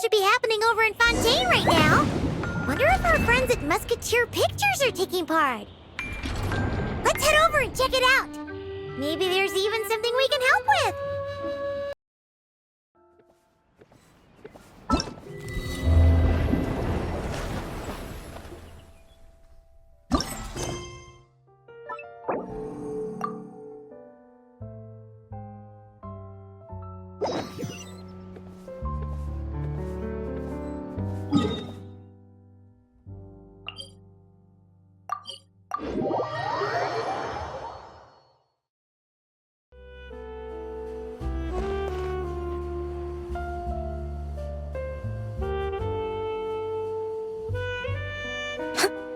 should be happening over in Fontaine right now. Wonder if our friends at Musketeer Pictures are taking part. Let's head over and check it out. Maybe there's even something we can help with.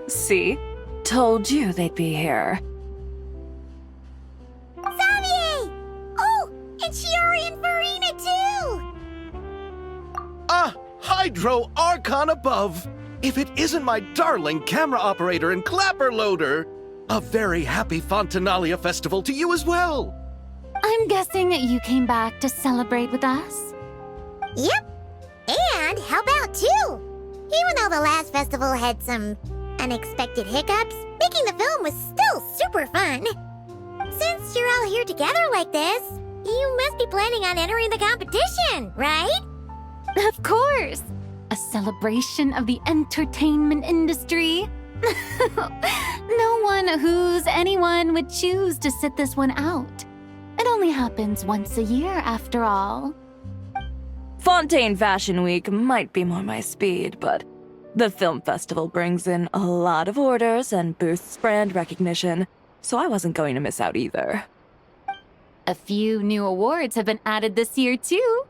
See? Told you they'd be here. Xavier! Oh, and Shiori and Farina too! Hydro Archon above! If it isn't my darling camera operator and clapper loader! A very happy Fontanalia festival to you as well! I'm guessing you came back to celebrate with us? Yep, and help out too! Even though the last festival had some unexpected hiccups, making the film was still super fun. Since you're all here together like this, you must be planning on entering the competition, right? Of course! A celebration of the entertainment industry. No one who's anyone would choose to sit this one out. It only happens once a year, after all. Fontaine Fashion Week might be more my speed, but the film festival brings in a lot of orders and boosts brand recognition, so I wasn't going to miss out either. A few new awards have been added this year, too.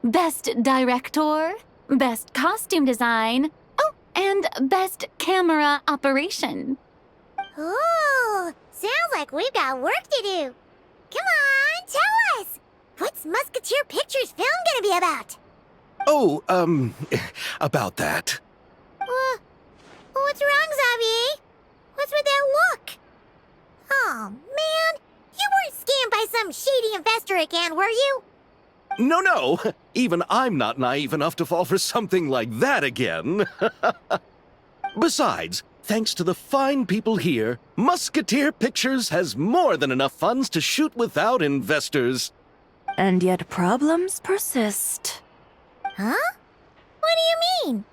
Best Director, Best Costume Design, oh, and Best Camera Operation. Ooh, sounds like we've got work to do. Come on, tell us! What's Musketeer Pictures film gonna be about? Oh, about that. What's wrong, Xavier? What's with that look? Oh, man. You weren't scammed by some shady investor again, were you? No. Even I'm not naive enough to fall for something like that again. Besides, thanks to the fine people here, Musketeer Pictures has more than enough funds to shoot without investors. And yet problems persist. Huh? What do you mean?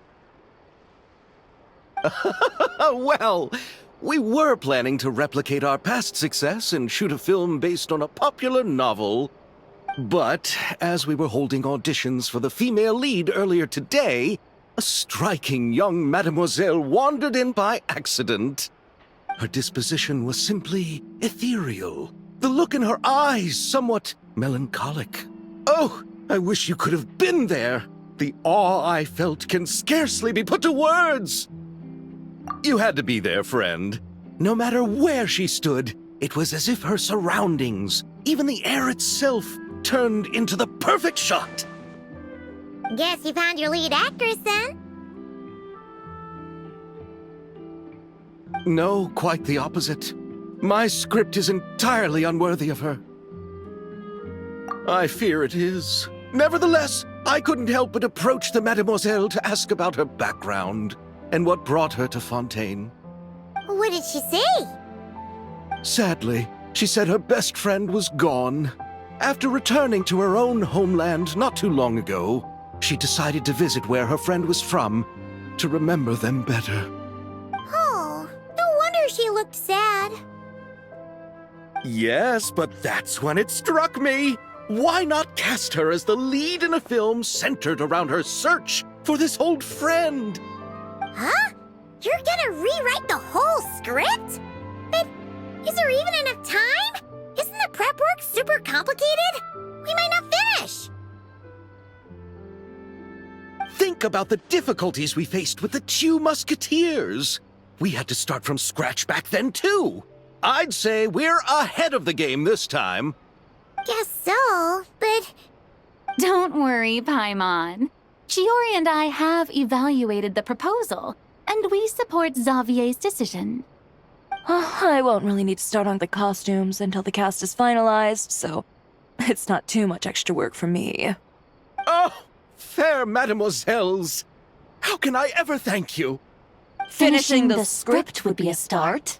Well, we were planning to replicate our past success and shoot a film based on a popular novel. But as we were holding auditions for the female lead earlier today, a striking young mademoiselle wandered in by accident. Her disposition was simply ethereal, the look in her eyes somewhat melancholic. Oh, I wish you could have been there. The awe I felt can scarcely be put to words. You had to be there, friend. No matter where she stood, it was as if her surroundings, even the air itself, turned into the perfect shot. Guess you found your lead actress, then? No, quite the opposite. My script is entirely unworthy of her. I fear it is. Nevertheless, I couldn't help but approach the mademoiselle to ask about her background and what brought her to Fontaine. What did she say? Sadly, she said her best friend was gone. After returning to her own homeland not too long ago, she decided to visit where her friend was from to remember them better. Oh, no wonder she looked sad. Yes, but that's when it struck me. Why not cast her as the lead in a film centered around her search for this old friend? Huh? You're gonna rewrite the whole script? But is there even enough time? Isn't the prep work super complicated? We might not finish. Think about the difficulties we faced with the two Musketeers. We had to start from scratch back then, too. I'd say we're ahead of the game this time. Guess so, but... Don't worry, Paimon. Shiori and I have evaluated the proposal, and we support Xavier's decision. I won't really need to start on the costumes until the cast is finalized, so it's not too much extra work for me. Oh, fair chers mademoiselles. How can I ever thank you? Finishing the script would be a start.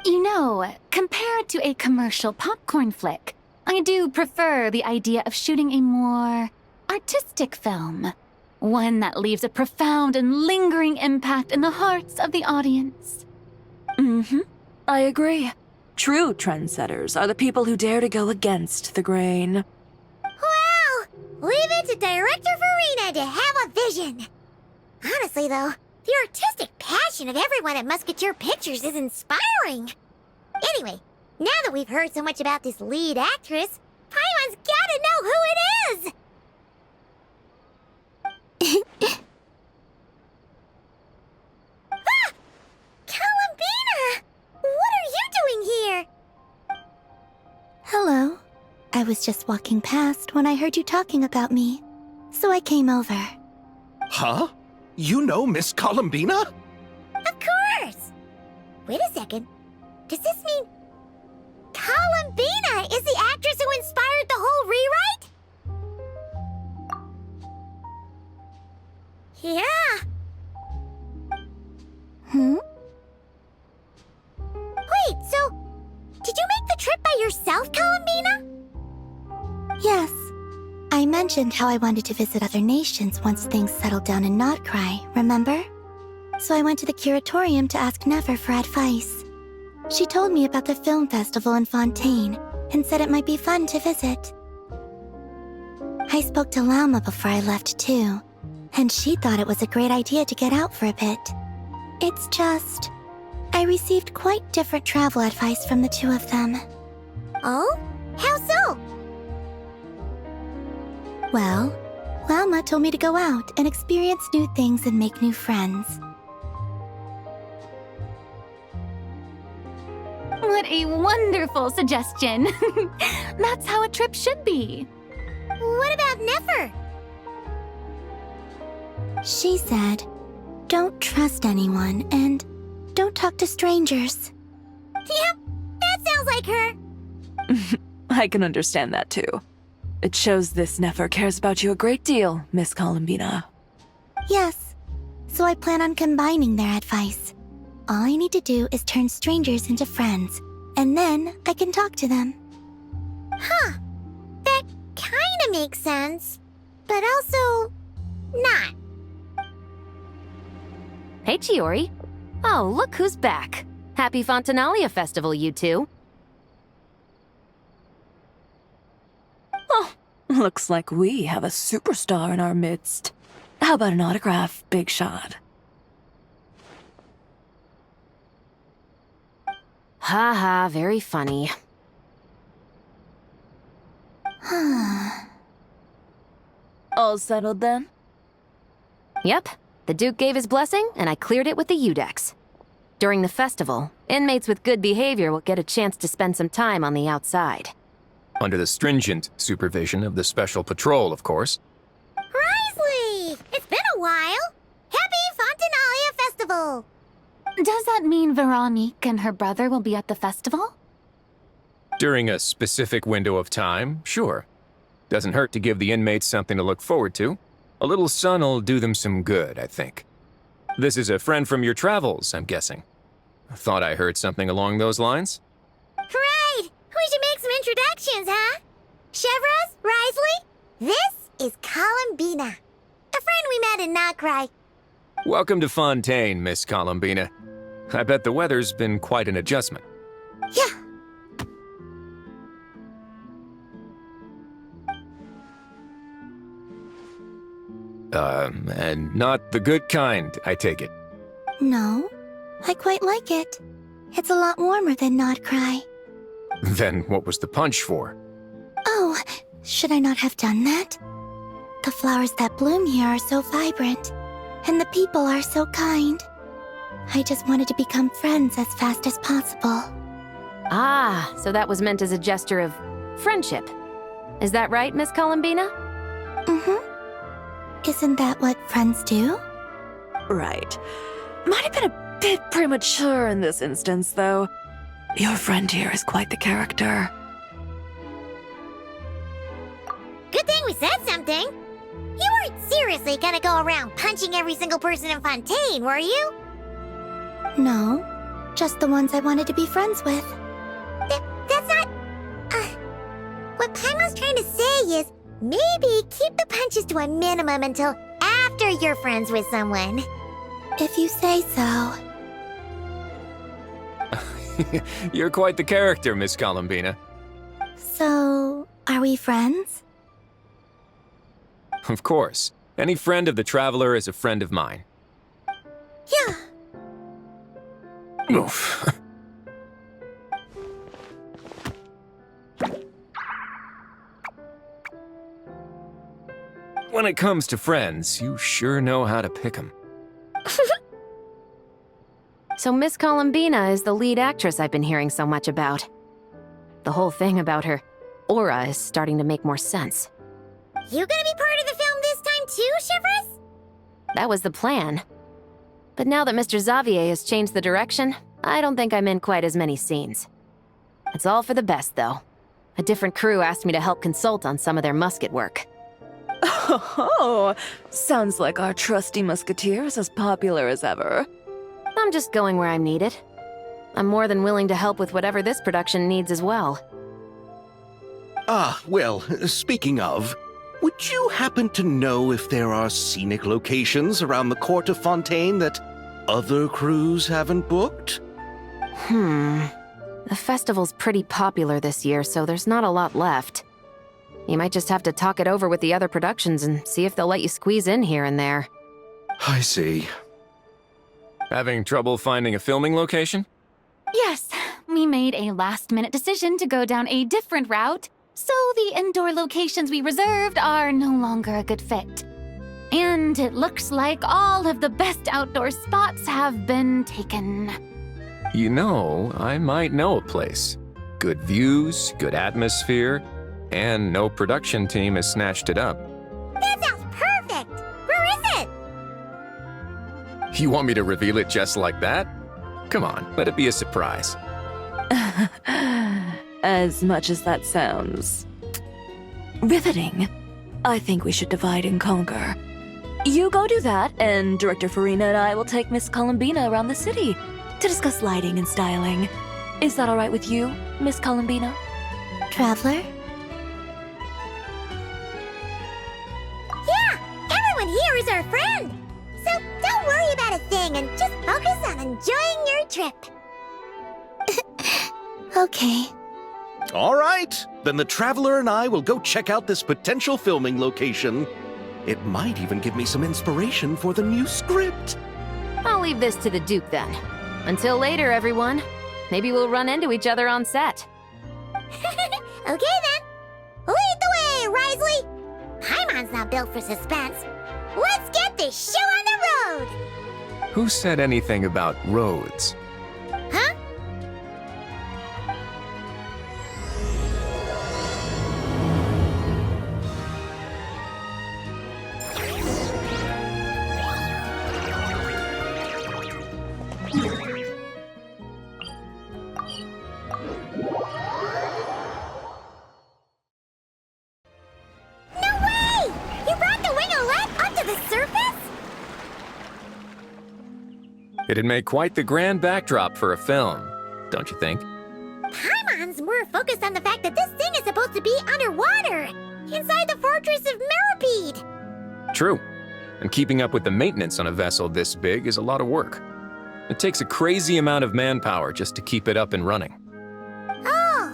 You know, compared to a commercial popcorn flick, I do prefer the idea of shooting a more artistic film. One that leaves a profound and lingering impact in the hearts of the audience. Mm-hmm. I agree. True trendsetters are the people who dare to go against the grain. Well, leave it to Director Farina to have a vision. Honestly, though, the artistic passion of everyone at Musketeer Pictures is inspiring. Anyway, now that we've heard so much about this lead actress, Paimon's gotta know who it is! Ah! Columbina! What are you doing here? Hello. I was just walking past when I heard you talking about me, so I came over. Huh? You know Miss Columbina? Of course! Wait a second. Does this mean Columbina is the actress who inspired the whole rewrite? Yeah. Wait, so did you make the trip by yourself, Columbina? Yes. I mentioned how I wanted to visit other nations once things settled down in Notcry, remember? So I went to the curatorium to ask Nefer for advice. She told me about the film festival in Fontaine and said it might be fun to visit. I spoke to Lauma before I left too, and she thought it was a great idea to get out for a bit. It's just, I received quite different travel advice from the two of them. Oh? How so? Well, Lauma told me to go out and experience new things and make new friends. What a wonderful suggestion. That's how a trip should be. What about Nefer? She said, don't trust anyone and don't talk to strangers. Yep, that sounds like her. I can understand that too. It shows this Nefer cares about you a great deal, Miss Columbina. Yes, so I plan on combining their advice. All I need to do is turn strangers into friends, and then I can talk to them. Huh. That kinda makes sense, but also not. Hey, Chiori. Oh, look who's back. Happy Fontanalia Festival, you two. Oh, looks like we have a superstar in our midst. How about an autograph, Big Shot? Ha ha, very funny. All settled then? Yep, the Duke gave his blessing, and I cleared it with the Udex. During the festival, inmates with good behavior will get a chance to spend some time on the outside. Under the stringent supervision of the Special Patrol, of course. Risley! It's been a while! Happy Fontanalia Festival! Does that mean Veronique and her brother will be at the festival? During a specific window of time, sure. Doesn't hurt to give the inmates something to look forward to. A little sun'll do them some good, I think. This is a friend from your travels, I'm guessing. Thought I heard something along those lines. Right! We should make some introductions, huh? Chevros, Risley, this is Columbina. A friend we met in Notcry. Welcome to Fontaine, Miss Columbina. I bet the weather's been quite an adjustment. Yeah. And not the good kind, I take it. No, I quite like it. It's a lot warmer than Notcry. Then what was the punch for? Oh, should I not have done that? The flowers that bloom here are so vibrant, and the people are so kind. I just wanted to become friends as fast as possible. Ah, so that was meant as a gesture of friendship. Is that right, Miss Columbina? Mm-hmm. Isn't that what friends do? Right. Might have been a bit premature in this instance, though. Your friend here is quite the character. Good thing we said something. You weren't serious. seriously gonna go around punching every single person in Fontaine, were you? No, just the ones I wanted to be friends with. That's not... what Paimon's trying to say is, maybe keep the punches to a minimum until after you're friends with someone. If you say so. You're quite the character, Miss Columbina. So, are we friends? Of course. Any friend of the Traveler is a friend of mine. Yeah. Oof. When it comes to friends, you sure know how to pick 'em. So Miss Columbina is the lead actress I've been hearing so much about. The whole thing about her aura is starting to make more sense. You gonna be part of the film this time too, Shivers? That was the plan. But now that Mr. Xavier has changed the direction, I don't think I'm in quite as many scenes. It's all for the best, though. A different crew asked me to help consult on some of their musket work. Oh, sounds like our trusty musketeer is as popular as ever. I'm just going where I'm needed. I'm more than willing to help with whatever this production needs as well. Ah, well, speaking of, would you happen to know if there are scenic locations around the court of Fontaine that other crews haven't booked? The festival's pretty popular this year, so there's not a lot left. You might just have to talk it over with the other productions and see if they'll let you squeeze in here and there. I see. Having trouble finding a filming location? Yes, we made a last-minute decision to go down a different route, so the indoor locations we reserved are no longer a good fit. And it looks like all of the best outdoor spots have been taken. You know, I might know a place. Good views, good atmosphere, and no production team has snatched it up. That sounds perfect! Where is it? You want me to reveal it just like that? Come on, let it be a surprise. As much as that sounds riveting, I think we should divide and conquer. You go do that, and Director Farina and I will take Miss Columbina around the city to discuss lighting and styling. Is that all right with you, Miss Columbina? Traveler? Yeah, everyone here is our friend. So don't worry about a thing and just focus on enjoying your trip. Okay. All right, then the Traveler and I will go check out this potential filming location. It might even give me some inspiration for the new script. I'll leave this to the Duke then. Until later, everyone. Maybe we'll run into each other on set. Okay then. Lead the way, Risley. Paimon's not built for suspense. Let's get this show on the road. Who said anything about roads? Huh? It'd make quite the grand backdrop for a film, don't you think? Paimon's more focused on the fact that this thing is supposed to be underwater, inside the fortress of Millipede. True. And keeping up with the maintenance on a vessel this big is a lot of work. It takes a crazy amount of manpower just to keep it up and running. Oh,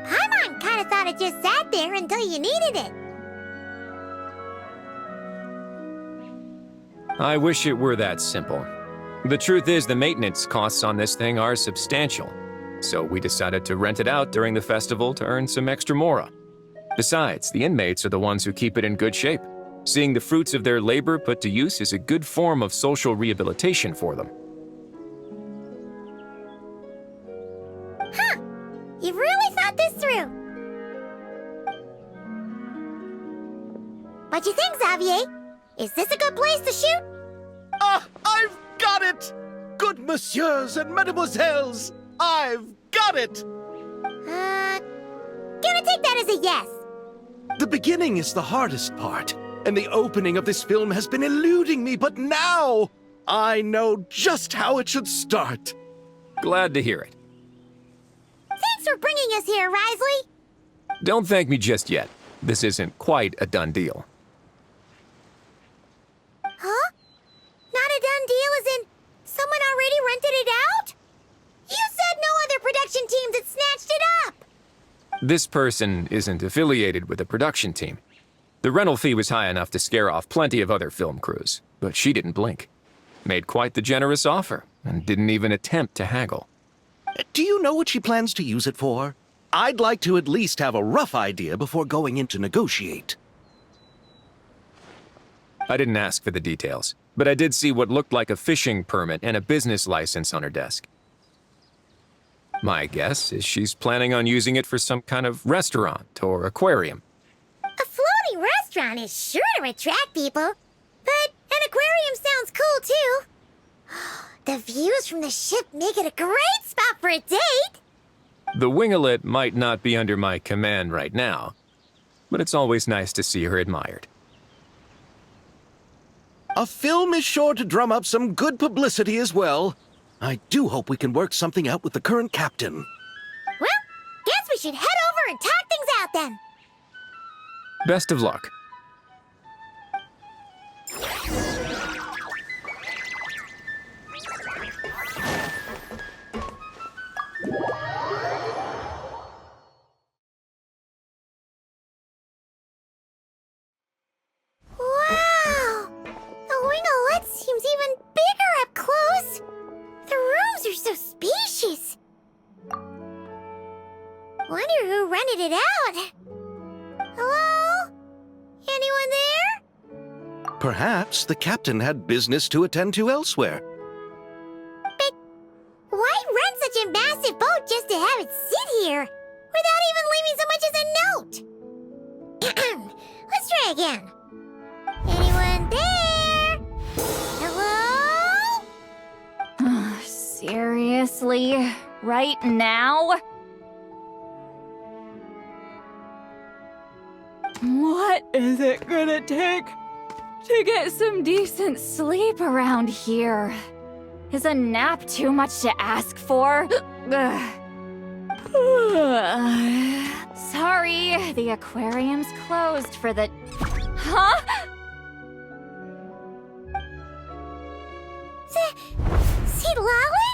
Paimon kind of thought it just sat there until you needed it. I wish it were that simple. The truth is, the maintenance costs on this thing are substantial, so we decided to rent it out during the festival to earn some extra mora. Besides, the inmates are the ones who keep it in good shape. Seeing the fruits of their labor put to use is a good form of social rehabilitation for them. Huh, you've really thought this through. What you think, Xavier? Is this a good place to shoot? Ah, I've got it! Good messieurs and mademoiselles, I've got it! Gonna take that as a yes. The beginning is the hardest part. and the opening of this film has been eluding me, but now I know just how it should start. Glad to hear it. Thanks for bringing us here, Risley. Don't thank me just yet. This isn't quite a done deal. Huh? Not a done deal as in someone already rented it out? You said no other production teams had snatched it up! This person isn't affiliated with the production team. The rental fee was high enough to scare off plenty of other film crews, but she didn't blink. Made quite the generous offer, and didn't even attempt to haggle. Do you know what she plans to use it for? I'd like to at least have a rough idea before going in to negotiate. I didn't ask for the details, but I did see what looked like a fishing permit and a business license on her desk. My guess is she's planning on using it for some kind of restaurant or aquarium. A floating restaurant is sure to attract people, but an aquarium sounds cool too. The views from the ship make it a great spot for a date. The winglet might not be under my command right now, but it's always nice to see her admired. A film is sure to drum up some good publicity as well. I do hope we can work something out with the current captain. Well, guess we should head over and talk things out then. Best of luck. Wow! The winglet seems even bigger up close. The rooms are so spacious. Wonder who rented it out. Hello? Anyone there? Perhaps the captain had business to attend to elsewhere. But why rent such a massive boat just to have it sit here without even leaving so much as a note? Let's try again. Anyone there? Hello? Seriously? Right now? What is it gonna take to get some decent sleep around here? Is a nap too much to ask for? Sorry, the aquarium's closed for the... Huh? See Lolly?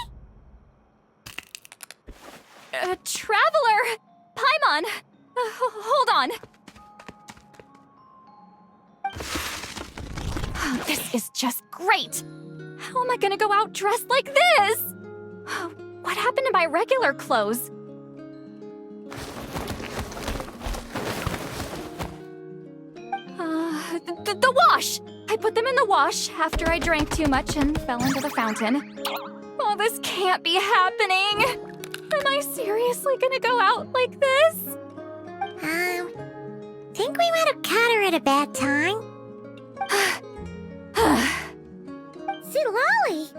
Traveler! Paimon! Hold on. This is just great! How am I gonna go out dressed like this? What happened to my regular clothes? The wash! I put them in the wash after I drank too much and fell into the fountain. Oh, this can't be happening! Am I seriously gonna go out like this? Think we might have caught her at a bad time. See Lolly?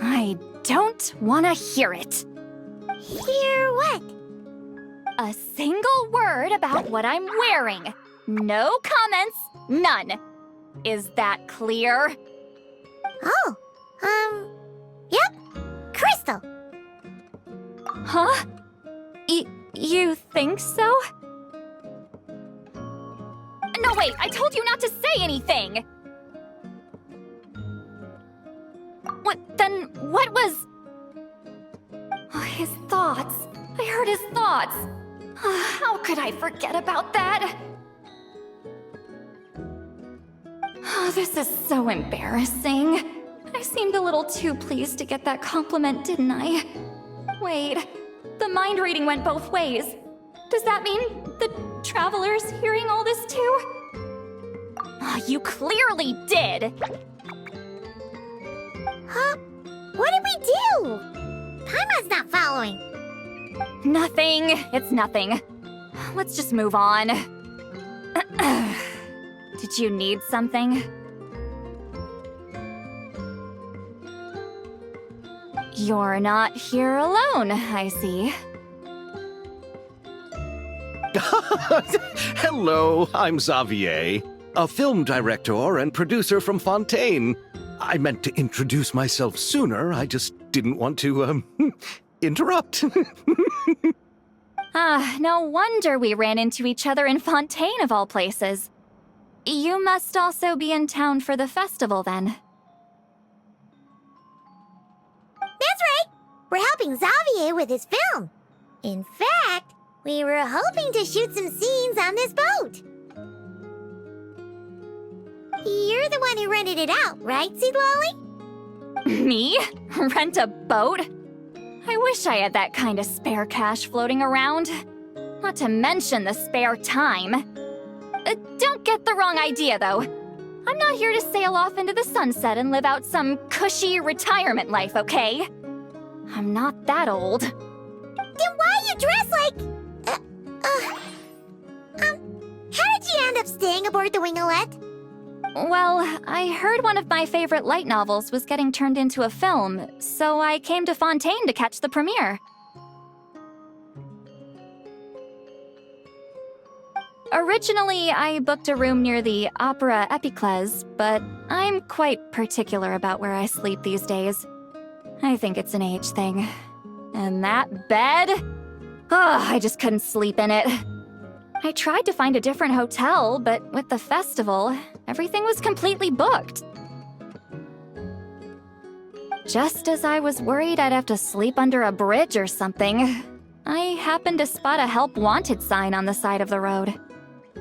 I don't wanna hear it. Hear what? A single word about what I'm wearing. No comments, none. Is that clear? Oh, yep. Crystal. Huh? You think so? No, wait, I told you not to say anything! What was... Oh, his thoughts. I heard his thoughts. How could I forget about that? Oh, this is so embarrassing. I seemed a little too pleased to get that compliment, didn't I? Wait, the mind reading went both ways. Does that mean the Traveler's hearing all this too? Oh, you clearly did! Huh? What did we do? Paimon's not following. Nothing. It's nothing. Let's just move on. Did you need something? You're not here alone, I see. Hello, I'm Xavier. a film director and producer from Fontaine. I meant to introduce myself sooner, I just didn't want to, interrupt. No wonder we ran into each other in Fontaine of all places. You must also be in town for the festival then. That's right! We're helping Xavier with his film. In fact, we were hoping to shoot some scenes on this boat. You're the one who rented it out, right, Seed Lolly? Me? Rent a boat? I wish I had that kind of spare cash floating around. Not to mention the spare time. Don't get the wrong idea, though. I'm not here to sail off into the sunset and live out some cushy retirement life, okay? I'm not that old. Then why you dress like... how did you end up staying aboard the Winglet? Well, I heard one of my favorite light novels was getting turned into a film, so I came to Fontaine to catch the premiere. Originally, I booked a room near the Opera Epiclese, but I'm quite particular about where I sleep these days. I think it's an age thing. And that bed? I just couldn't sleep in it. I tried to find a different hotel, but with the festival, everything was completely booked. Just as I was worried I'd have to sleep under a bridge or something, I happened to spot a help wanted sign on the side of the road.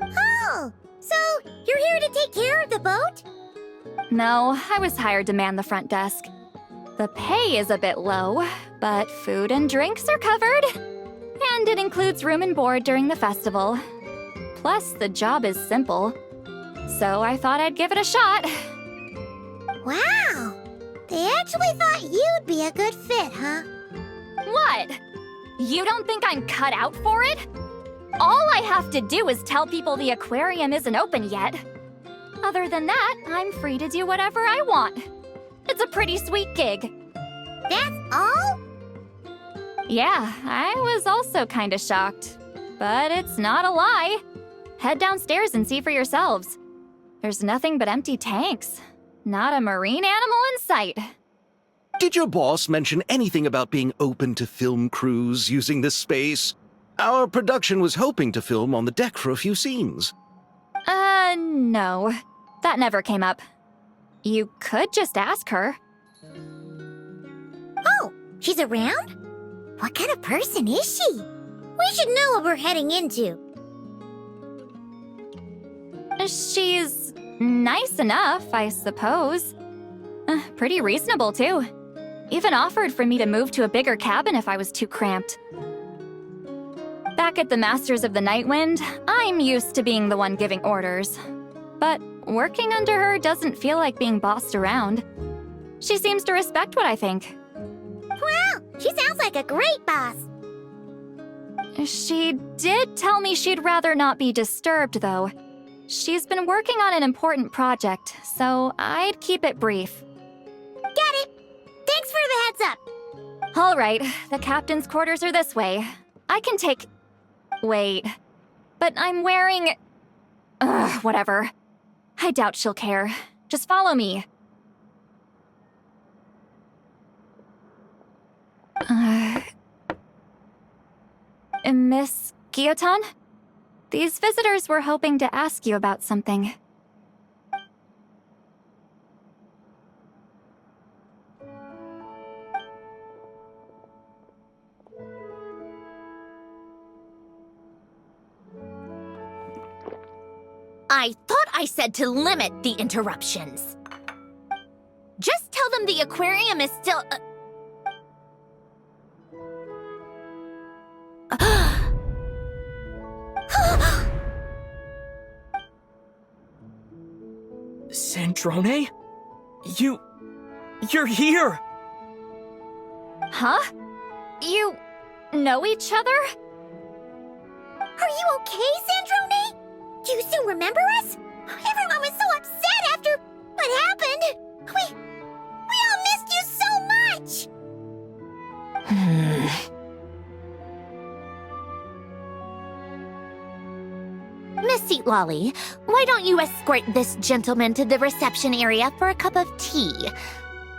Oh, so you're here to take care of the boat? No, I was hired to man the front desk. The pay is a bit low, but food and drinks are covered. And it includes room and board during the festival. Plus, the job is simple. So I thought I'd give it a shot. Wow! They actually thought you'd be a good fit, huh? What? You don't think I'm cut out for it? All I have to do is tell people the aquarium isn't open yet. Other than that, I'm free to do whatever I want. It's a pretty sweet gig. That's all? Yeah, I was also kinda shocked. But it's not a lie. Head downstairs and see for yourselves. There's nothing but empty tanks. Not a marine animal in sight. Did your boss mention anything about being open to film crews using this space? Our production was hoping to film on the deck for a few scenes. No. That never came up. You could just ask her. Oh, she's around? What kind of person is she? We should know what we're heading into. She's nice enough, I suppose. Pretty reasonable, too. Even offered for me to move to a bigger cabin if I was too cramped. Back at the Masters of the Nightwind, I'm used to being the one giving orders. But working under her doesn't feel like being bossed around. She seems to respect what I think. Wow, she sounds like a great boss. She did tell me she'd rather not be disturbed, though. She's been working on an important project, so I'd keep it brief. Got it. Thanks for the heads up. All right, the captain's quarters are this way. I can take... Wait. But I'm wearing... whatever. I doubt she'll care. Just follow me. Miss Guillotin? These visitors were hoping to ask you about something. I thought I said to limit the interruptions. Just tell them the aquarium is still... Sandrone? You're here! Huh? You know each other? Are you okay, Sandrone? Do you still remember us? Everyone was so upset after what happened. We all missed you so much. Missy Sweet Lolly, why don't you escort this gentleman to the reception area for a cup of tea?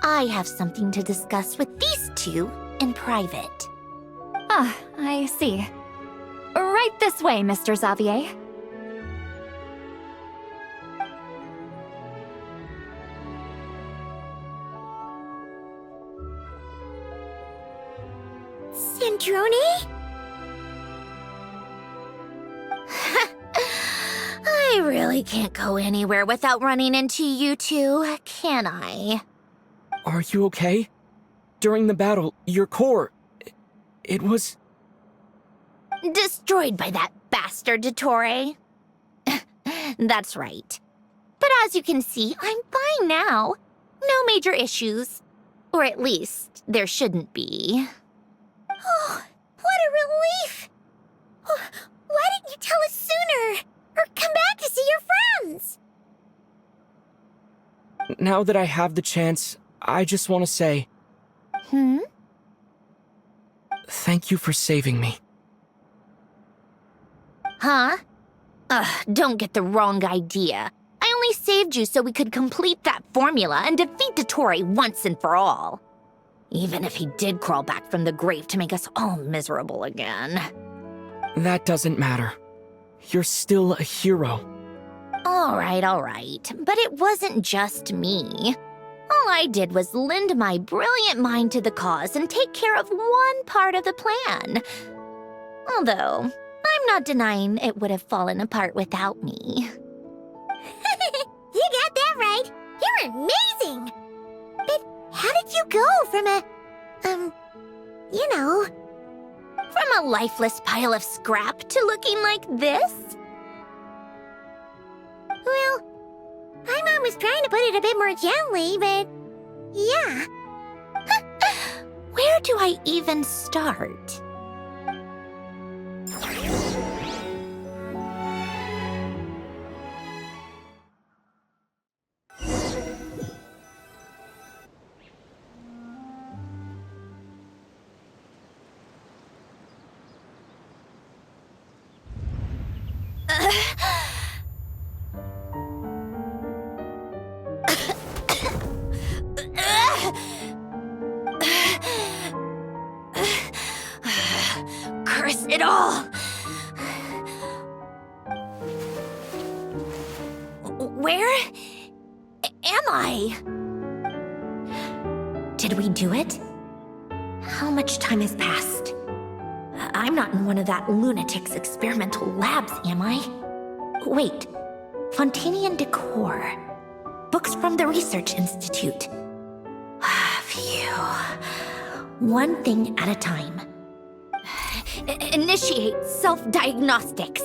I have something to discuss with these two in private. Ah, I see. Right this way, Mr. Xavier. Centrone? I really can't go anywhere without running into you two, can I? Are you okay? During the battle, your core... It was... Destroyed by that bastard Dottore. That's right. But as you can see, I'm fine now. No major issues. Or at least, there shouldn't be. Oh, what a relief! Oh, why didn't you tell us sooner? Or come back to see your friends? Now that I have the chance, I just want to say... Thank you for saving me. Huh? Don't get the wrong idea. I only saved you so we could complete that formula and defeat Dottore once and for all. Even if he did crawl back from the grave to make us all miserable again. That doesn't matter. You're still a hero. All right. But it wasn't just me. All I did was lend my brilliant mind to the cause and take care of one part of the plan. Although, I'm not denying it would have fallen apart without me. You got that right. You're amazing. But how did you go from From a lifeless pile of scrap to looking like this? Well, my mom was trying to put it a bit more gently, but yeah. Where do I even start? Curse it all! Where am I? Did we do it? How much time has passed? I'm not in one of that lunatic's experimental labs, am I? Wait, Fontanian decor. Books from the Research Institute. Phew. One thing at a time. Initiate self-diagnostics.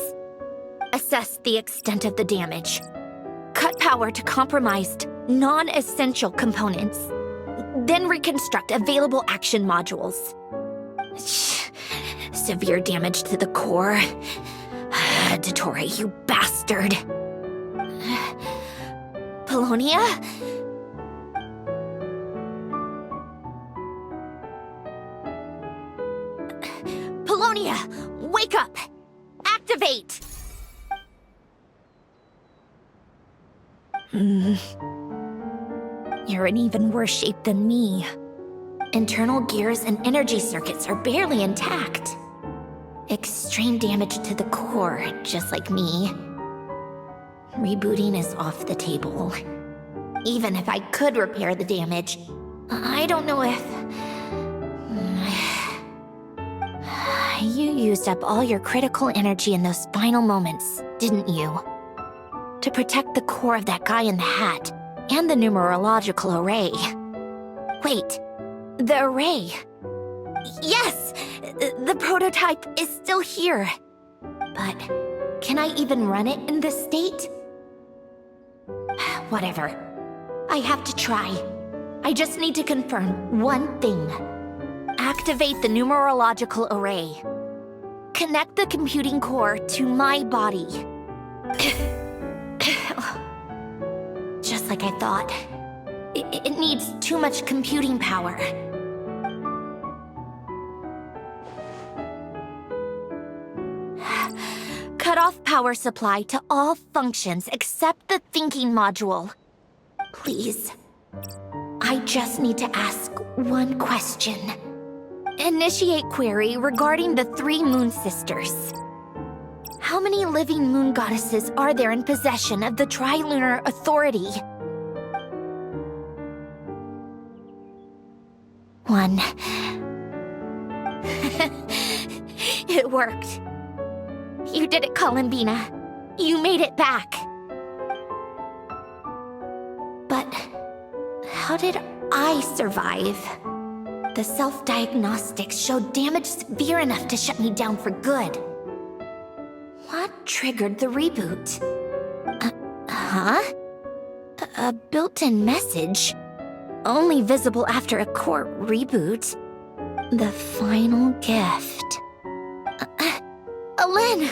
Assess the extent of the damage. Cut power to compromised, non-essential components. Then reconstruct available action modules. Severe damage to the core. Dottore, you bastard. Polonia? Polonia, wake up! Activate! You're in even worse shape than me. Internal gears and energy circuits are barely intact. Extreme damage to the core, just like me. Rebooting is off the table. Even if I could repair the damage, I don't know if... You used up all your critical energy in those final moments, didn't you? To protect the core of that guy in the hat, and the numerological array. Wait, the array. Yes! The prototype is still here. But can I even run it in this state? Whatever. I have to try. I just need to confirm one thing. Activate the numerological array. Connect the computing core to my body. Just like I thought. It needs too much computing power. Cut off power supply to all functions except the thinking module. Please. I just need to ask one question. Initiate query regarding the 3 moon sisters. How many living moon goddesses are there in possession of the Trilunar Authority? 1. It worked. You did it, Columbina. You made it back. But how did I survive? The self-diagnostics showed damage severe enough to shut me down for good. What triggered the reboot? A built-in message? Only visible after a core reboot. The final gift. Lynn!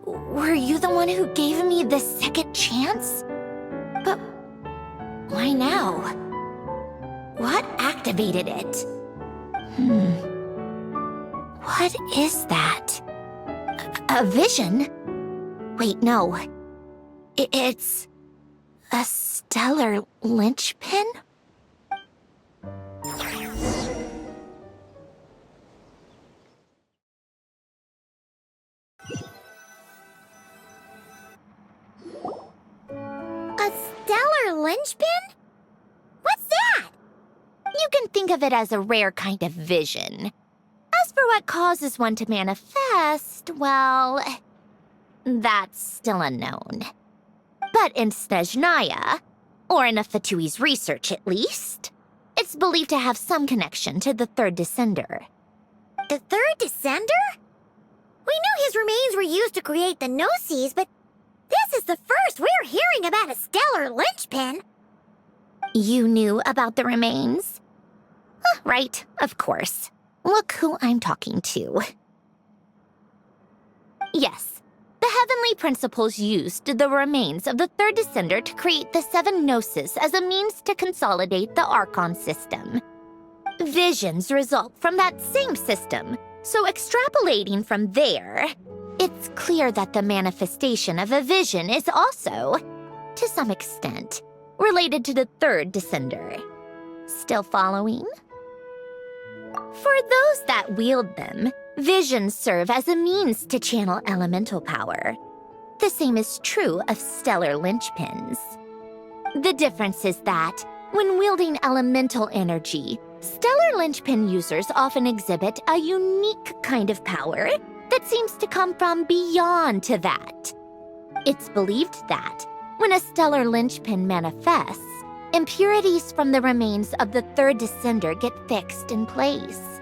Were you the one who gave me the second chance? But why now? What activated it? What is that? A vision? Wait, no. It's a stellar linchpin? A stellar linchpin? What's that? You can think of it as a rare kind of vision. As for what causes one to manifest, well, that's still unknown. But in Snezhnaya, or in Afatui's research at least, it's believed to have some connection to the third descender. The third descender? We knew his remains were used to create the Gnosis, but this is the first we're hearing about a stellar linchpin. You knew about the remains? Right, of course. Look who I'm talking to. Yes, the Heavenly Principles used the remains of the third descender to create the 7 Gnosis as a means to consolidate the Archon system. Visions result from that same system, so extrapolating from there, it's clear that the manifestation of a vision is also, to some extent, related to the third descender. Still following? For those that wield them, visions serve as a means to channel elemental power. The same is true of stellar linchpins. The difference is that, when wielding elemental energy, stellar linchpin users often exhibit a unique kind of power that seems to come from beyond to that. It's believed that, when a stellar linchpin manifests, impurities from the remains of the third descender get fixed in place.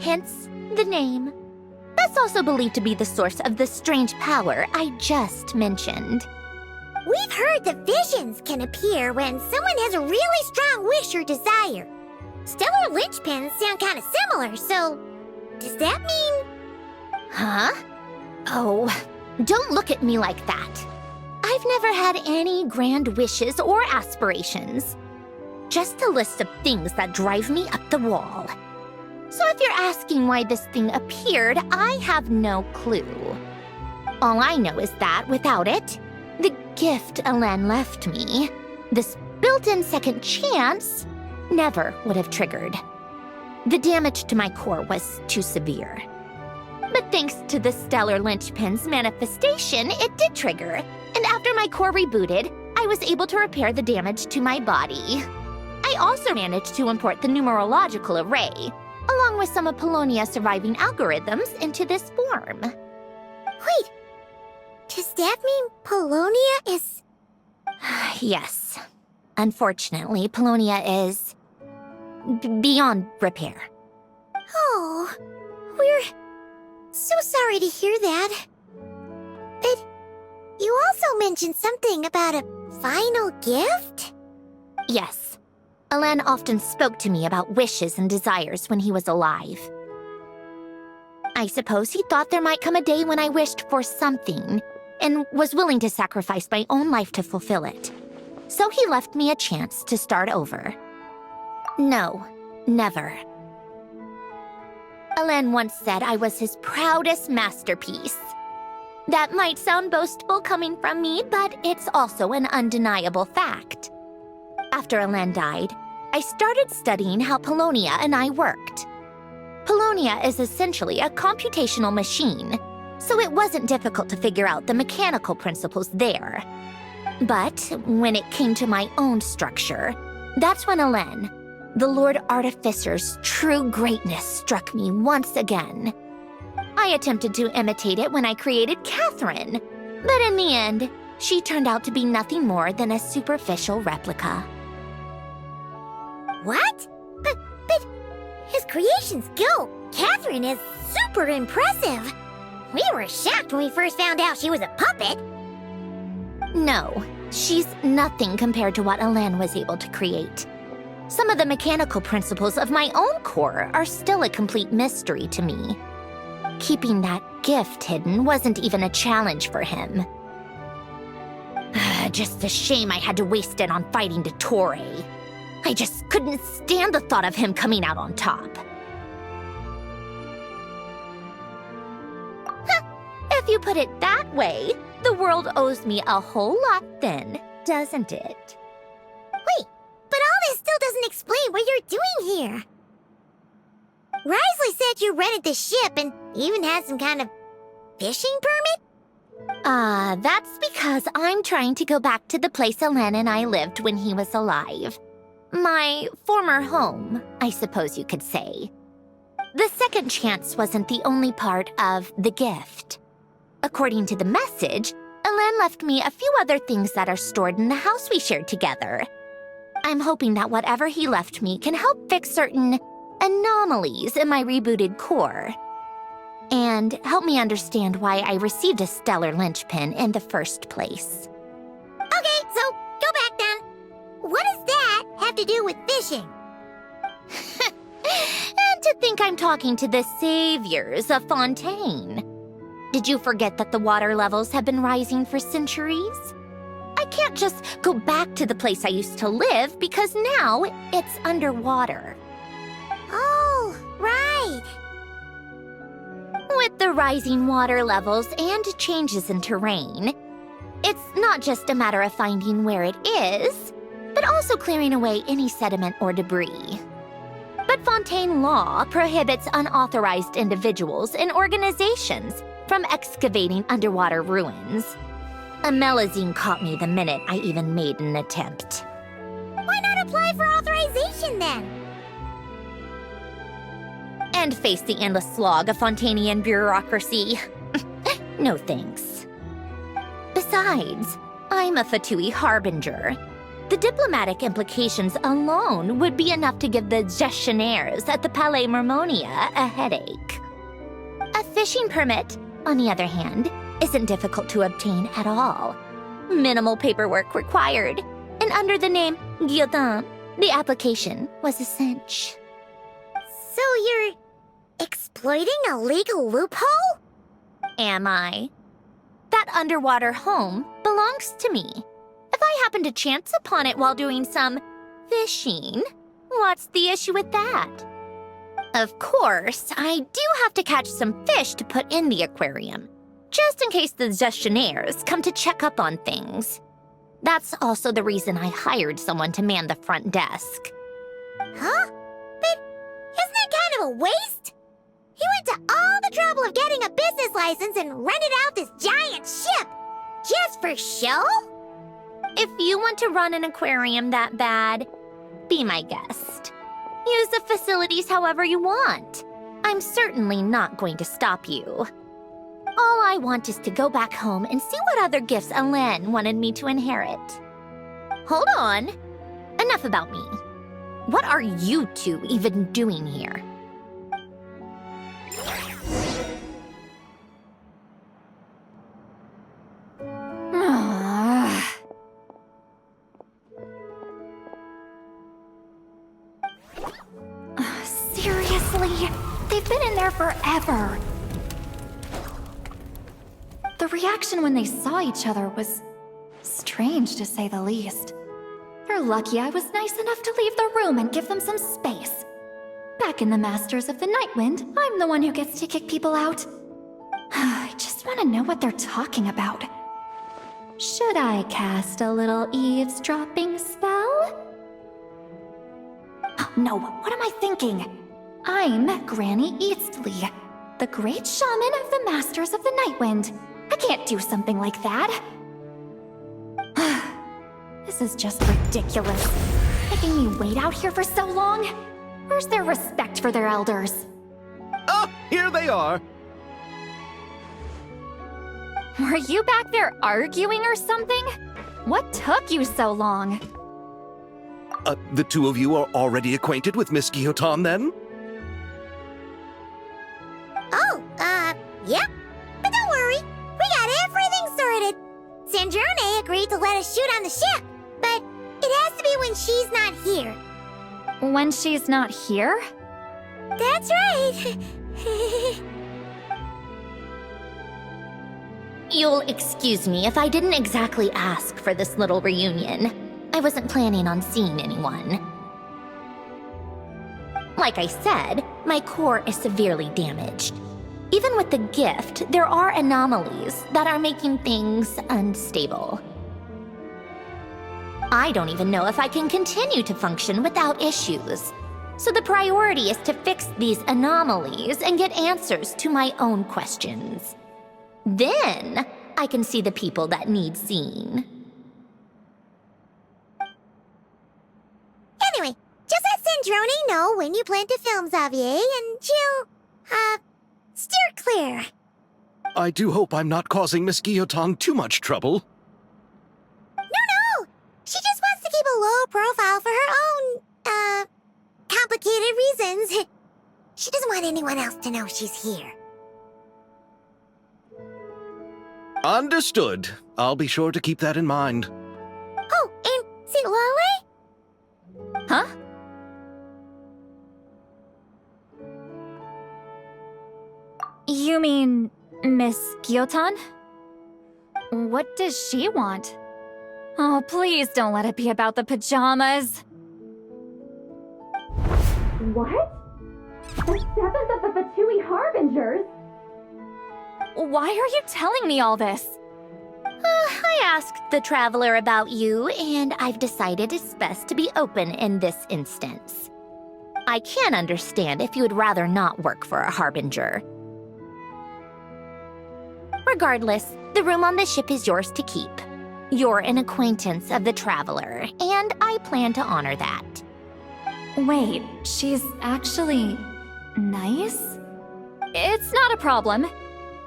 Hence, the name. That's also believed to be the source of the strange power I just mentioned. We've heard that visions can appear when someone has a really strong wish or desire. Stellar linchpins sound kind of similar, so does that mean... Huh? Oh, don't look at me like that. I've never had any grand wishes or aspirations. Just a list of things that drive me up the wall. So if you're asking why this thing appeared, I have no clue. All I know is that without it, the gift Elen left me, this built-in second chance, never would have triggered. The damage to my core was too severe. But thanks to the stellar linchpin's manifestation, it did trigger. And after my core rebooted, I was able to repair the damage to my body. I also managed to import the numerological array, along with some of Polonia's surviving algorithms, into this form. Wait, does that mean Polonia is... Yes. Unfortunately, Polonia is... beyond repair. Oh, we're so sorry to hear that. But you also mentioned something about a final gift? Yes. Elen often spoke to me about wishes and desires when he was alive. I suppose he thought there might come a day when I wished for something, and was willing to sacrifice my own life to fulfill it. So he left me a chance to start over. No, never. Elen once said I was his proudest masterpiece. That might sound boastful coming from me, but it's also an undeniable fact. After Elen died, I started studying how Polonia and I worked. Polonia is essentially a computational machine, so it wasn't difficult to figure out the mechanical principles there. But when it came to my own structure, that's when Elen, the Lord Artificer's true greatness, struck me once again. I attempted to imitate it when I created Catherine, but in the end, she turned out to be nothing more than a superficial replica. What? But his creation skill, Catherine, is super impressive. We were shocked when we first found out she was a puppet. No, she's nothing compared to what Elen was able to create. Some of the mechanical principles of my own core are still a complete mystery to me. Keeping that gift hidden wasn't even a challenge for him. Just a shame I had to waste it on fighting Dottore. I just couldn't stand the thought of him coming out on top. If you put it that way, the world owes me a whole lot then, doesn't it? Wait, but all this still doesn't explain what you're doing here. Risley said you rented the ship and even had some kind of fishing permit? That's because I'm trying to go back to the place Elen and I lived when he was alive. My former home, I suppose you could say. The second chance wasn't the only part of the gift. According to the message, Elen left me a few other things that are stored in the house we shared together. I'm hoping that whatever he left me can help fix certain anomalies in my rebooted core. And help me understand why I received a stellar linchpin in the first place. Okay, so go back then. What does that have to do with fishing? And to think I'm talking to the saviors of Fontaine. Did you forget that the water levels have been rising for centuries? I can't just go back to the place I used to live because now it's underwater. Oh, right. With the rising water levels and changes in terrain, it's not just a matter of finding where it is, but also clearing away any sediment or debris. But Fontaine law prohibits unauthorized individuals and organizations from excavating underwater ruins. A Melazine caught me the minute I even made an attempt. Why not apply for authorization then? And face the endless slog of Fontainian bureaucracy. No thanks. Besides, I'm a Fatui harbinger. The diplomatic implications alone would be enough to give the gestionnaires at the Palais Mermonia a headache. A fishing permit, on the other hand, isn't difficult to obtain at all. Minimal paperwork required, and under the name Guillotin, the application was a cinch. So you're exploiting a legal loophole? Am I? That underwater home belongs to me. If I happen to chance upon it while doing some fishing, what's the issue with that? Of course, I do have to catch some fish to put in the aquarium, just in case the gestionnaires come to check up on things. That's also the reason I hired someone to man the front desk. Huh? But isn't that kind of a waste? He went to all the trouble of getting a business license and rented out this giant ship, just for show? If you want to run an aquarium that bad, be my guest. Use the facilities however you want. I'm certainly not going to stop you. All I want is to go back home and see what other gifts Elen wanted me to inherit. Hold on. Enough about me. What are you two even doing here? Seriously? They've been in there forever. The reaction when they saw each other was strange, to say the least. They're lucky I was nice enough to leave the room and give them some space. Back in the Masters of the Night Wind, I'm the one who gets to kick people out. I just just want to know what they're talking about. Should I cast a little eavesdropping spell? Oh no, what am I thinking? I'm Granny Eastley, the great shaman of the Masters of the Nightwind. I can't do something like that. This is just ridiculous. Making me wait out here for so long? Where's their respect for their elders? Oh, here they are. Were you back there arguing or something? What took you so long? The two of you are already acquainted with Miss Guillotin, then? Oh, yep. But don't worry, we got everything sorted. Sandrone agreed to let us shoot on the ship, but it has to be when she's not here. When she's not here? That's right. You'll excuse me if I didn't exactly ask for this little reunion. I wasn't planning on seeing anyone. Like I said, my core is severely damaged. Even with the gift, there are anomalies that are making things unstable. I don't even know if I can continue to function without issues. So the priority is to fix these anomalies and get answers to my own questions. Then, I can see the people that need seeing. Anyway, just let Sandrone know when you plan to film Xavier, and she'll, steer clear. I do hope I'm not causing Miss Guillotin too much trouble. No! She just wants to keep a low profile for her own, complicated reasons. She doesn't want anyone else to know she's here. Understood. I'll be sure to keep that in mind. Oh, and see Lale? Huh? You mean Miss Guillotin? What does she want? Oh, please don't let it be about the pajamas. What? The seventh of the Fatui Harbingers? Why are you telling me all this? I asked the Traveler about you, and I've decided it's best to be open in this instance. I can understand if you would rather not work for a Harbinger. Regardless, the room on the ship is yours to keep. You're an acquaintance of the Traveler, and I plan to honor that. Wait, she's actually nice? It's not a problem.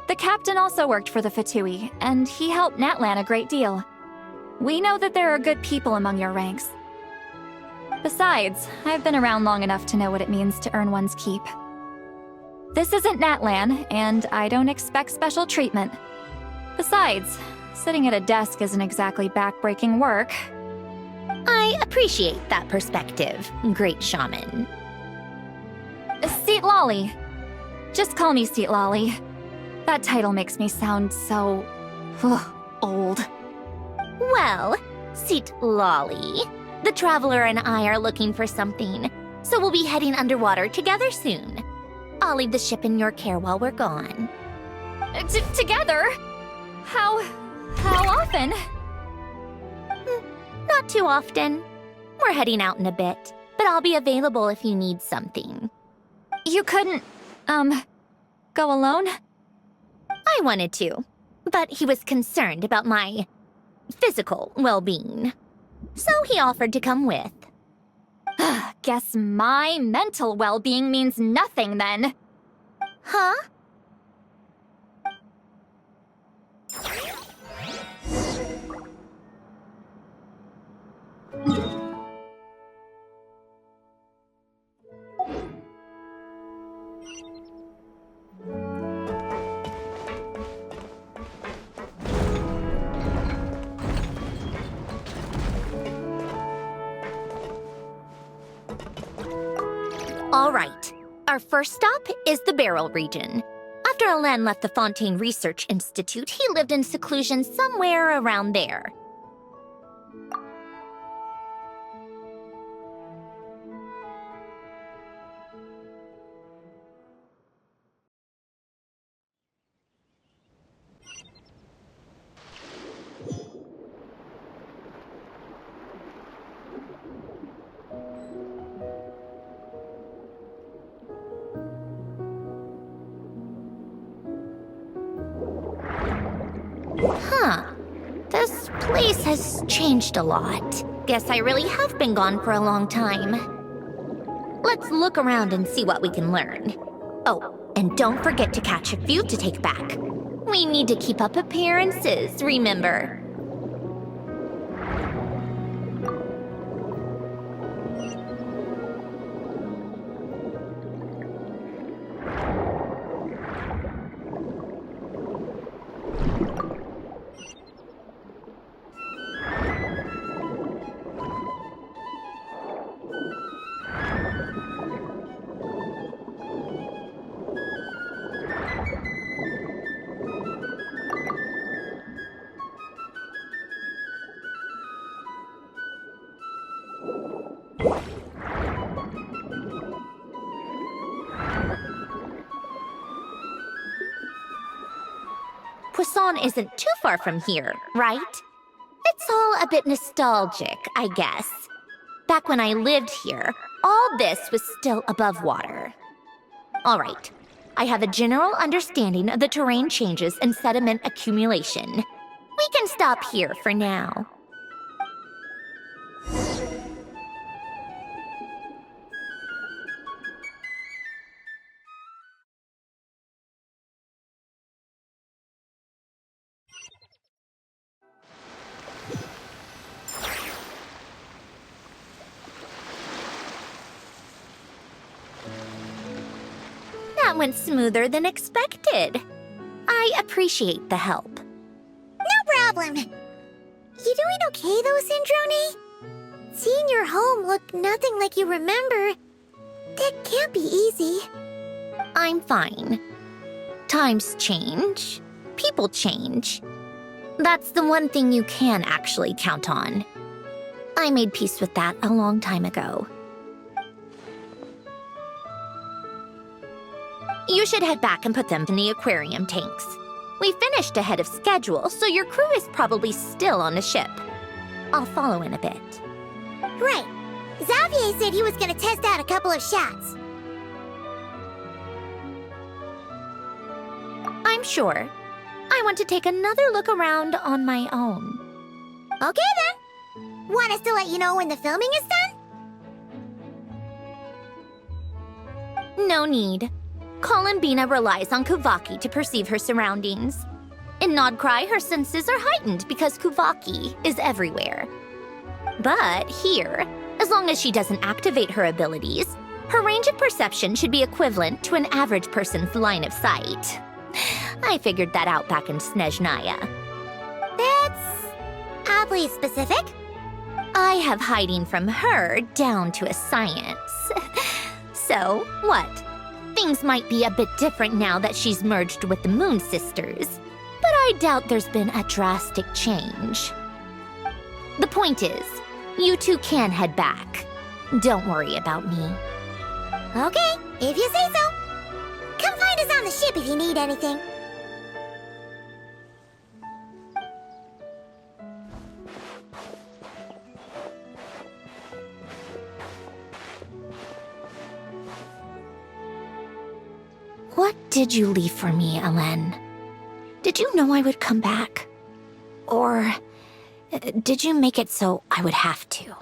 The captain also worked for the Fatui, and he helped Natlan a great deal. We know that there are good people among your ranks. Besides, I've been around long enough to know what it means to earn one's keep. This isn't Natlan, and I don't expect special treatment. Besides, sitting at a desk isn't exactly backbreaking work. I appreciate that perspective, great shaman. Seat Lolly. Just call me Seat Lolly. That title makes me sound so... old. Well, Seat Lolly, the Traveler and I are looking for something, so we'll be heading underwater together soon. I'll leave the ship in your care while we're gone. Together? How often? Not too often. We're heading out in a bit, but I'll be available if you need something. You couldn't, go alone? I wanted to, but he was concerned about my physical well-being. So he offered to come with. Guess my mental well-being means nothing then. Huh? All right. Our first stop is the Beryl region. After Alain left the Fontaine Research Institute, he lived in seclusion somewhere around there. has changed a lot. Guess I really have been gone for a long time. Let's look around and see what we can learn. Oh, and don't forget to catch a few to take back. We need to keep up appearances, remember? Poisson isn't too far from here, right? It's all a bit nostalgic, I guess. Back when I lived here, all this was still above water. All right, I have a general understanding of the terrain changes and sediment accumulation. We can stop here for now. That went smoother than expected. I appreciate the help. No problem. You doing okay though, Syndrone? Seeing your home look nothing like you remember, that can't be easy. I'm fine. Times change. People change. That's the one thing you can actually count on. I made peace with that a long time ago. You should head back and put them in the aquarium tanks. We finished ahead of schedule, so your crew is probably still on the ship. I'll follow in a bit. Right. Xavier said he was gonna test out a couple of shots. I'm sure. I want to take another look around on my own. Okay then. Want us to let you know when the filming is done? No need. Columbina relies on Kuvaki to perceive her surroundings. In Nodcry, her senses are heightened because Kuvaki is everywhere. But here, as long as she doesn't activate her abilities, her range of perception should be equivalent to an average person's line of sight. I figured that out back in Snezhnaya. That's oddly specific. I have hiding from her down to a science. So, what? Things might be a bit different now that she's merged with the Moon Sisters, but I doubt there's been a drastic change. The point is, you two can head back. Don't worry about me. Okay, if you say so. Come find us on the ship if you need anything. What did you leave for me, Ellen? Did you know I would come back? Or did you make it so I would have to?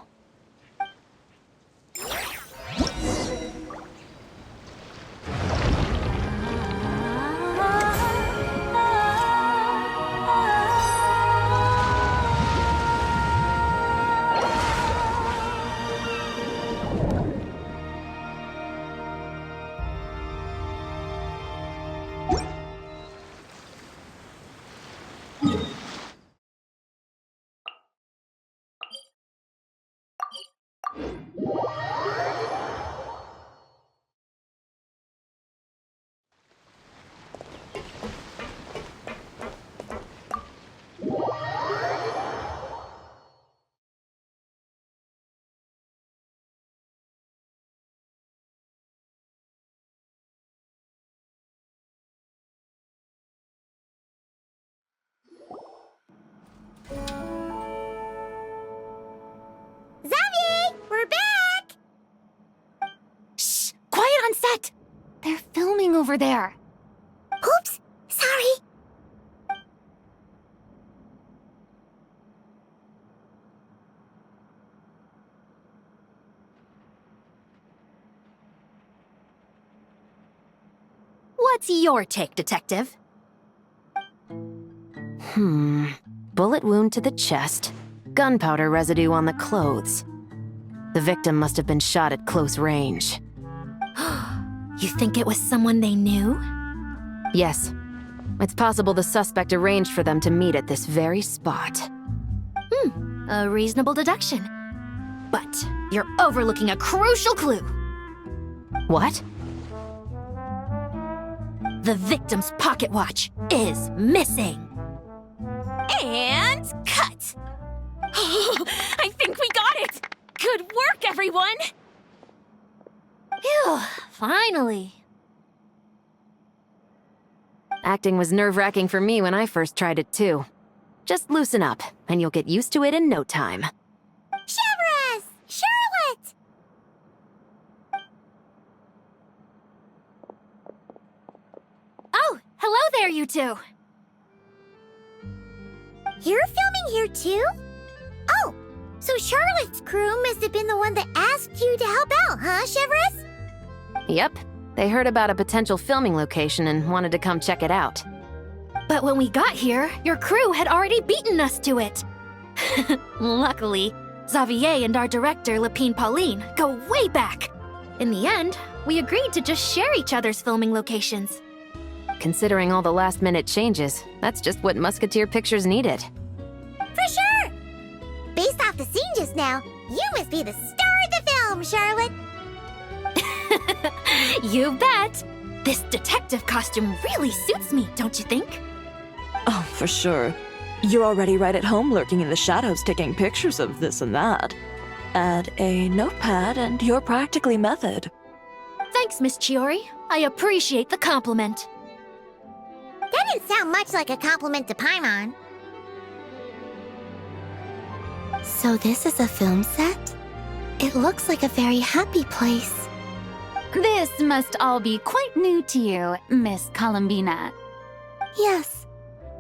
Xavier, we're back! Shh! Quiet on set! They're filming over there. Oops, sorry. What's your take, Detective? Bullet wound to the chest, gunpowder residue on the clothes. The victim must have been shot at close range. You think it was someone they knew? Yes. It's possible the suspect arranged for them to meet at this very spot. A reasonable deduction. But you're overlooking a crucial clue. What? The victim's pocket watch is missing. And cut! I think we got it! Good work, everyone! Phew, finally. Acting was nerve-wracking for me when I first tried it too. Just loosen up, and you'll get used to it in no time. Severus! Charlotte! Oh, hello there, you two. You're filming here too? Oh, so Charlotte's crew must have been the one that asked you to help out, huh, Severus? Yep. They heard about a potential filming location and wanted to come check it out. But when we got here, your crew had already beaten us to it. Luckily, Xavier and our director, Lapine Pauline, go way back. In the end, we agreed to just share each other's filming locations. Considering all the last-minute changes, that's just what Musketeer Pictures needed. For sure! Based off the scene just now, you must be the star of the film, Charlotte! You bet! This detective costume really suits me, don't you think? Oh, for sure. You're already right at home lurking in the shadows taking pictures of this and that. Add a notepad and you're practically method. Thanks, Miss Chiori. I appreciate the compliment. That didn't sound much like a compliment to Paimon. So this is a film set? It looks like a very happy place. This must all be quite new to you, Miss Columbina. Yes.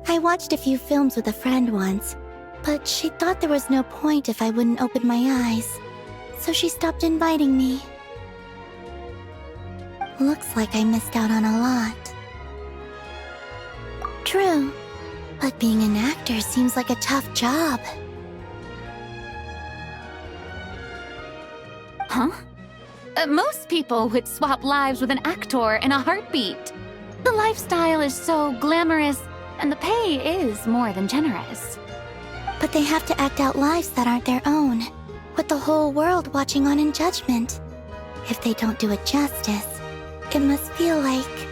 I watched a few films with a friend once, but she thought there was no point if I wouldn't open my eyes. So she stopped inviting me. Looks like I missed out on a lot. True, but being an actor seems like a tough job. Huh? Most people would swap lives with an actor in a heartbeat. The lifestyle is so glamorous, and the pay is more than generous. But they have to act out lives that aren't their own, with the whole world watching on in judgment. If they don't do it justice, it must feel like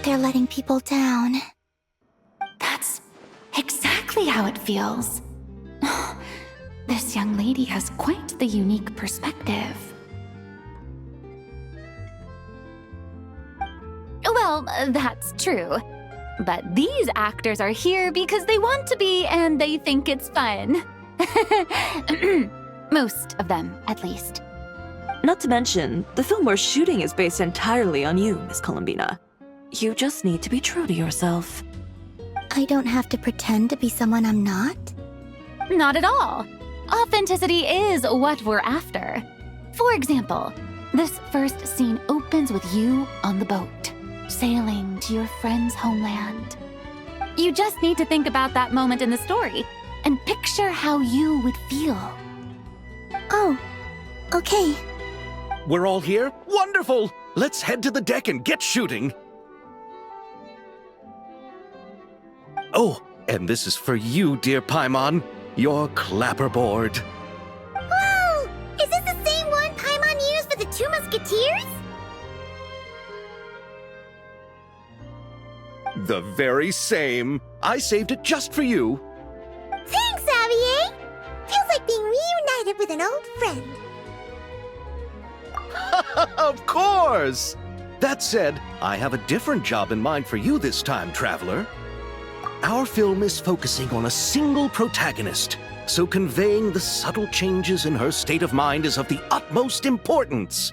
they're letting people down. That's exactly how it feels. This young lady has quite the unique perspective. Well, that's true. But these actors are here because they want to be and they think it's fun. Most of them, at least. Not to mention, the film we're shooting is based entirely on you, Miss Columbina. You just need to be true to yourself. I don't have to pretend to be someone I'm not? Not at all. Authenticity is what we're after. For example, this first scene opens with you on the boat, sailing to your friend's homeland. You just need to think about that moment in the story and picture how you would feel. Oh, okay. We're all here? Wonderful! Let's head to the deck and get shooting. Oh, and this is for you, dear Paimon. Your clapperboard. Whoa! Is this the same one Paimon used for the Two Musketeers? The very same. I saved it just for you. Thanks, Xavier! Feels like being reunited with an old friend. Of course! That said, I have a different job in mind for you this time, Traveler. Our film is focusing on a single protagonist, so conveying the subtle changes in her state of mind is of the utmost importance.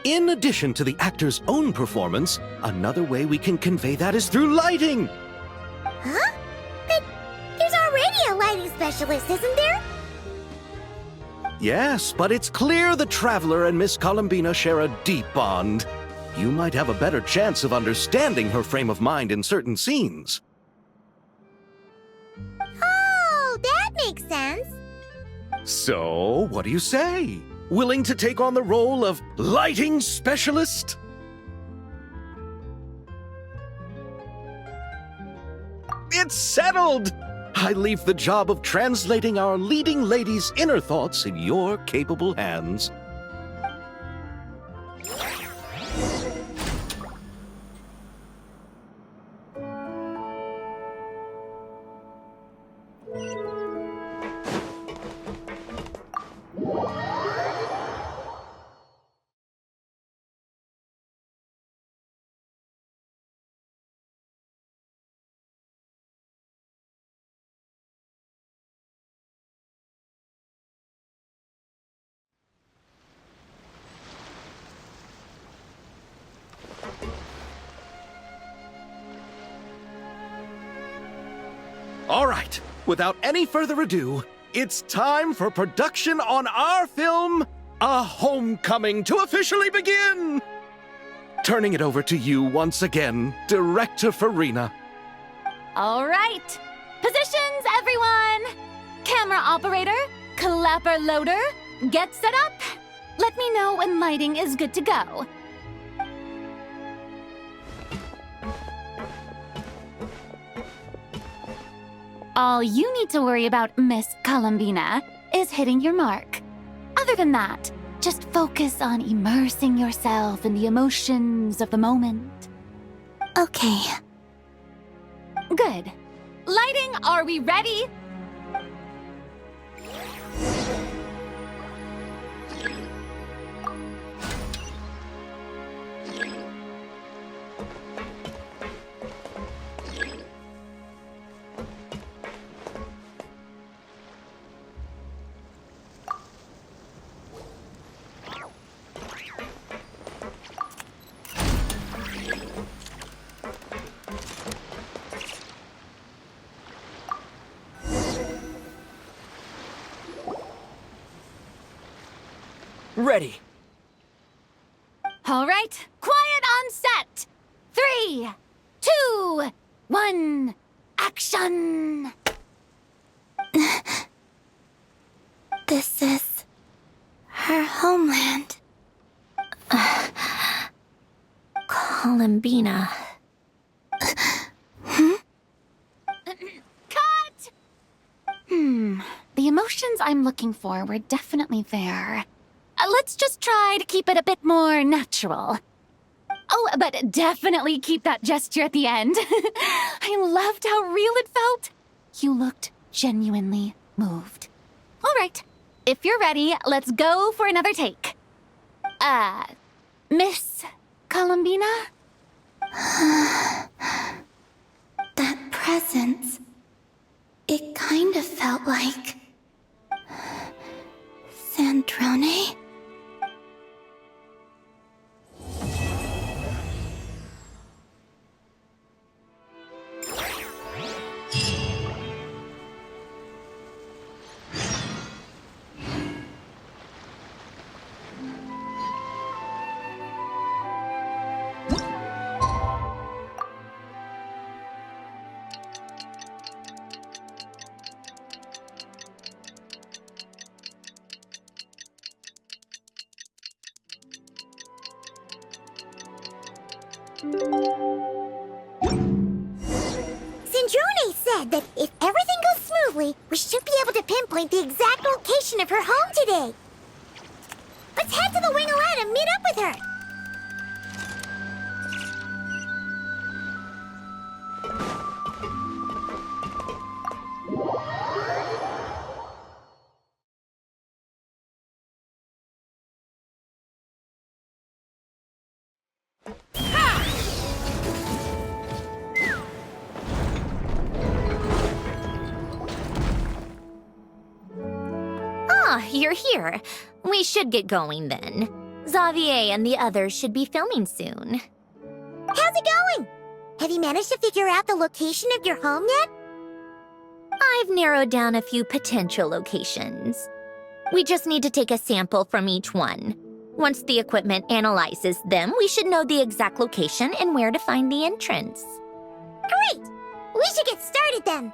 In addition to the actor's own performance, another way we can convey that is through lighting. Huh? But there's already a lighting specialist, isn't there? Yes, but it's clear the Traveler and Miss Columbina share a deep bond. you might have a better chance of understanding her frame of mind in certain scenes. Oh, that makes sense. So, what do you say? Willing to take on the role of lighting specialist? It's settled! I leave the job of translating our leading lady's inner thoughts in your capable hands. All right, without any further ado, it's time for production on our film, A Homecoming, to officially begin! Turning it over to you once again, Director Farina. All right. Positions, everyone. Camera operator, clapper loader, get set up. Let me know when lighting is good to go. All you need to worry about, Miss Columbina, is hitting your mark. Other than that, just focus on immersing yourself in the emotions of the moment. Okay. Good. Lighting, are we ready? Ready. All right, quiet on set. 3, 2, 1, action! This is her homeland. Columbina. Cut! The emotions I'm looking for were definitely there. Let's just try to keep it a bit more natural. Oh, but definitely keep that gesture at the end. I loved how real it felt. You looked genuinely moved. All right, if you're ready, let's go for another take. Miss Columbina? That presence. It kind of felt like... Sandrone? Sandrone said that if everything goes smoothly, we should be able to pinpoint the exact location of her home today. Let's head to the wing around and meet up with her. Ah, you're here. We should get going then. Xavier and the others should be filming soon. How's it going? Have you managed to figure out the location of your home yet? I've narrowed down a few potential locations. We just need to take a sample from each one. Once the equipment analyzes them, we should know the exact location and where to find the entrance. Great! We should get started then.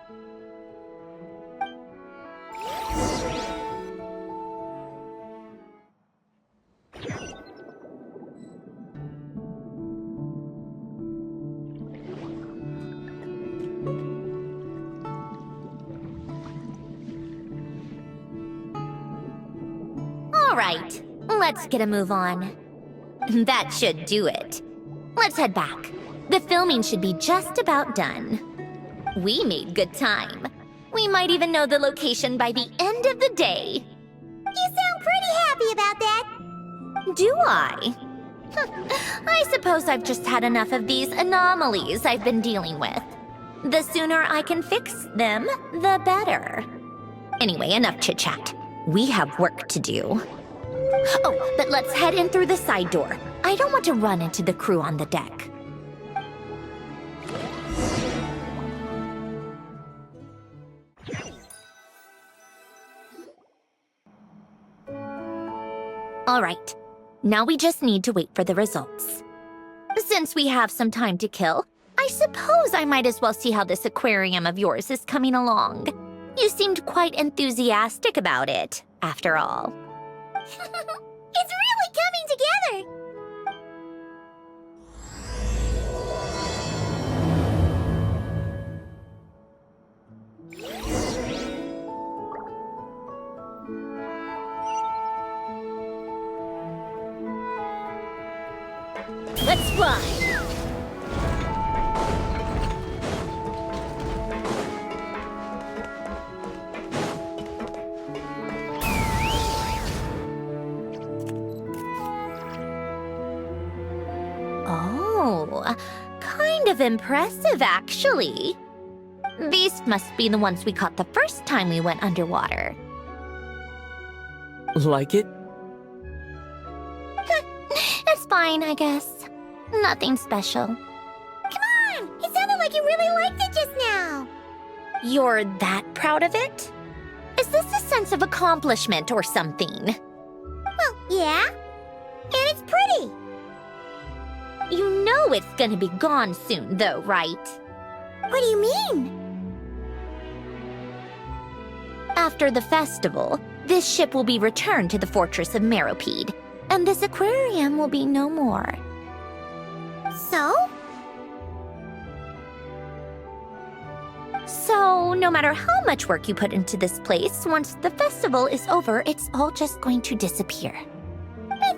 All right, let's get a move on. That should do it. Let's head back. The filming should be just about done. We made good time. We might even know the location by the end of the day. You sound pretty happy about that. Do I? I suppose I've just had enough of these anomalies I've been dealing with. The sooner I can fix them, the better. Anyway, enough chit-chat. We have work to do. Oh, but let's head in through the side door. I don't want to run into the crew on the deck. All right, now we just need to wait for the results. Since we have some time to kill, I suppose I might as well see how this aquarium of yours is coming along. You seemed quite enthusiastic about it, after all. It's really coming together. Let's fly! Oh, kind of impressive, actually. These must be the ones we caught the first time we went underwater. Like it? It's fine, I guess. Nothing special. Come on! It sounded like you really liked it just now. You're that proud of it? Is this a sense of accomplishment or something? Well, yeah. And it's pretty. You know it's gonna be gone soon, though, right? What do you mean? After the festival, this ship will be returned to the fortress of Meropide, and this aquarium will be no more. So? So, no matter how much work you put into this place, once the festival is over, it's all just going to disappear. But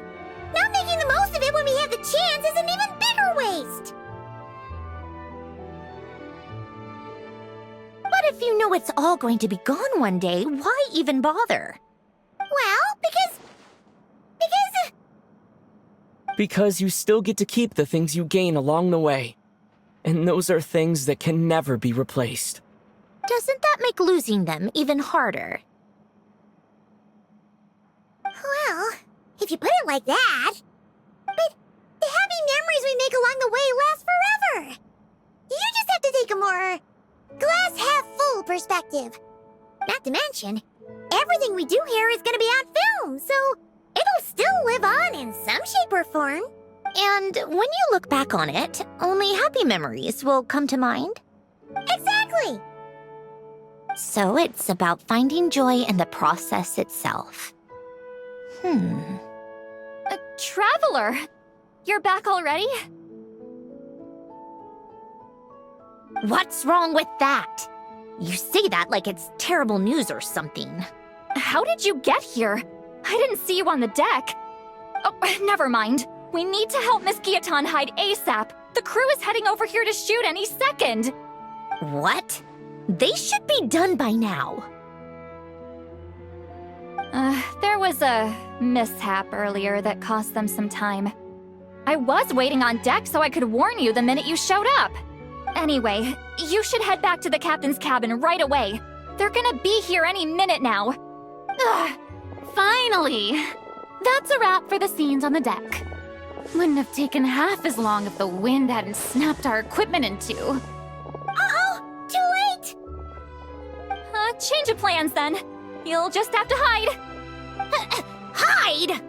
not making the most of it when we have the chance is an even bigger waste. But if you know it's all going to be gone one day, why even bother? Well, because... Because you still get to keep the things you gain along the way. And those are things that can never be replaced. Doesn't that make losing them even harder? Well, if you put it like that... But the happy memories we make along the way last forever. You just have to take a more glass-half-full perspective. Not to mention, everything we do here is going to be on film, so it'll still live on in some shape or form. And when you look back on it, only happy memories will come to mind? Exactly! So it's about finding joy in the process itself. Traveler! You're back already? What's wrong with that? You say that like it's terrible news or something. How did you get here? I didn't see you on the deck. Oh, never mind. We need to help Miss Guillotin hide ASAP. The crew is heading over here to shoot any second. What? They should be done by now. There was a mishap earlier that cost them some time. I was waiting on deck so I could warn you the minute you showed up. Anyway, you should head back to the captain's cabin right away. They're gonna be here any minute now. Ugh, finally! That's a wrap for the scenes on the deck. Wouldn't have taken half as long if the wind hadn't snapped our equipment in two. Uh-oh! Too late! Change of plans then. You'll just have to hide. Hide?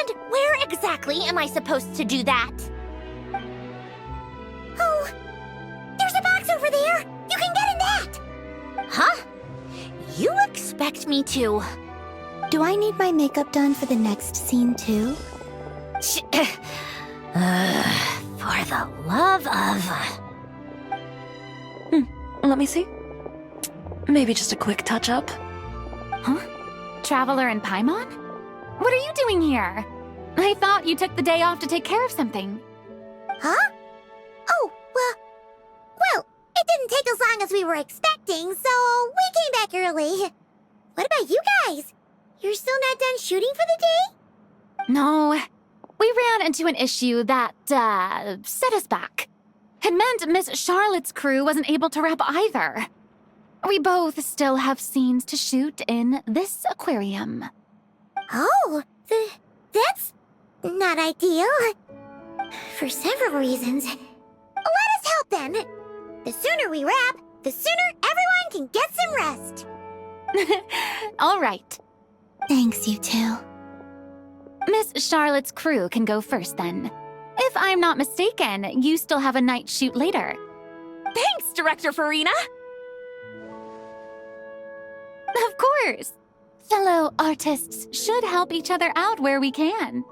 And where exactly am I supposed to do that? Oh, there's a box over there. You can get in that. Huh? You expect me to? Do I need my makeup done for the next scene too? For the love of... Let me see. Maybe just a quick touch-up. Huh? Traveler in Paimon? What are you doing here? I thought you took the day off to take care of something. Huh? Oh, well, it didn't take as long as we were expecting, so we came back early. What about you guys? You're still not done shooting for the day? No, we ran into an issue that, set us back. It meant Miss Charlotte's crew wasn't able to wrap either. We both still have scenes to shoot in this aquarium. Oh, that's not ideal. For several reasons. Let us help then. The sooner we wrap, the sooner everyone can get some rest. All right. Thanks, you two. Miss Charlotte's crew can go first then. If I'm not mistaken, you still have a night shoot later. Thanks, Director Farina! Of course. Fellow artists should help each other out where we can.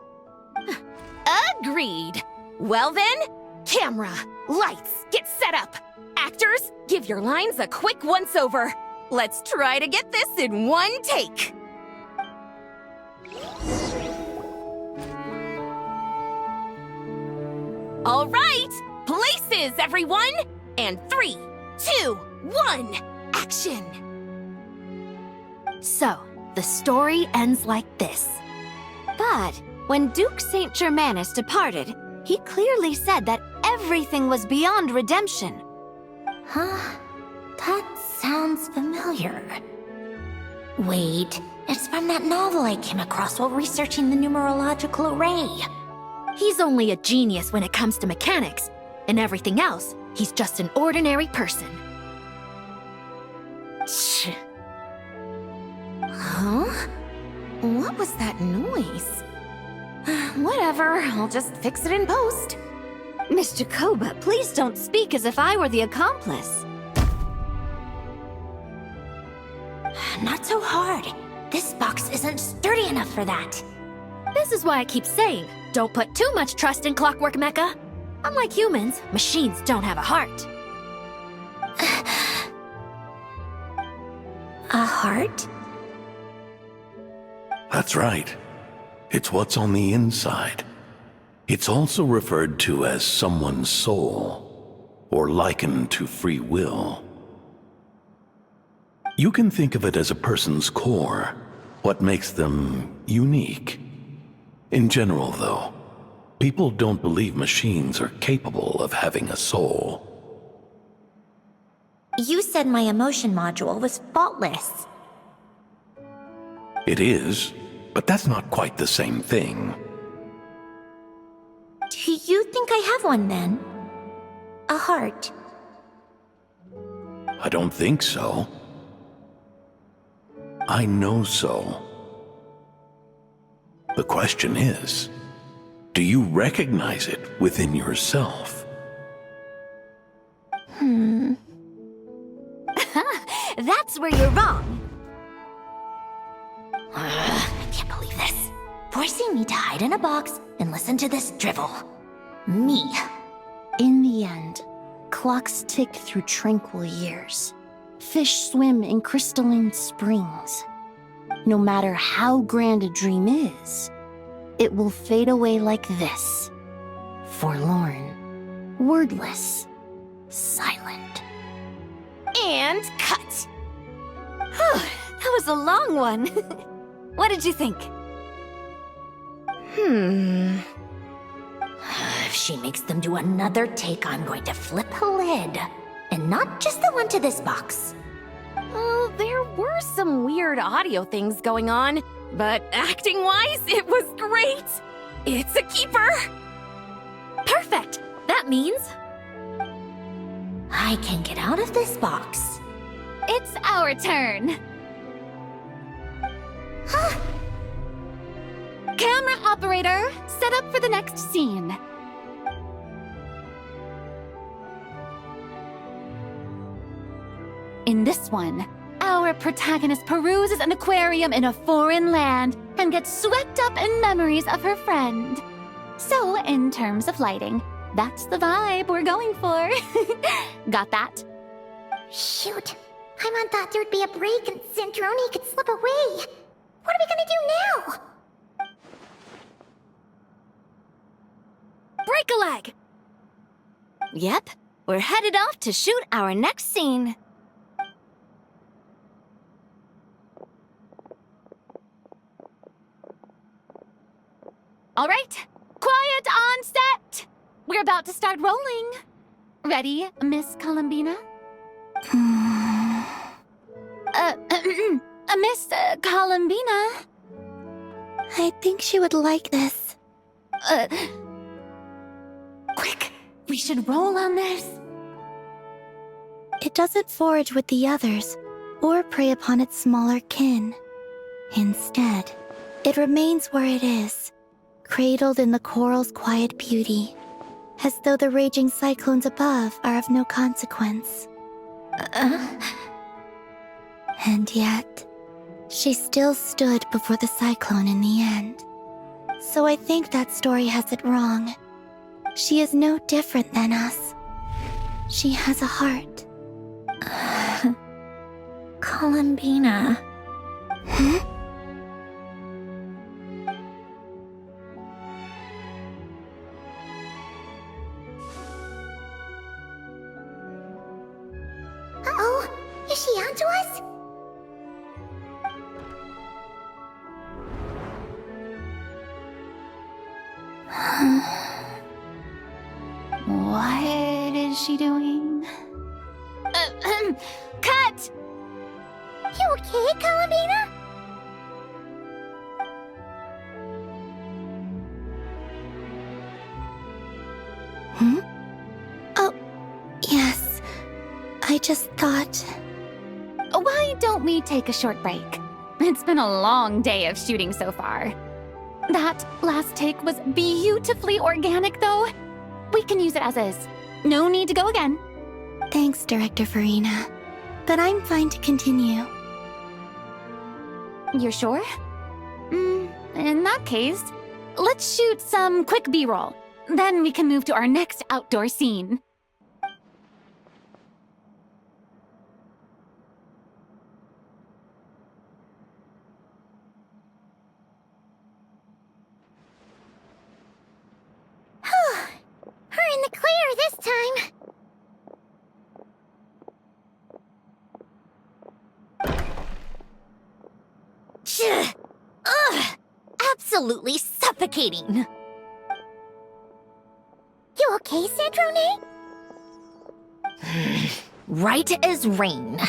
Agreed. Well then, camera, lights, get set up. Actors, give your lines a quick once-over. Let's try to get this in one take. All right, places, everyone! And 3, 2, 1, action! So, the story ends like this. But when Duke Saint Germanus departed, he clearly said that everything was beyond redemption. Huh? That sounds familiar. Wait, it's from that novel I came across while researching the numerological array. He's only a genius when it comes to mechanics, and everything else, he's just an ordinary person. Huh? What was that noise? Whatever, I'll just fix it in post. Miss Jacoba, please don't speak as if I were the accomplice. Not so hard. This box isn't sturdy enough for that. This is why I keep saying, don't put too much trust in Clockwork Mecha. Unlike humans, machines don't have a heart. A heart? That's right. It's what's on the inside. It's also referred to as someone's soul, or likened to free will. You can think of it as a person's core, what makes them unique. In general, though, people don't believe machines are capable of having a soul. You said my emotion module was faultless. It is, but that's not quite the same thing. Do you think I have one then? A heart? I don't think so. I know so. The question is, do you recognize it within yourself? That's where you're wrong. I can't believe this. Forcing me to hide in a box and listen to this drivel. Me. In the end, clocks tick through tranquil years. Fish swim in crystalline springs. No matter how grand a dream is, it will fade away like this. Forlorn, wordless, silent. And cut. That was a long one. What did you think? If she makes them do another take, I'm going to flip the lid. And not just the one to this box. Well, there were some weird audio things going on, but acting-wise, it was great. It's a keeper. Perfect. That means I can get out of this box. It's our turn. Camera operator, set up for the next scene. In this one, our protagonist peruses an aquarium in a foreign land and gets swept up in memories of her friend. So, in terms of lighting, that's the vibe we're going for. Got that? Shoot. Paimon thought there'd be a break and Sandrone could slip away. What are we gonna do now? Break a leg! Yep, we're headed off to shoot our next scene. All right, quiet on set! We're about to start rolling. Ready, Miss Columbina? Miss Columbina? I think she would like this. Quick, we should roll on this. It doesn't forage with the others or prey upon its smaller kin. Instead, it remains where it is, cradled in the coral's quiet beauty, as though the raging cyclones above are of no consequence. And yet, she still stood before the cyclone in the end. So I think that story has it wrong. She is no different than us. She has a heart. Columbina. Uh-oh, is she onto us? What is she doing? Cut! You okay, Columbina? Oh, yes. I just thought... Why don't we take a short break? It's been a long day of shooting so far. That last take was beautifully organic, though. We can use it as is. No need to go again. Thanks, Director Farina. But I'm fine to continue. You're sure? In that case, let's shoot some quick B-roll. Then we can move to our next outdoor scene. We're in the clear this time. Ugh! Absolutely suffocating. You okay, Sandrone? Right as rain.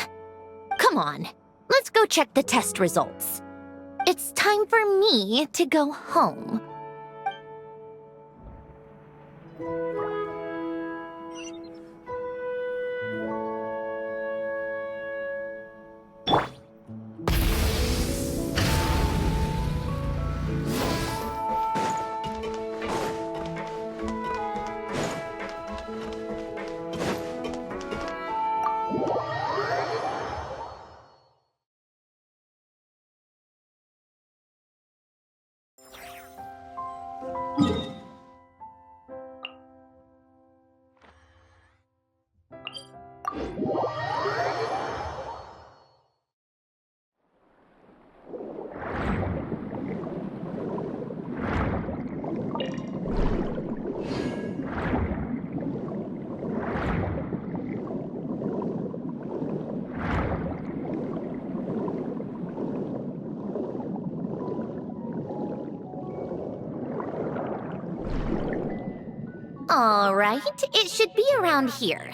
Come on, let's go check the test results. It's time for me to go home. All right, it should be around here.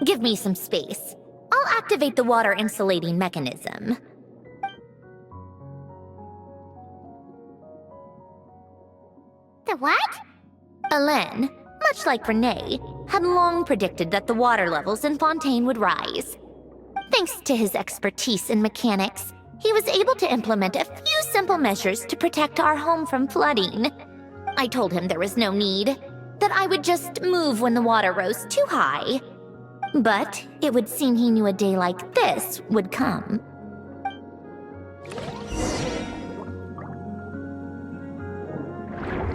Give me some space. I'll activate the water insulating mechanism. The what? Alain, much like Renee, had long predicted that the water levels in Fontaine would rise. Thanks to his expertise in mechanics, he was able to implement a few simple measures to protect our home from flooding. I told him there was no need, that I would just move when the water rose too high. But it would seem he knew a day like this would come.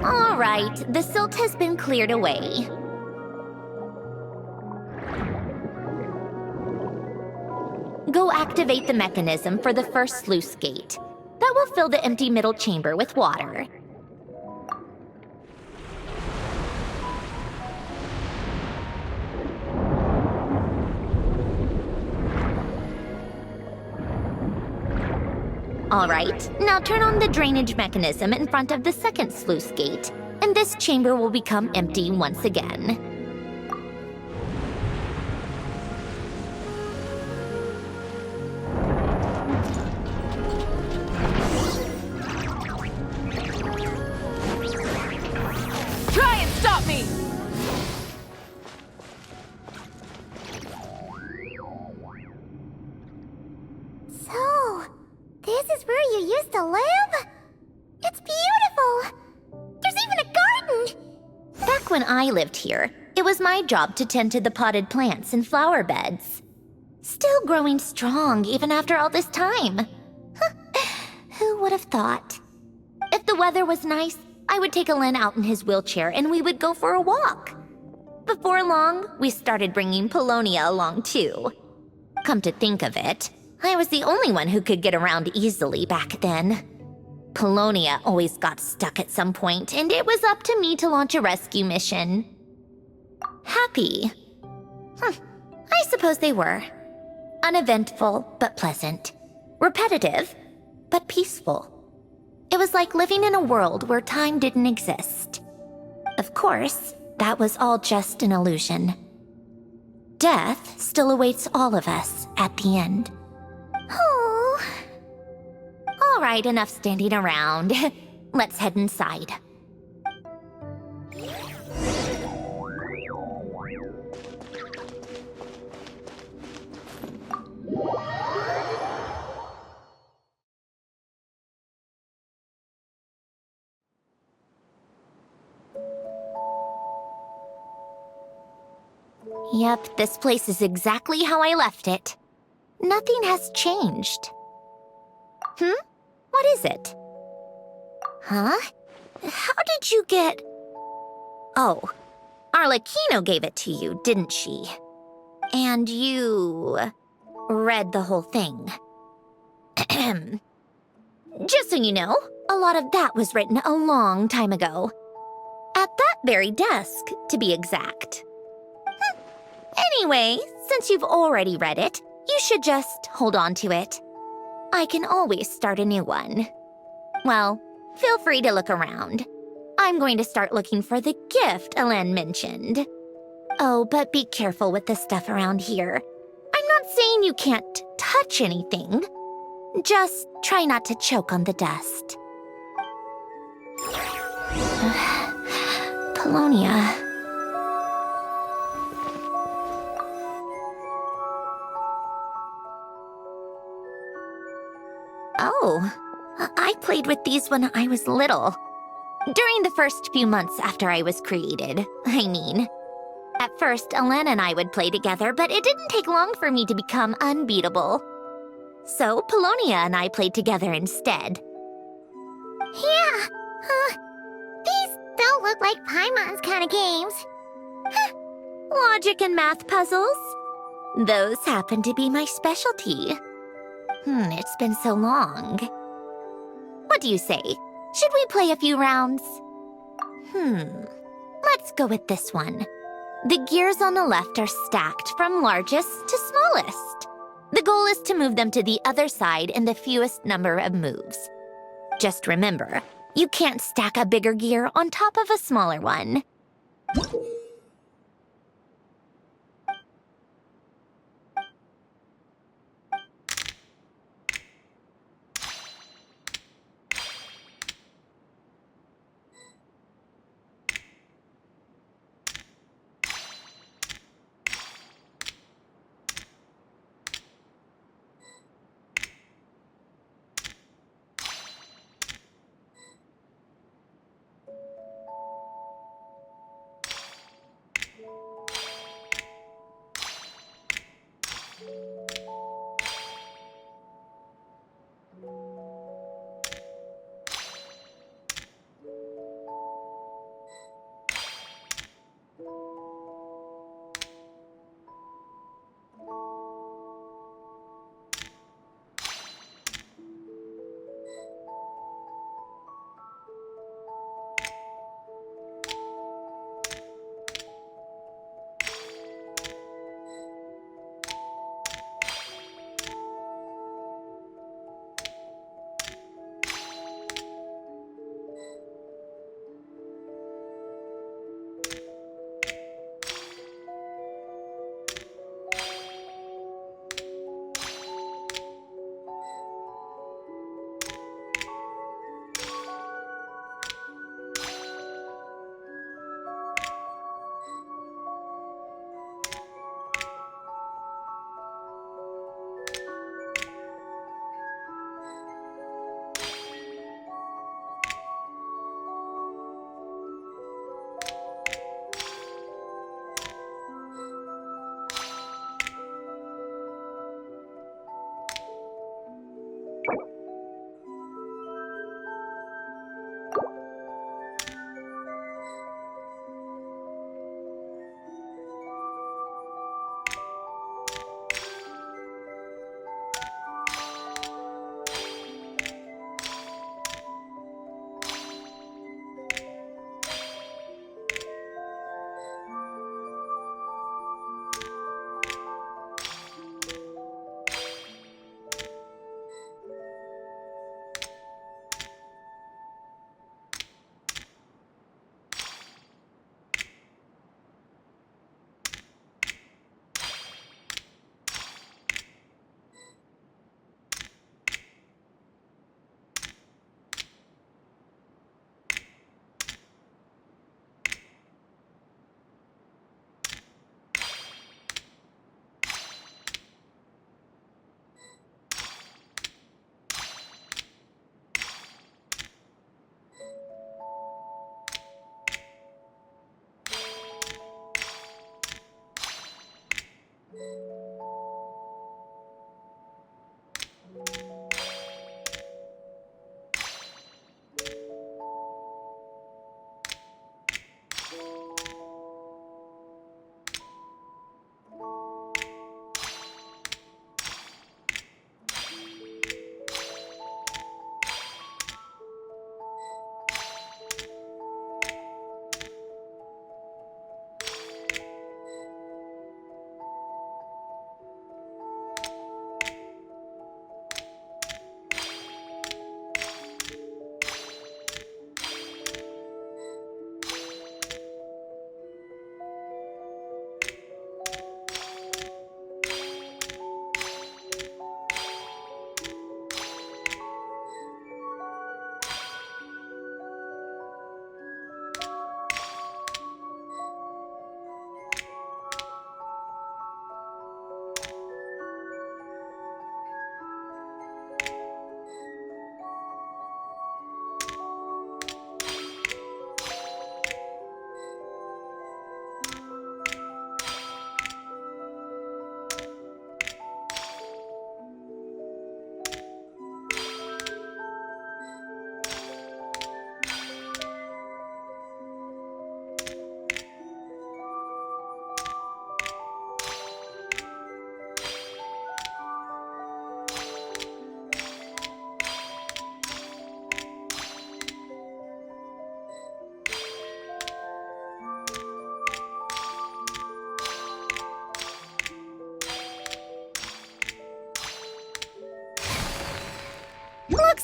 All right, the silt has been cleared away. Go activate the mechanism for the first sluice gate. That will fill the empty middle chamber with water. All right, now turn on the drainage mechanism in front of the second sluice gate, and this chamber will become empty once again. Try and stop me! So, this is where you used to live? It's beautiful! There's even a garden! Back when I lived here, it was my job to tend to the potted plants and flower beds. Still growing strong even after all this time. Who would have thought? If the weather was nice, I would take Alen out in his wheelchair and we would go for a walk. Before long, we started bringing Polonia along too. Come to think of it, I was the only one who could get around easily back then. Polonia always got stuck at some point, and it was up to me to launch a rescue mission. Happy? I suppose they were. Uneventful, but pleasant. Repetitive, but peaceful. It was like living in a world where time didn't exist. Of course, that was all just an illusion. Death still awaits all of us at the end. Oh. All right, enough standing around. Let's head inside. Yep, this place is exactly how I left it. Nothing has changed. What is it? Huh? How did you get... Oh, Arlecchino gave it to you, didn't she? And you... read the whole thing. Just so you know, a lot of that was written a long time ago. At that very desk, to be exact. Anyway, since you've already read it, you should just hold on to it. I can always start a new one. Well, feel free to look around. I'm going to start looking for the gift Alen mentioned. Oh, but be careful with the stuff around here. I'm not saying you can't touch anything. Just try not to choke on the dust. Polonia. Oh, I played with these when I was little. During the first few months after I was created, I mean. At first, Alen and I would play together, but it didn't take long for me to become unbeatable. So, Polonia and I played together instead. Yeah, these don't look like Paimon's kind of games. Logic and math puzzles? Those happen to be my specialty. It's been so long. What do you say? Should we play a few rounds? Let's go with this one. The gears on the left are stacked from largest to smallest. The goal is to move them to the other side in the fewest number of moves. Just remember, you can't stack a bigger gear on top of a smaller one.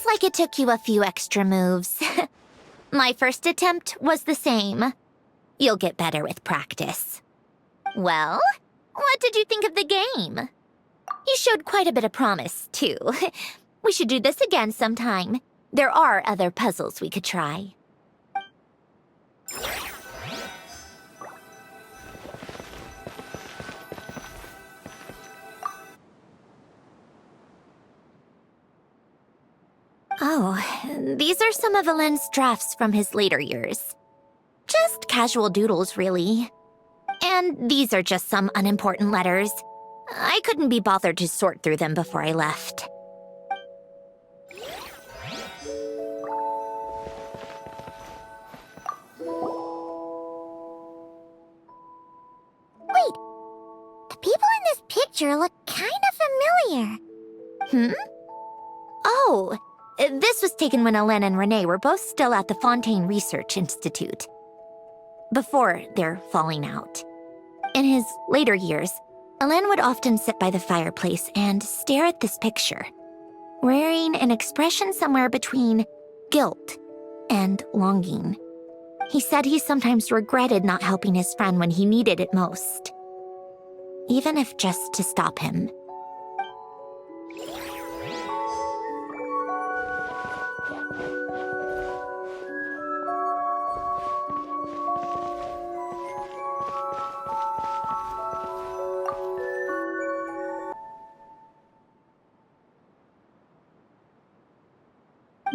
Looks like it took you a few extra moves. My first attempt was the same. You'll get better with practice. Well, what did you think of the game? You showed quite a bit of promise, too. We should do this again sometime. There are other puzzles we could try. Oh, these are some of Alen's drafts from his later years. Just casual doodles, really. And these are just some unimportant letters. I couldn't be bothered to sort through them before I left. Wait, the people in this picture look kind of familiar. Oh, this was taken when Alen and Renee were both still at the Fontaine Research Institute. Before their falling out. In his later years, Alen would often sit by the fireplace and stare at this picture, wearing an expression somewhere between guilt and longing. He said he sometimes regretted not helping his friend when he needed it most, even if just to stop him.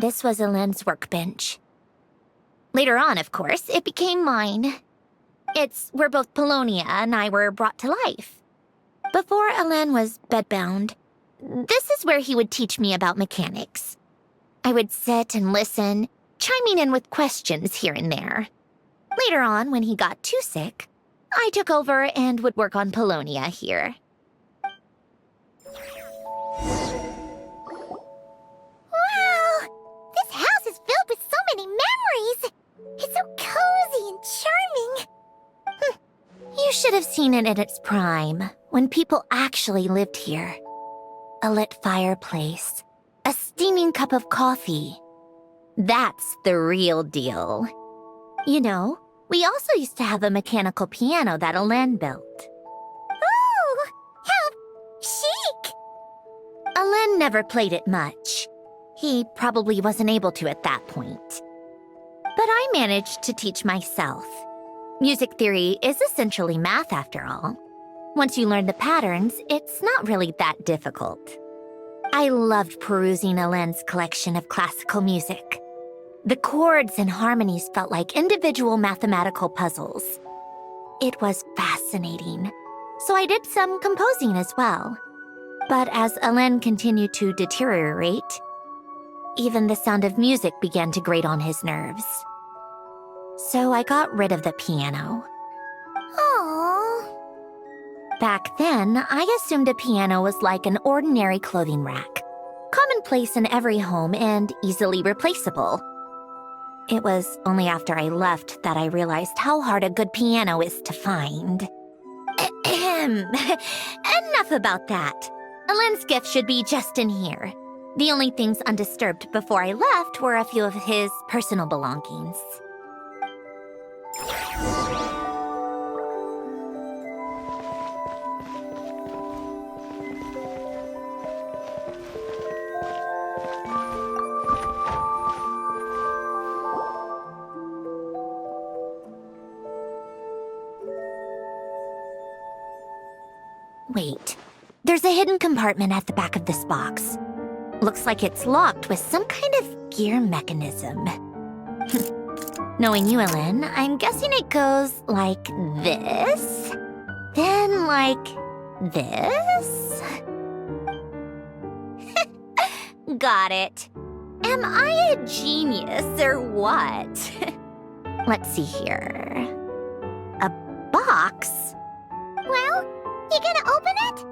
This was Alen's workbench. Later on, of course, it became mine. It's where both Polonia and I were brought to life. Before Alen was bedbound, this is where he would teach me about mechanics. I would sit and listen, chiming in with questions here and there. Later on, when he got too sick, I took over and would work on Polonia here. Filled with so many memories! It's so cozy and charming! You should have seen it in its prime, when people actually lived here. A lit fireplace, a steaming cup of coffee. That's the real deal. You know, we also used to have a mechanical piano that Alen built. Ooh! How chic! Alen never played it much. He probably wasn't able to at that point. But I managed to teach myself. Music theory is essentially math, after all. Once you learn the patterns, it's not really that difficult. I loved perusing Alen's collection of classical music. The chords and harmonies felt like individual mathematical puzzles. It was fascinating. So I did some composing as well. But as Alen continued to deteriorate, even the sound of music began to grate on his nerves. So I got rid of the piano. Aww. Back then, I assumed a piano was like an ordinary clothing rack, commonplace in every home and easily replaceable. It was only after I left that I realized how hard a good piano is to find. Enough about that. Alen's gift should be just in here. The only things undisturbed before I left were a few of his personal belongings. Wait, there's a hidden compartment at the back of this box. Looks like it's locked with some kind of gear mechanism. Knowing you, Alen, I'm guessing it goes like this, then like this. Got it. Am I a genius or what? Let's see here. A box? Well, you gonna open it?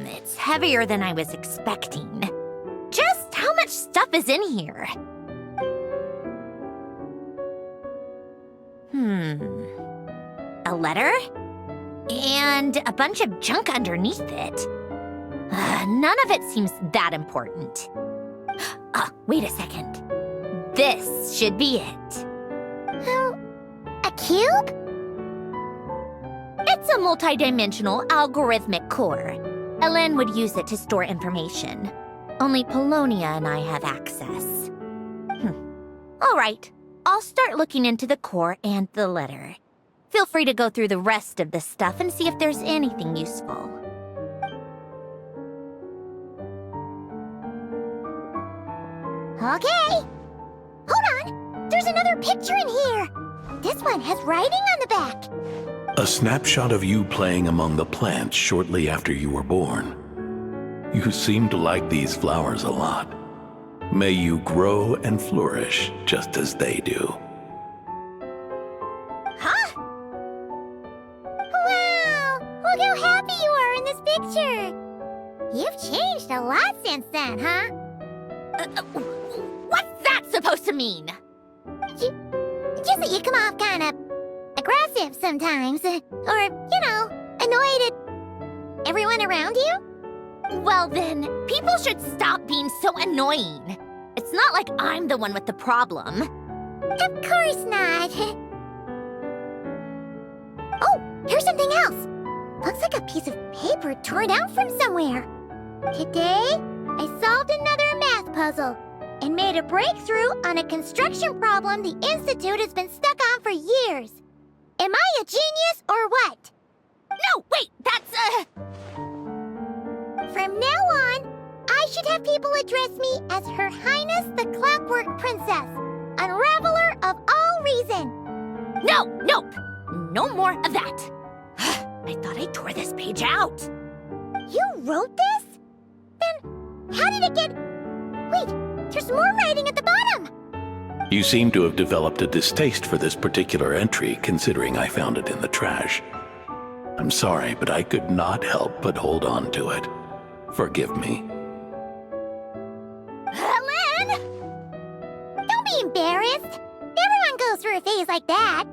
It's heavier than I was expecting. Just how much stuff is in here? A letter? And a bunch of junk underneath it. None of it seems that important. Wait a second. This should be it. A cube? It's a multidimensional algorithmic core. Ellen would use it to store information. Only Polonia and I have access. All right, I'll start looking into the core and the letter. Feel free to go through the rest of the stuff and see if there's anything useful. Okay. Hold on. There's another picture in here. This one has writing on the back. A snapshot of you playing among the plants shortly after you were born. You seem to like these flowers a lot. May you grow and flourish just as they do. Huh? Wow! Look how happy you are in this picture. You've changed a lot since then, huh? What's that supposed to mean? Just that you come off kind of aggressive sometimes. Or, annoyed at everyone around you. Well then, people should stop being so annoying. It's not like I'm the one with the problem. Of course not. Oh, here's something else. Looks like a piece of paper torn out from somewhere. Today, I solved another math puzzle and made a breakthrough on a construction problem the Institute has been stuck on for years. Am I a genius or what? No, wait, that's From now on, I should have people address me as Her Highness the Clockwork Princess, unraveler of all reason. Nope. No more of that. I thought I tore this page out. You wrote this? Then how did it get... Wait, there's more writing at the bottom. You seem to have developed a distaste for this particular entry, considering I found it in the trash. I'm sorry, but I could not help but hold on to it. Forgive me. Helen! Don't be embarrassed. Everyone goes through a phase like that.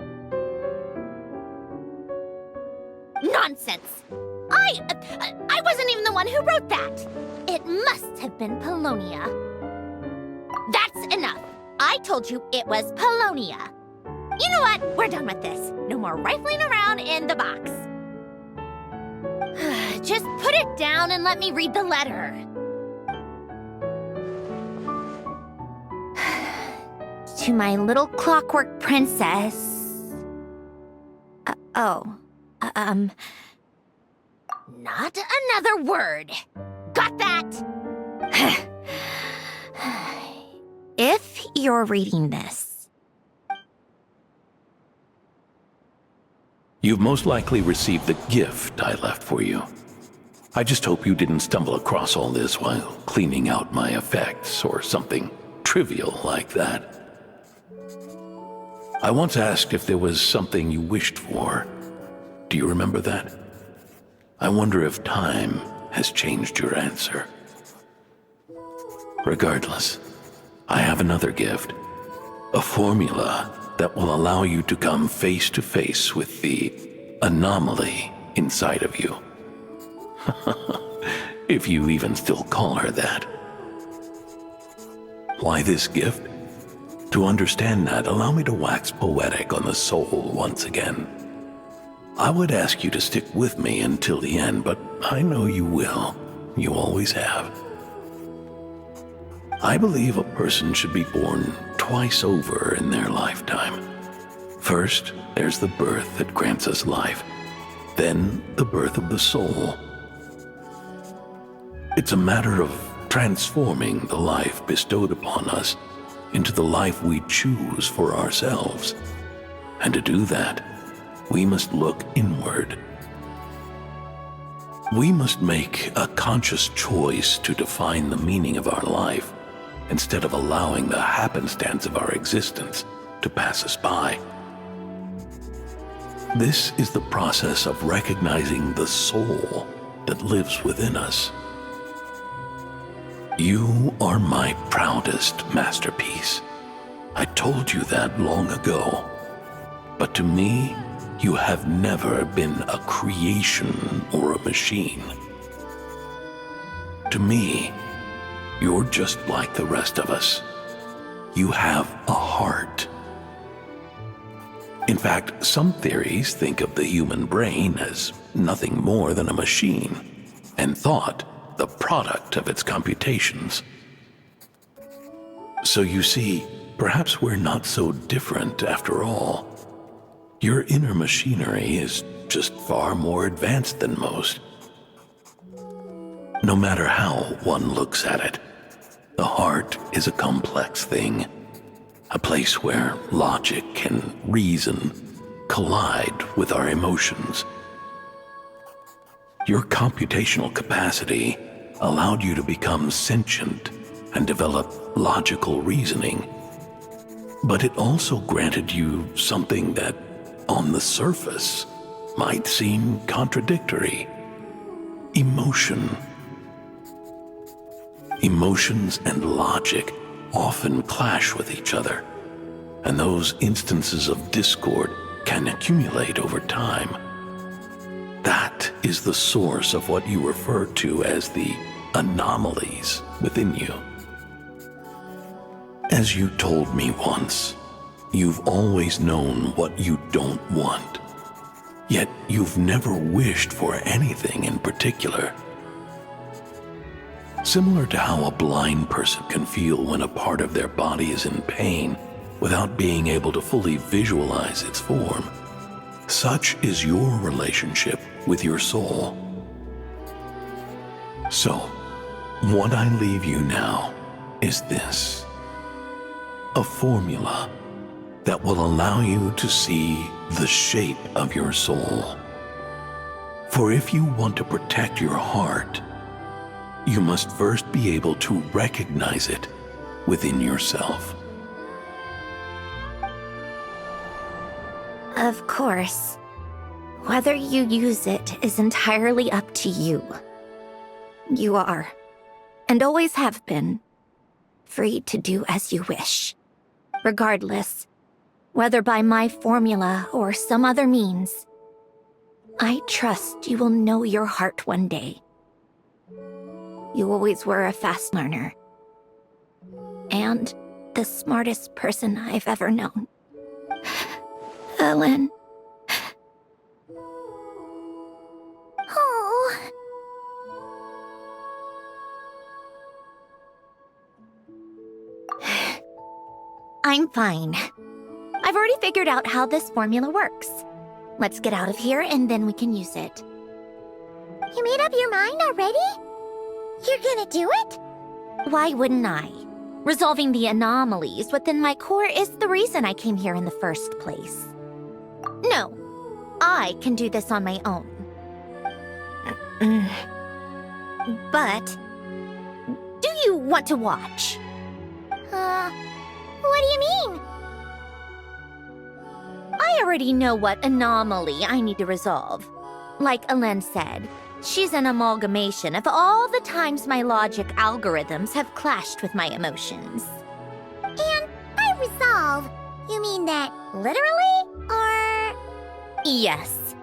Nonsense. I wasn't even the one who wrote that. It must have been Polonia. That's enough. I told you it was Polonia. You know what? We're done with this. No more rifling around in the box. Just put it down and let me read the letter. To my little clockwork princess. Not another word. Got that? If you're reading this, You've most likely received the gift I left for you. I just hope you didn't stumble across all this while cleaning out my effects or something trivial like that. I once asked if there was something you wished for. Do you remember that? I wonder if time has changed your answer. Regardless, I have another gift. A formula that will allow you to come face to face with the anomaly inside of you. If you even still call her that. Why this gift? To understand that, allow me to wax poetic on the soul once again. I would ask you to stick with me until the end, but I know you will. You always have. I believe a person should be born twice over in their lifetime. First, there's the birth that grants us life. Then, the birth of the soul. It's a matter of transforming the life bestowed upon us into the life we choose for ourselves. And to do that, we must look inward. We must make a conscious choice to define the meaning of our life instead of allowing the happenstance of our existence to pass us by. This is the process of recognizing the soul that lives within us. You are my proudest masterpiece. I told you that long ago. But to me, You have never been a creation or a machine. To me, you're just like the rest of us. You have a heart. In fact, some theories think of the human brain as nothing more than a machine, and thought the product of its computations. So you see, perhaps we're not so different after all. Your inner machinery is just far more advanced than most. No matter how one looks at it, the heart is a complex thing, a place where logic and reason collide with our emotions. Your computational capacity allowed you to become sentient and develop logical reasoning, but it also granted you something that, on the surface, might seem contradictory: emotion. Emotions and logic often clash with each other, and those instances of discord can accumulate over time. That is the source of what you refer to as the anomalies within you. As you told me once, you've always known what you don't want, yet you've never wished for anything in particular. Similar to how a blind person can feel when a part of their body is in pain without being able to fully visualize its form, such is your relationship with your soul. So, what I leave you now is this: a formula that will allow you to see the shape of your soul. For if you want to protect your heart, you must first be able to recognize it within yourself. Of course. Whether you use it is entirely up to you. You are, and always have been, free to do as you wish. Regardless, whether by my formula or some other means, I trust you will know your heart one day. You always were a fast learner, and the smartest person I've ever known. Ellen. Oh. I'm fine. I've already figured out how this formula works. Let's get out of here and then we can use it. You made up your mind already? You're gonna do it? Why wouldn't I? Resolving the anomalies within my core is the reason I came here in the first place. No, I can do this on my own. But, do you want to watch? What do you mean? I already know what anomaly I need to resolve. Like Alen said, she's an amalgamation of all the times my logic algorithms have clashed with my emotions. And by resolve, you mean that literally, or...? Yes.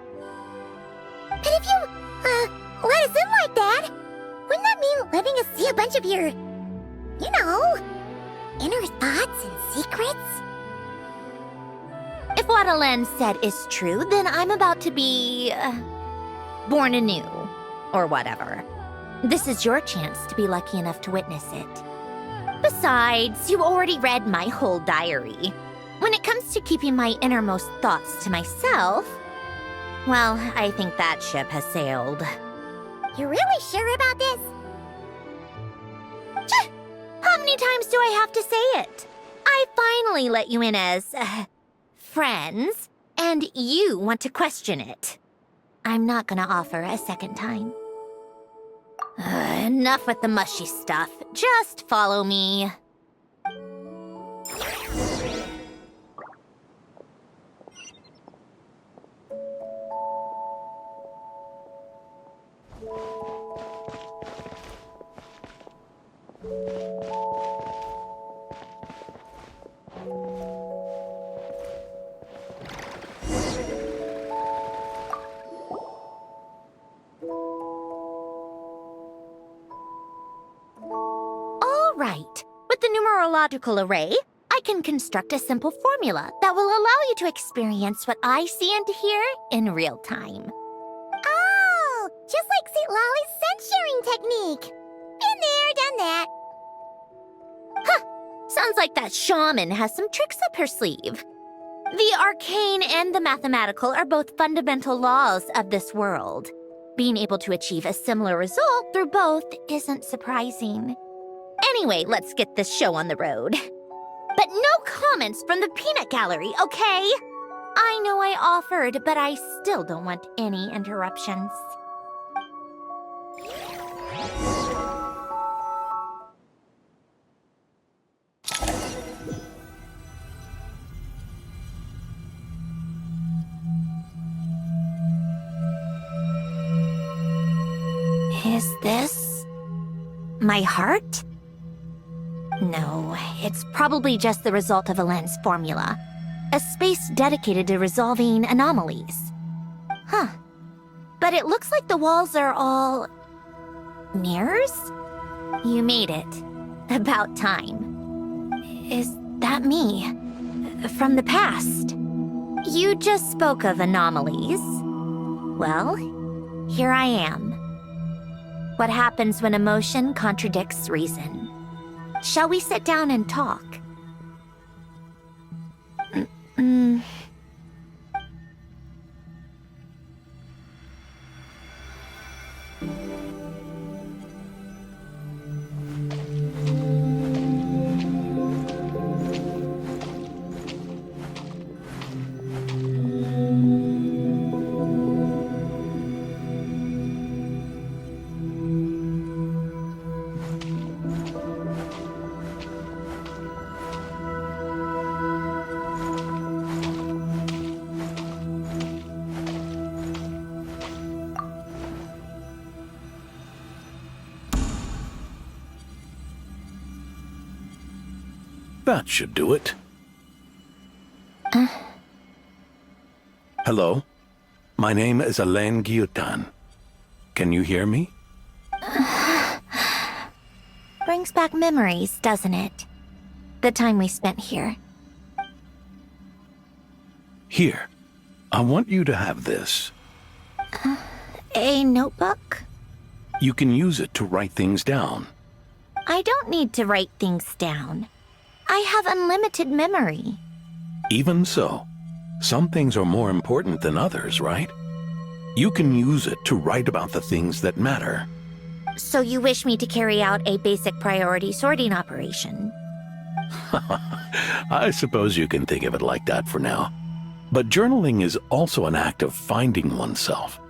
But if you, let us in like that, wouldn't that mean letting us see a bunch of your, you know, inner thoughts and secrets? If what Alen said is true, then I'm about to be... born anew, or whatever. This is your chance to be lucky enough to witness it. Besides, you already read my whole diary. When it comes to keeping my innermost thoughts to myself, well, I think that ship has sailed. You're really sure about this? How many times do I have to say it? I finally let you in as, friends, and you want to question it. I'm not gonna offer a second time. Enough with the mushy stuff. Just follow me. right. With the numerological array, I can construct a simple formula that will allow you to experience what I see and hear in real time. Oh, just like St. Lolly's sense-sharing technique. Been there, done that. Sounds like that shaman has some tricks up her sleeve. The arcane and the mathematical are both fundamental laws of this world. Being able to achieve a similar result through both isn't surprising. Anyway, let's get this show on the road. But no comments from the peanut gallery, okay? I know I offered, but I still don't want any interruptions. Is this my heart? No, it's probably just the result of a lens formula. A space dedicated to resolving anomalies. But it looks like the walls are all... mirrors? You made it. About time. Is that me? From the past? You just spoke of anomalies. Well, here I am. What happens when emotion contradicts reason? Shall we sit down and talk? That should do it. Hello? My name is Alain Guillotin. Can you hear me? Brings back memories, doesn't it? The time we spent here. Here. I want you to have this. A notebook? You can use it to write things down. I don't need to write things down. I have unlimited memory. Even so, some things are more important than others, right? You can use it to write about the things that matter. So you wish me to carry out a basic priority sorting operation? I suppose you can think of it like that for now. But journaling is also an act of finding oneself.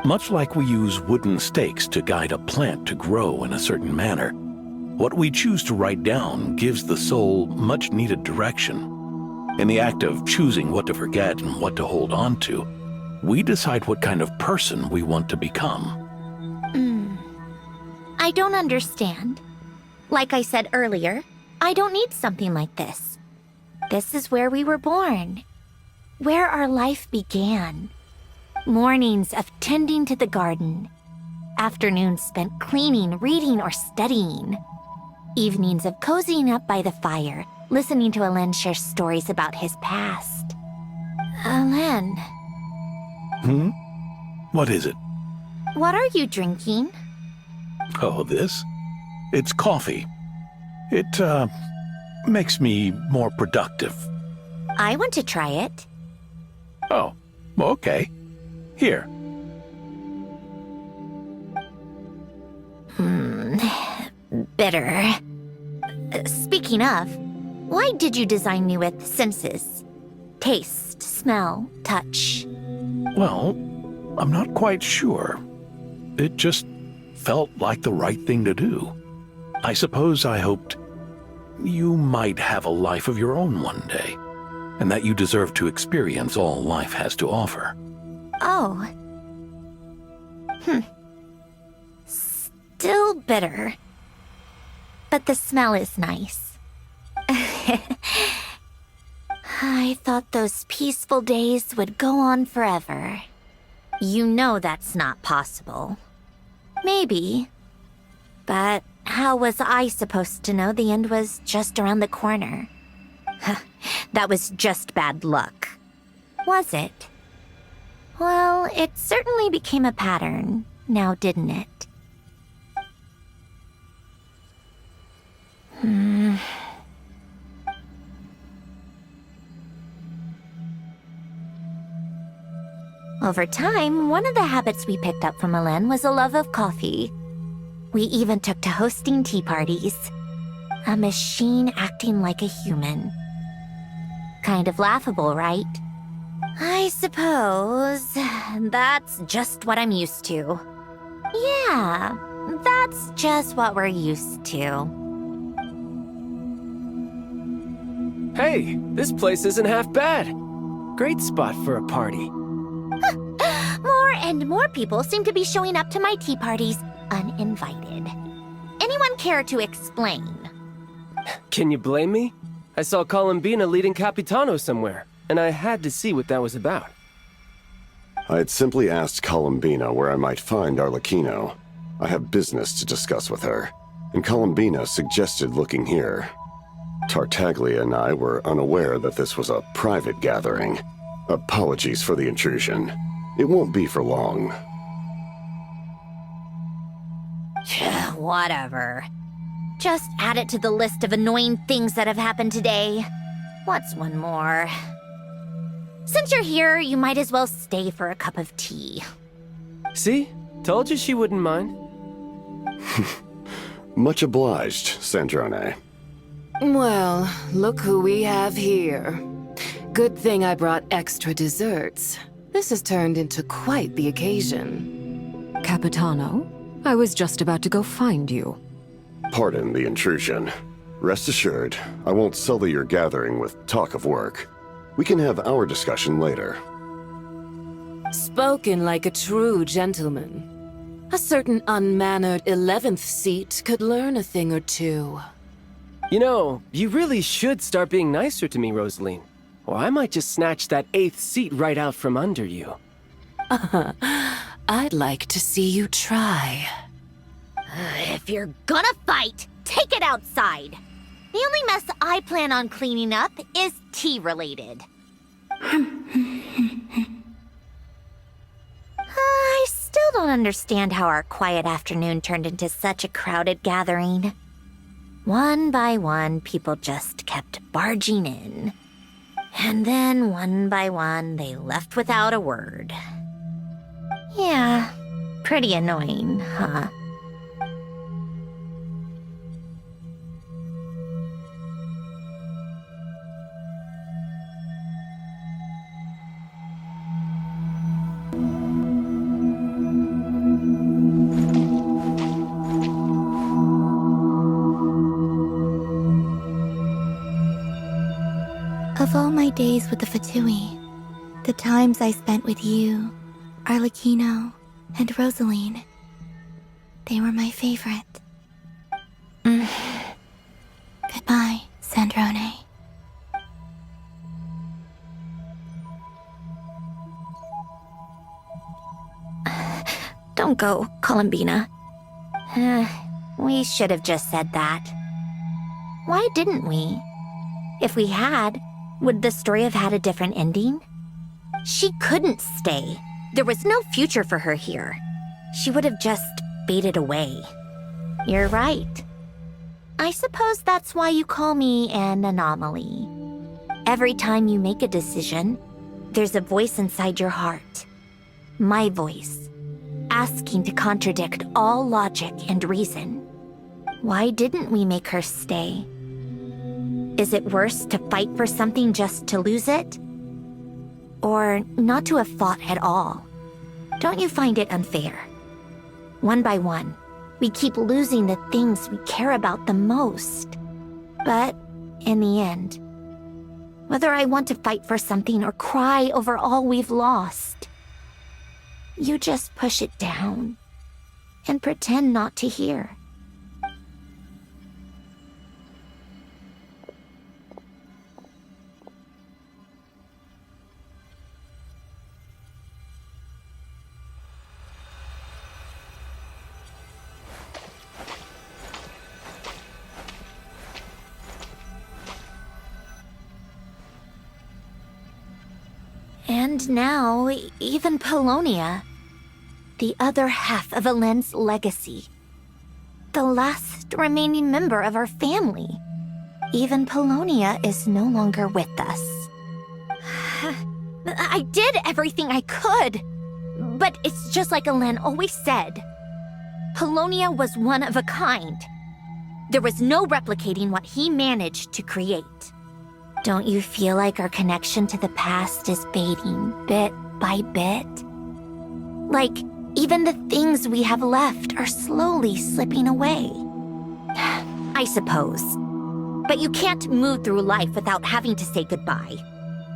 Much like we use wooden stakes to guide a plant to grow in a certain manner, what we choose to write down gives the soul much-needed direction. In the act of choosing what to forget and what to hold on to, we decide what kind of person we want to become. I don't understand. Like I said earlier, I don't need something like this. This is where we were born, where our life began. Mornings of tending to the garden, afternoons spent cleaning, reading, or studying, evenings of cozying up by the fire, listening to Alain share stories about his past. Alain. What is it? What are you drinking? Oh, this? It's coffee. It, makes me more productive. I want to try it. Oh, okay. Here. Bitter. Speaking of, why did you design me with senses? Taste, smell, touch. Well, I'm not quite sure. It just felt like the right thing to do. I suppose I hoped you might have a life of your own one day, and that you deserve to experience all life has to offer. Oh. Still bitter. But the smell is nice. I thought those peaceful days would go on forever. You know that's not possible. Maybe. But how was I supposed to know the end was just around the corner? That was just bad luck. Was it? Well, it certainly became a pattern, now didn't it? Over time, one of the habits we picked up from Milan was a love of coffee. We even took to hosting tea parties. A machine acting like a human. Kind of laughable, right? I suppose that's just what I'm used to. Yeah, that's just what we're used to. Hey, this place isn't half bad. Great spot for a party. More and more people seem to be showing up to my tea parties uninvited. Anyone care to explain? Can you blame me? I saw Columbina leading Capitano somewhere, and I had to see what that was about. I had simply asked Columbina where I might find Arlecchino. I have business to discuss with her, and Columbina suggested looking here. Tartaglia and I were unaware that this was a private gathering. Apologies for the intrusion. It won't be for long. Whatever. Just add it to the list of annoying things that have happened today. What's one more? Since you're here, you might as well stay for a cup of tea. See? Told you she wouldn't mind. Much obliged, Sandrone. Well, look who we have here. Good thing I brought extra desserts. This has turned into quite the occasion. Capitano, I was just about to go find you. Pardon the intrusion. Rest assured, I won't sully your gathering with talk of work. We can have our discussion later. Spoken like a true gentleman. A certain unmannered 11th seat could learn a thing or two. You know, you really should start being nicer to me, Rosaline. Or I might just snatch that 8th seat right out from under you. I'd like to see you try. If you're gonna fight, take it outside. The only mess I plan on cleaning up is tea-related. I still don't understand how our quiet afternoon turned into such a crowded gathering. One by one, people just kept barging in. And then, one by one, they left without a word. Yeah, pretty annoying, huh? Of all my days with the Fatui, the times I spent with you, Arlecchino, and Rosaline, they were my favorite. Goodbye, Sandrone. Don't go, Columbina. We should have just said that. Why didn't we? If we had, would the story have had a different ending? She couldn't stay. There was no future for her here. She would have just faded away. You're right. I suppose that's why you call me an anomaly. Every time you make a decision, there's a voice inside your heart. My voice, asking to contradict all logic and reason. Why didn't we make her stay? Is it worse to fight for something just to lose it? Or not to have fought at all? Don't you find it unfair? One by one, we keep losing the things we care about the most. But in the end, whether I want to fight for something or cry over all we've lost, you just push it down and pretend not to hear. And now, even Polonia, the other half of Elend's legacy, the last remaining member of our family. Even Polonia is no longer with us. I did everything I could, but it's just like Elend always said. Polonia was one of a kind. There was no replicating what he managed to create. Don't you feel like our connection to the past is fading bit by bit? Like, even the things we have left are slowly slipping away. I suppose. But you can't move through life without having to say goodbye.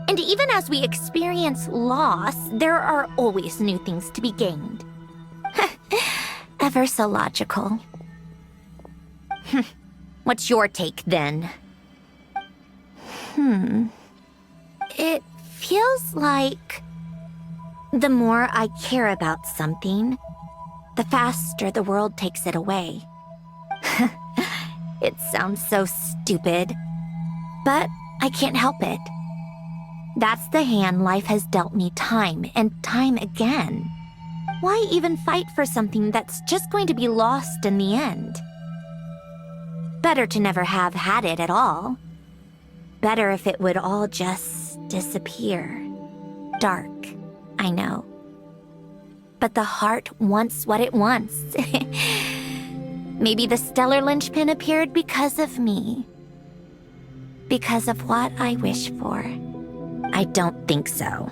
And even as we experience loss, there are always new things to be gained. Ever so logical. What's your take, then? It feels like the more I care about something, the faster the world takes it away. It sounds so stupid, but I can't help it. That's the hand life has dealt me time and time again. Why even fight for something that's just going to be lost in the end? Better to never have had it at all. Better if it would all just disappear. Dark, I know. But the heart wants what it wants. Maybe the stellar linchpin appeared because of me. Because of what I wish for. I don't think so.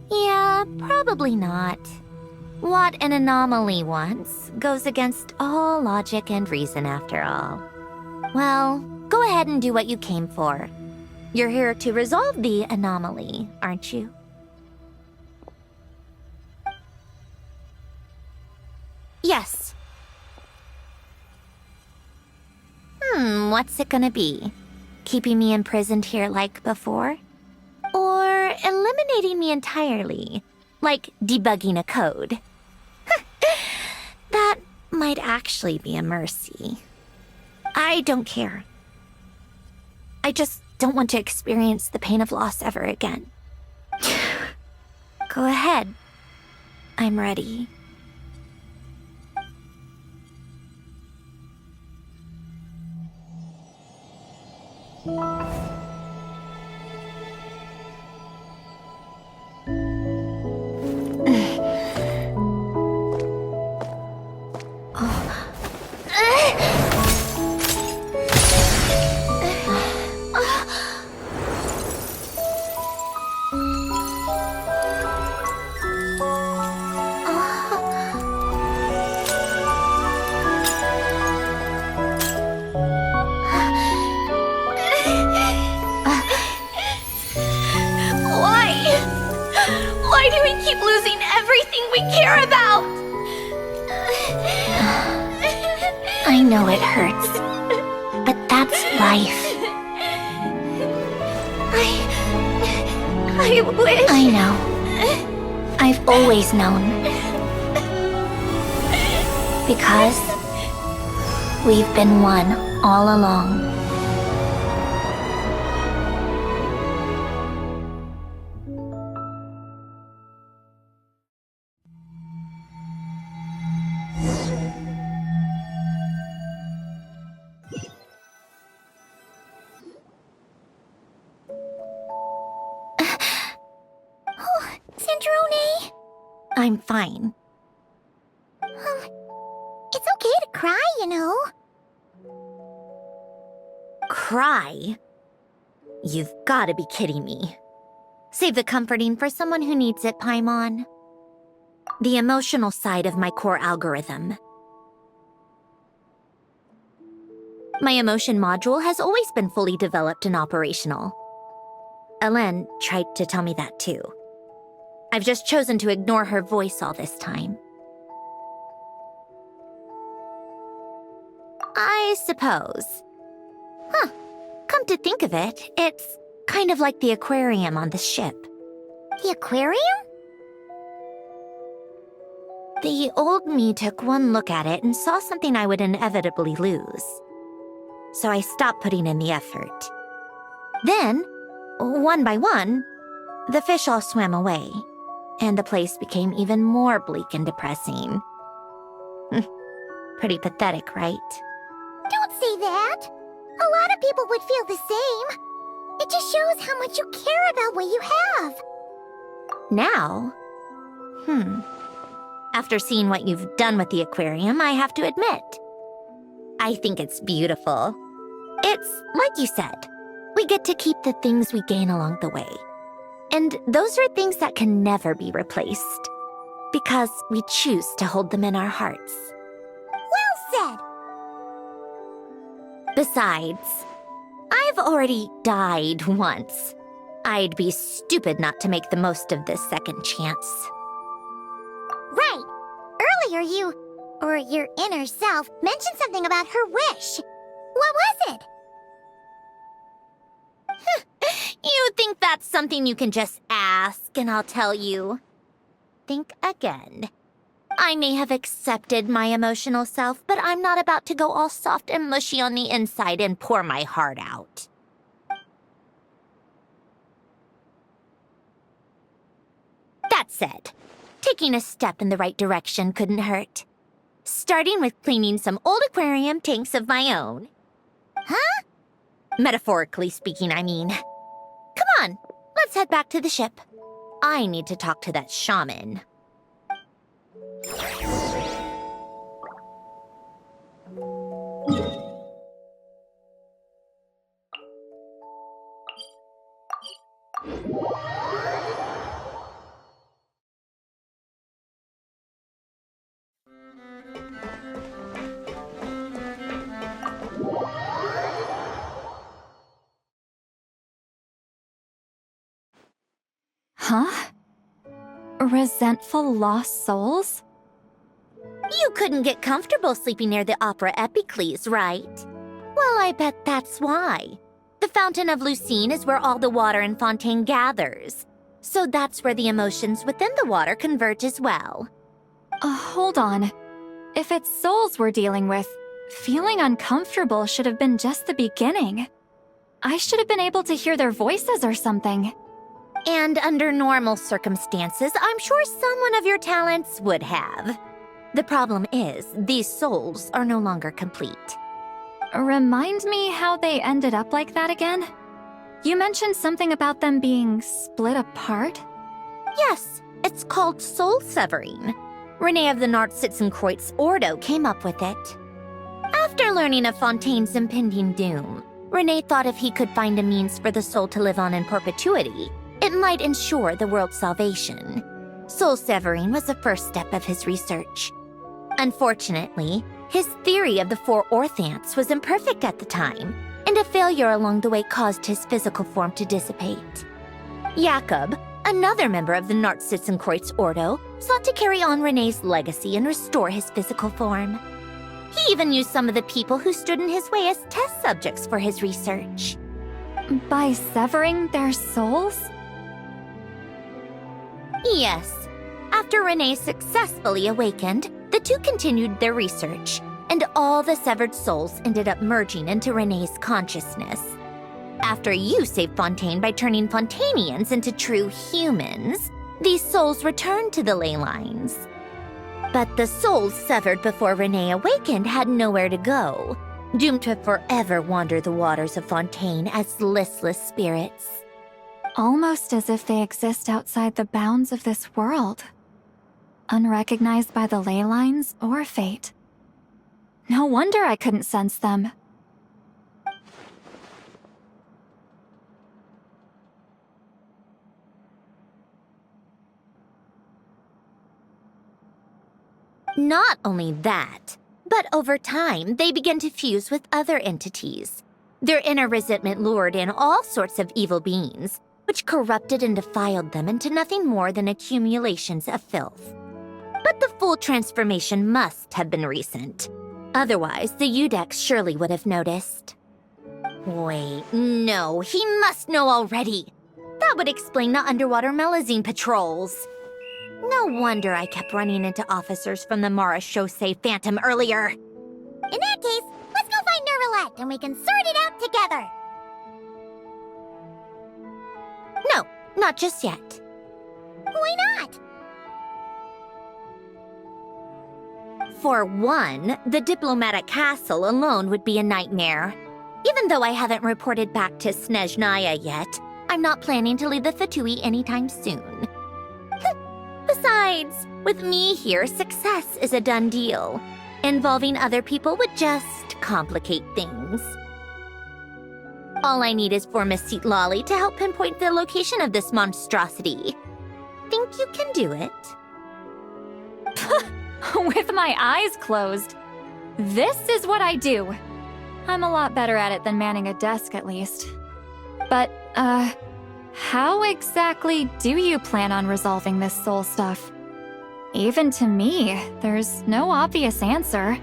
Yeah, probably not. What an anomaly wants goes against all logic and reason after all. Well, go ahead and do what you came for. You're here to resolve the anomaly, aren't you? Yes. What's it gonna be? Keeping me imprisoned here like before? Or eliminating me entirely, like debugging a code? That might actually be a mercy. I don't care. I just don't want to experience the pain of loss ever again. Go ahead. I'm ready. Why do we keep losing everything we care about? I know it hurts, but that's life. I wish... I know. I've always known. Because we've been one all along. Sandrone? I'm fine. It's okay to cry, you know. Cry? You've gotta be kidding me. Save the comforting for someone who needs it, Paimon. The emotional side of my core algorithm. My emotion module has always been fully developed and operational. Elend tried to tell me that too. I've just chosen to ignore her voice all this time. I suppose. Come to think of it, it's kind of like the aquarium on the ship. The aquarium? The old me took one look at it and saw something I would inevitably lose. So I stopped putting in the effort. Then, one by one, The fish all swam away, and the place became even more bleak and depressing. Pretty pathetic, right? Don't say that. A lot of people would feel the same. It just shows how much you care about what you have. Now? After seeing what you've done with the aquarium, I have to admit, I think it's beautiful. It's like you said, we get to keep the things we gain along the way. And those are things that can never be replaced, because we choose to hold them in our hearts. Well said. Besides, I've already died once. I'd be stupid not to make the most of this second chance. Right. Earlier you, or your inner self, mentioned something about her wish. What was it? You think that's something you can just ask and I'll tell you? Think again. I may have accepted my emotional self, but I'm not about to go all soft and mushy on the inside and pour my heart out. That said, taking a step in the right direction couldn't hurt. Starting with cleaning some old aquarium tanks of my own. Huh? Metaphorically speaking, I mean. Come on, let's head back to the ship. I need to talk to that shaman. Huh? Resentful lost souls? You couldn't get comfortable sleeping near the Opera Epicles, right? Well, I bet that's why. The Fountain of Lucine is where all the water in Fontaine gathers. So that's where the emotions within the water converge as well. Hold on. If it's souls we're dealing with, feeling uncomfortable should have been just the beginning. I should have been able to hear their voices or something. And under normal circumstances, I'm sure someone of your talents would have. The problem is, these souls are no longer complete. Remind me how they ended up like that again? You mentioned something about them being split apart? Yes, it's called soul severing. Renee of the Nartsitzenkreuz Ordo came up with it. After learning of Fontaine's impending doom, Renee thought if he could find a means for the soul to live on in perpetuity, it might ensure the world's salvation. Soul severing was the first step of his research. Unfortunately, his theory of the four orthants was imperfect at the time, and a failure along the way caused his physical form to dissipate. Jakob, another member of the Nartsitzenkreuz Ordo, sought to carry on Renee's legacy and restore his physical form. He even used some of the people who stood in his way as test subjects for his research. By severing their souls? Yes. After Renee successfully awakened, the two continued their research, and all the severed souls ended up merging into Renee's consciousness. After you saved Fontaine by turning Fontanians into true humans, these souls returned to the ley lines. But the souls severed before Renee awakened had nowhere to go, doomed to forever wander the waters of Fontaine as listless spirits. Almost as if they exist outside the bounds of this world. Unrecognized by the ley lines or fate. No wonder I couldn't sense them. Not only that, but over time, they began to fuse with other entities. Their inner resentment lured in all sorts of evil beings, which corrupted and defiled them into nothing more than accumulations of filth. But the full transformation must have been recent. Otherwise, the Udex surely would have noticed. Wait, no, he must know already. That would explain the underwater melazine patrols. No wonder I kept running into officers from the Mara Chaussee Phantom earlier. In that case, let's go find Nervalette and we can sort it out together. No, Not just yet. Why not? For one, the diplomatic castle alone would be a nightmare. Even though I haven't reported back to Snezhnaya yet, I'm not planning to leave the Fatui anytime soon. Besides, with me here, success is a done deal. Involving other people would just complicate things. All I need is for Miss Seatlolly to help pinpoint the location of this monstrosity. Think you can do it? With my eyes closed. This is what I do. I'm a lot better at it than manning a desk, at least. But, how exactly do you plan on resolving this soul stuff? Even to me, there's no obvious answer.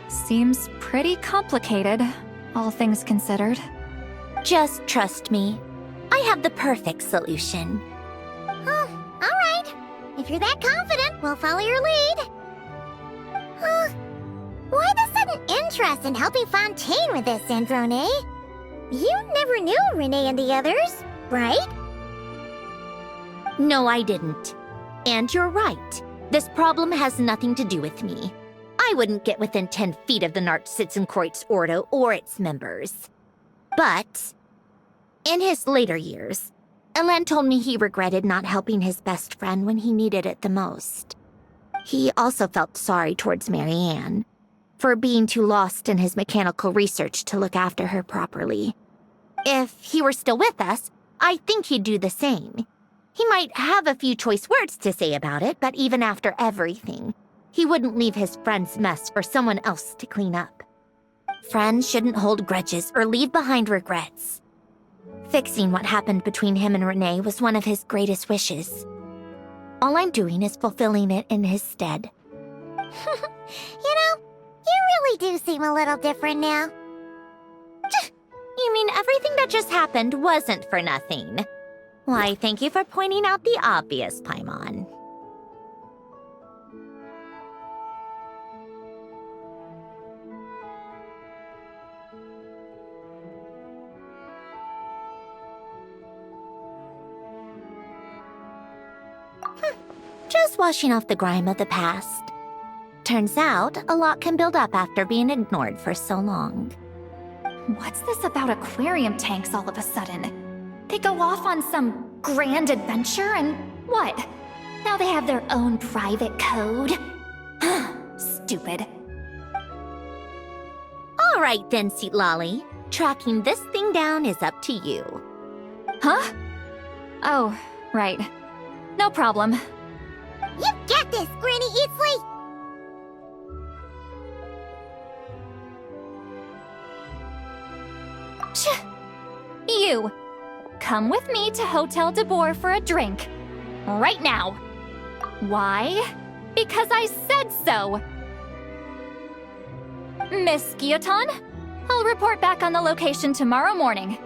Seems pretty complicated, all things considered. Just trust me. I have the perfect solution. Oh, alright. If you're that confident, we'll follow your lead. Why the sudden interest in helping Fontaine with this, Androne? You never knew Renee and the others, right? No, I didn't. And you're right. This problem has nothing to do with me. I wouldn't get within 10 feet of the Nartsitzenkreuz Ordo or its members. But, in his later years, Elen told me he regretted not helping his best friend when he needed it the most. He also felt sorry towards Marianne, for being too lost in his mechanical research to look after her properly. If he were still with us, I think he'd do the same. He might have a few choice words to say about it, but even after everything, he wouldn't leave his friend's mess for someone else to clean up. Friends shouldn't hold grudges or leave behind regrets. Fixing what happened between him and Renee was one of his greatest wishes. All I'm doing is fulfilling it in his stead. You know, you really do seem a little different now. You mean everything that just happened wasn't for nothing? Why, thank you for pointing out the obvious, Paimon. Just washing off the grime of the past. Turns out, a lot can build up after being ignored for so long. What's this about aquarium tanks all of a sudden? They go off on some grand adventure and what? Now they have their own private code? Stupid. All right then, Seatlolly. Tracking this thing down is up to you. Huh? Oh, right. No problem. You got this, Granny Eatsley! You! Come with me to Hotel de Boer for a drink. Right now. Why? Because I said so! Miss Guillotin, I'll report back on the location tomorrow morning.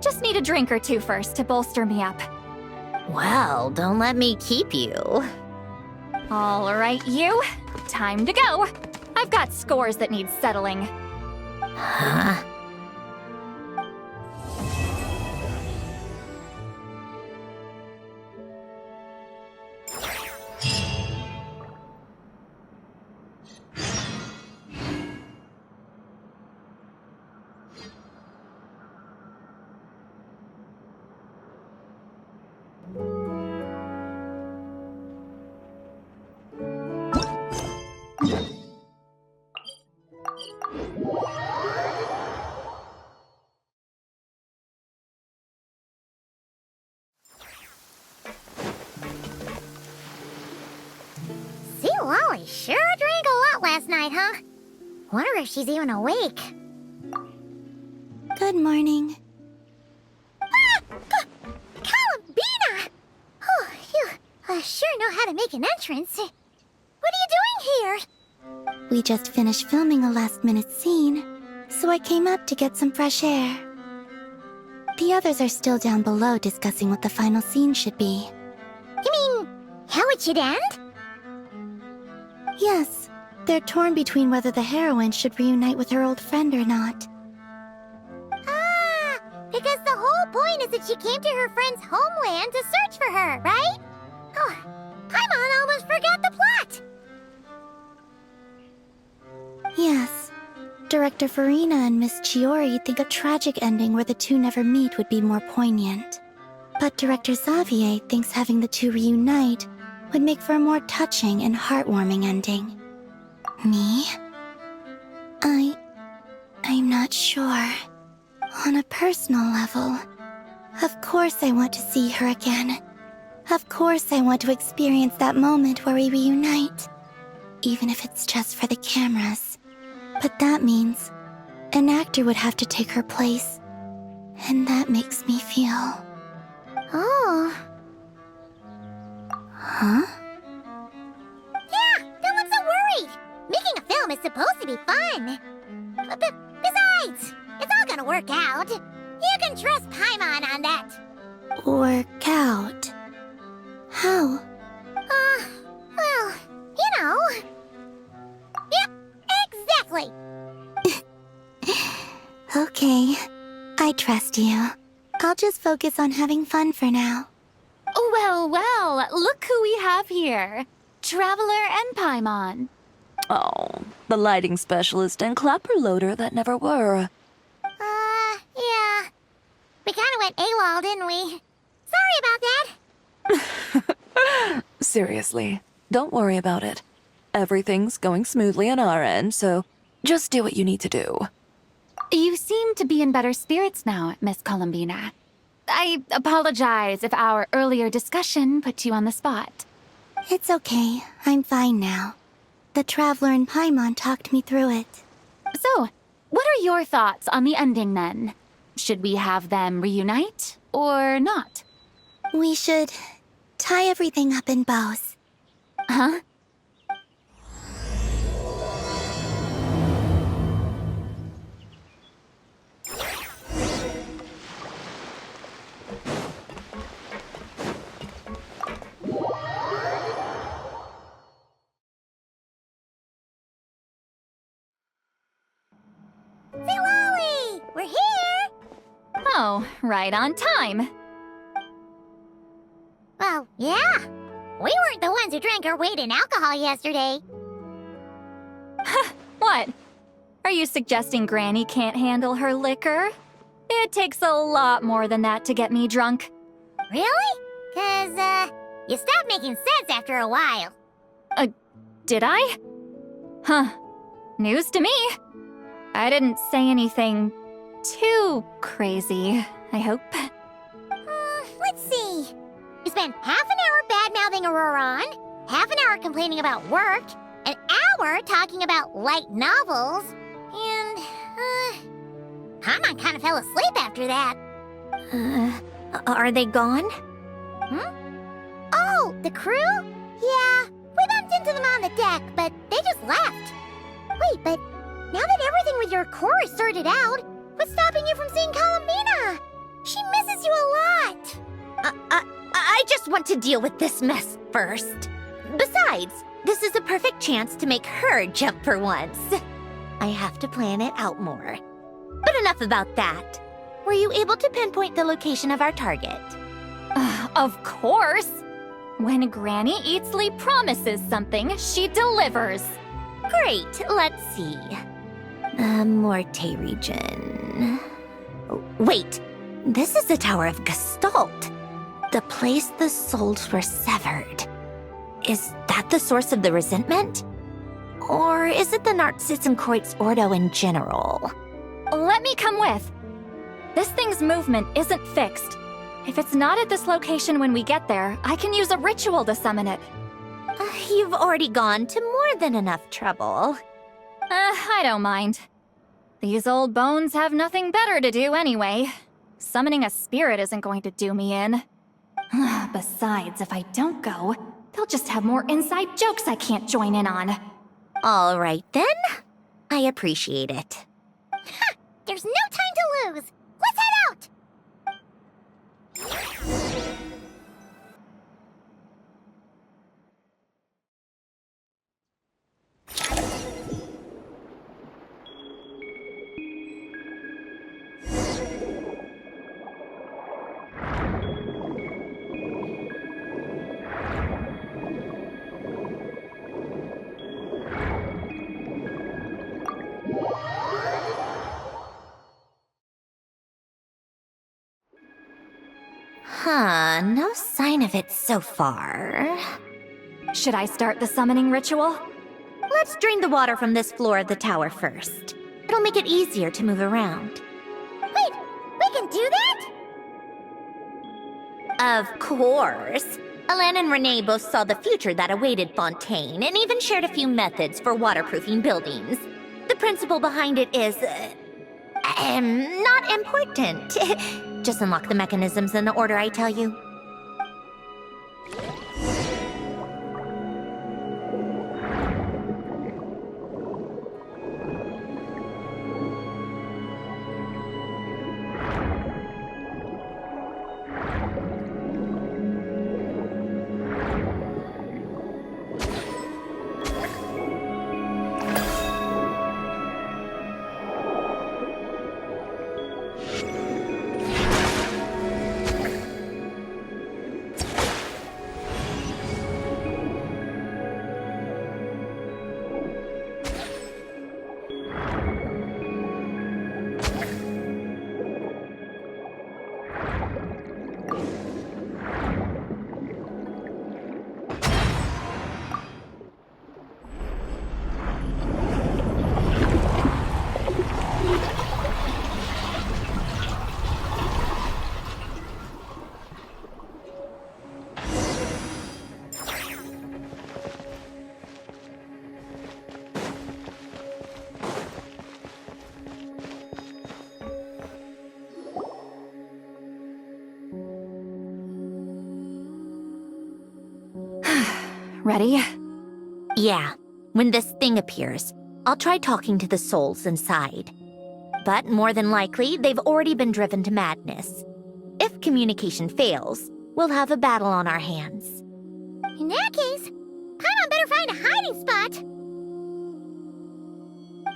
Just need a drink or two first to bolster me up. Well, don't let me keep you. All right, you. Time to go. I've got scores that need settling. Huh? Lolly sure drank a lot last night, huh? Wonder if she's even awake. Good morning. Columbina! Oh, you sure know how to make an entrance. What are you doing here? We just finished filming a last-minute scene, so I came up to get some fresh air. The others are still down below discussing what the final scene should be. You mean, how it should end? Yes, they're torn between whether the heroine should reunite with her old friend or not. Ah, because the whole point point is that she came to her friend's homeland to search for her, right? Oh, Paimon almost forgot the plot! Yes. Director Farina and Miss Chiori think a tragic ending where the two never meet would be more poignant. But Director Xavier thinks having the two reunite would make for a more touching and heartwarming ending. Me? I'm not sure. On a personal level, of course I want to see her again. Of course I want to experience that moment where we reunite. Even if it's just for the cameras. But that means an actor would have to take her place. And that makes me feel... Oh. Huh? Yeah, don't look so worried. Making a film is supposed to be fun. Besides, it's all gonna work out. You can trust Paimon on that. Work out? How? Well, you know. Yep, exactly. Okay, I trust you. I'll just focus on having fun for now. Well, well, look who we have here. Traveler and Paimon. Oh, the lighting specialist and clapper loader that never were. Yeah. We kinda went AWOL, didn't we? Sorry about that. Seriously, don't worry about it. Everything's going smoothly on our end, so just do what you need to do. You seem to be in better spirits now, Miss Columbina. I apologize if our earlier discussion put you on the spot. It's okay. I'm fine now. The Traveler and Paimon talked me through it. So, what are your thoughts on the ending then? Should we have them reunite or not? We should tie everything up in bows. Huh? Lolly, we're here! Oh, right on time. Well, yeah. We weren't the ones who drank our weight in alcohol yesterday. What? Are you suggesting Granny can't handle her liquor? It takes a lot more than that to get me drunk. Really? 'Cause, you stopped making sense after a while. Did I? Huh. News to me. I didn't say anything too crazy, I hope. Let's see. You spent half an hour bad-mouthing Auroron, half an hour complaining about work, an hour talking about light novels, and, Paimon kind of fell asleep after that. Are they gone? Oh, the crew? Yeah, we bumped into them on the deck, but they just left. Wait, but now that everything with your core is sorted out, what's stopping you from seeing Columbina? She misses you a lot. I just want to deal with this mess first. Besides, this is a perfect chance to make her jump for once. I have to plan it out more. But enough about that. Were you able to pinpoint the location of our target? Of course! When Granny Eatsley promises something, she delivers. Great, let's see. Morte region. Wait, this is the Tower of Gestalt. The place the souls were severed. Is that the source of the resentment? Or is it the Narcissenkreuz Ordo in general? Let me come with. This thing's movement isn't fixed. If it's not at this location when we get there, I can use a ritual to summon it. You've already gone to more than enough trouble. I don't mind. These old bones have nothing better to do anyway. Summoning a spirit isn't going to do me in. Besides, if I don't go, they'll just have more inside jokes I can't join in on. All right then. I appreciate it. Ha! There's no time to lose. Let's head out! Huh, no sign of it so far. Should I start the summoning ritual? Let's drain the water from this floor of the tower first. It'll make it easier to move around. Wait, we can do that? Of course. Alain and Renee both saw the future that awaited Fontaine and even shared a few methods for waterproofing buildings. The principle behind it is... not important. Just unlock the mechanisms in the order I tell you. Ready? Yeah. When this thing appears, I'll try talking to the souls inside. But more than likely, they've already been driven to madness. If communication fails, we'll have a battle on our hands. In that case, Paimon better find a hiding spot.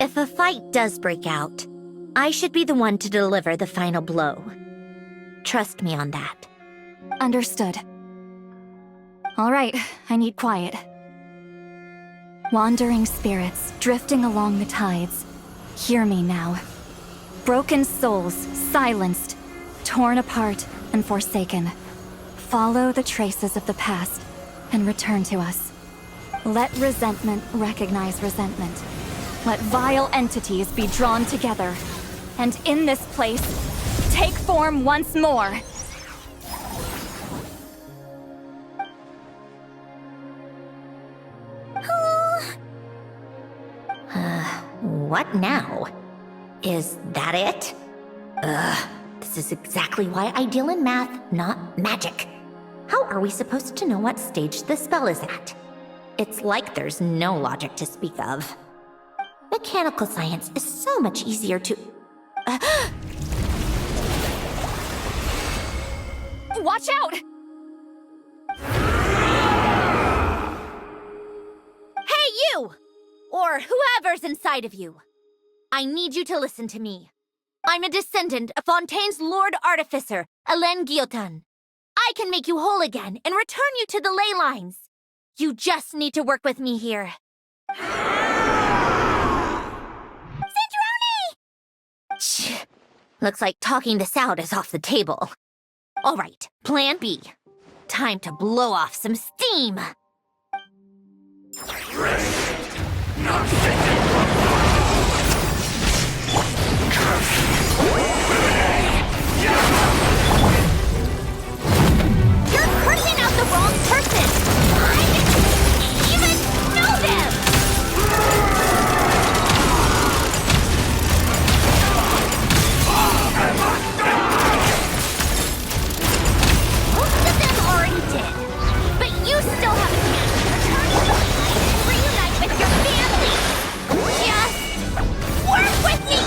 If a fight does break out, I should be the one to deliver the final blow. Trust me on that. Understood. All right, I need quiet. Wandering spirits drifting along the tides. Hear me now. Broken souls, silenced, torn apart, and forsaken. Follow the traces of the past and return to us. Let resentment recognize resentment. Let vile entities be drawn together. And in this place, take form once more. What now? Is that it? This is exactly why I deal in math, not magic. How are we supposed to know what stage the spell is at? It's like there's no logic to speak of. Mechanical science is so much easier to... Watch out! Hey, you! Or whoever's inside of you. I need you to listen to me. I'm a descendant of Fontaine's Lord Artificer, Alain Guillotin. I can make you whole again and return you to the ley lines. You just need to work with me here. Shh. Looks like talking this out is off the table. All right, plan B. Time to blow off some steam. You're cursing out the wrong person! I didn't even know them! Most of them already did, but you still have a chance to return to the light and reunite with your family! Just work with me!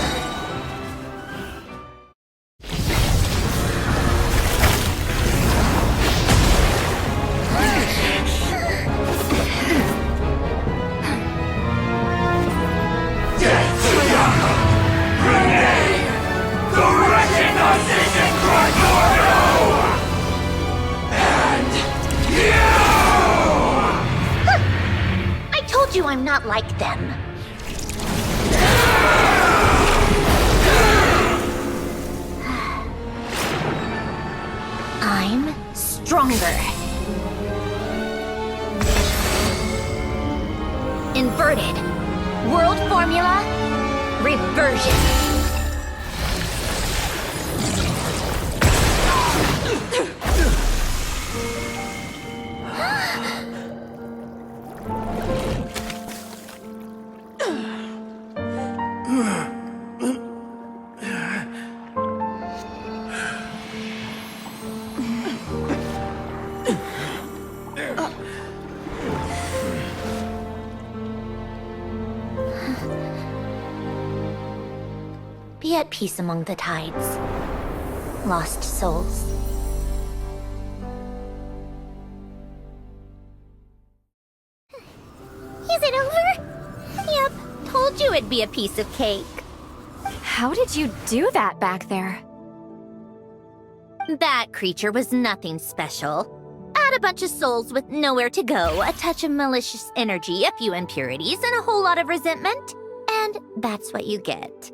I told you I'm not like them. I'm stronger. Inverted. World formula. Reversion. Be at peace among the tides. Lost souls. Is it over? Yep, told you it'd be a piece of cake. How did you do that back there? That creature was nothing special. Add a bunch of souls with nowhere to go, a touch of malicious energy, a few impurities, and a whole lot of resentment, and that's what you get.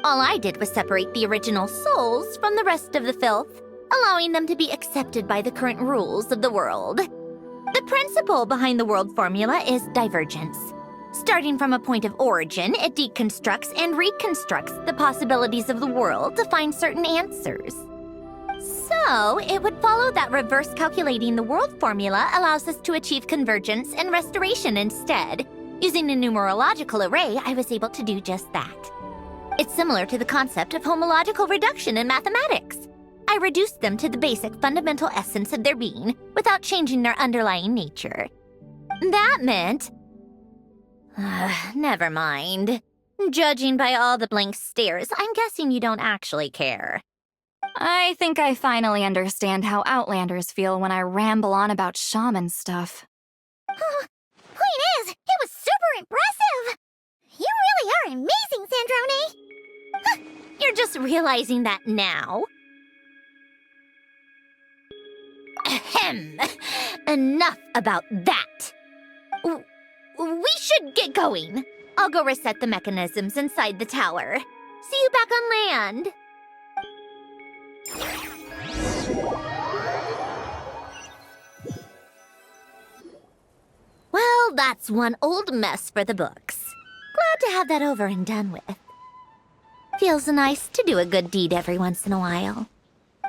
All I did was separate the original souls from the rest of the filth, allowing them to be accepted by the current rules of the world. The principle behind the world formula is divergence. Starting from a point of origin, it deconstructs and reconstructs the possibilities of the world to find certain answers. So, it would follow that reverse calculating the world formula allows us to achieve convergence and restoration instead. Using a numerological array, I was able to do just that. It's similar to the concept of homological reduction in mathematics. I reduced them to the basic fundamental essence of their being without changing their underlying nature. That meant... never mind. Judging by all the blank stares, I'm guessing you don't actually care. I think I finally understand how Outlanders feel when I ramble on about shaman stuff. Point is, it was super impressive! You really are amazing, Sandrone! You're just realizing that now? Ahem. Enough about that. We should get going. I'll go reset the mechanisms inside the tower. See you back on land. Well, that's one old mess for the books. Glad to have that over and done with. Feels nice to do a good deed every once in a while.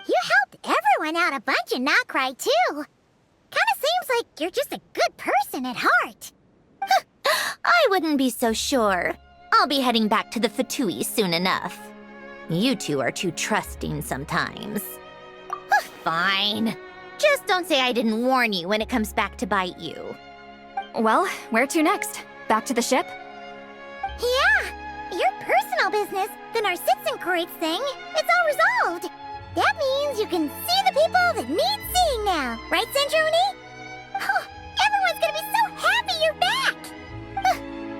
You helped everyone out a bunch and not cry, too. Kinda seems like you're just a good person at heart. I wouldn't be so sure. I'll be heading back to the Fatui soon enough. You two are too trusting sometimes. Fine. Just don't say I didn't warn you when it comes back to bite you. Well, where to next? Back to the ship? Yeah, your personal business, the Narcitzenkreuz thing, it's all resolved. That means you can see the people that need seeing now, right, Sandrone? Oh, everyone's gonna be so happy you're back!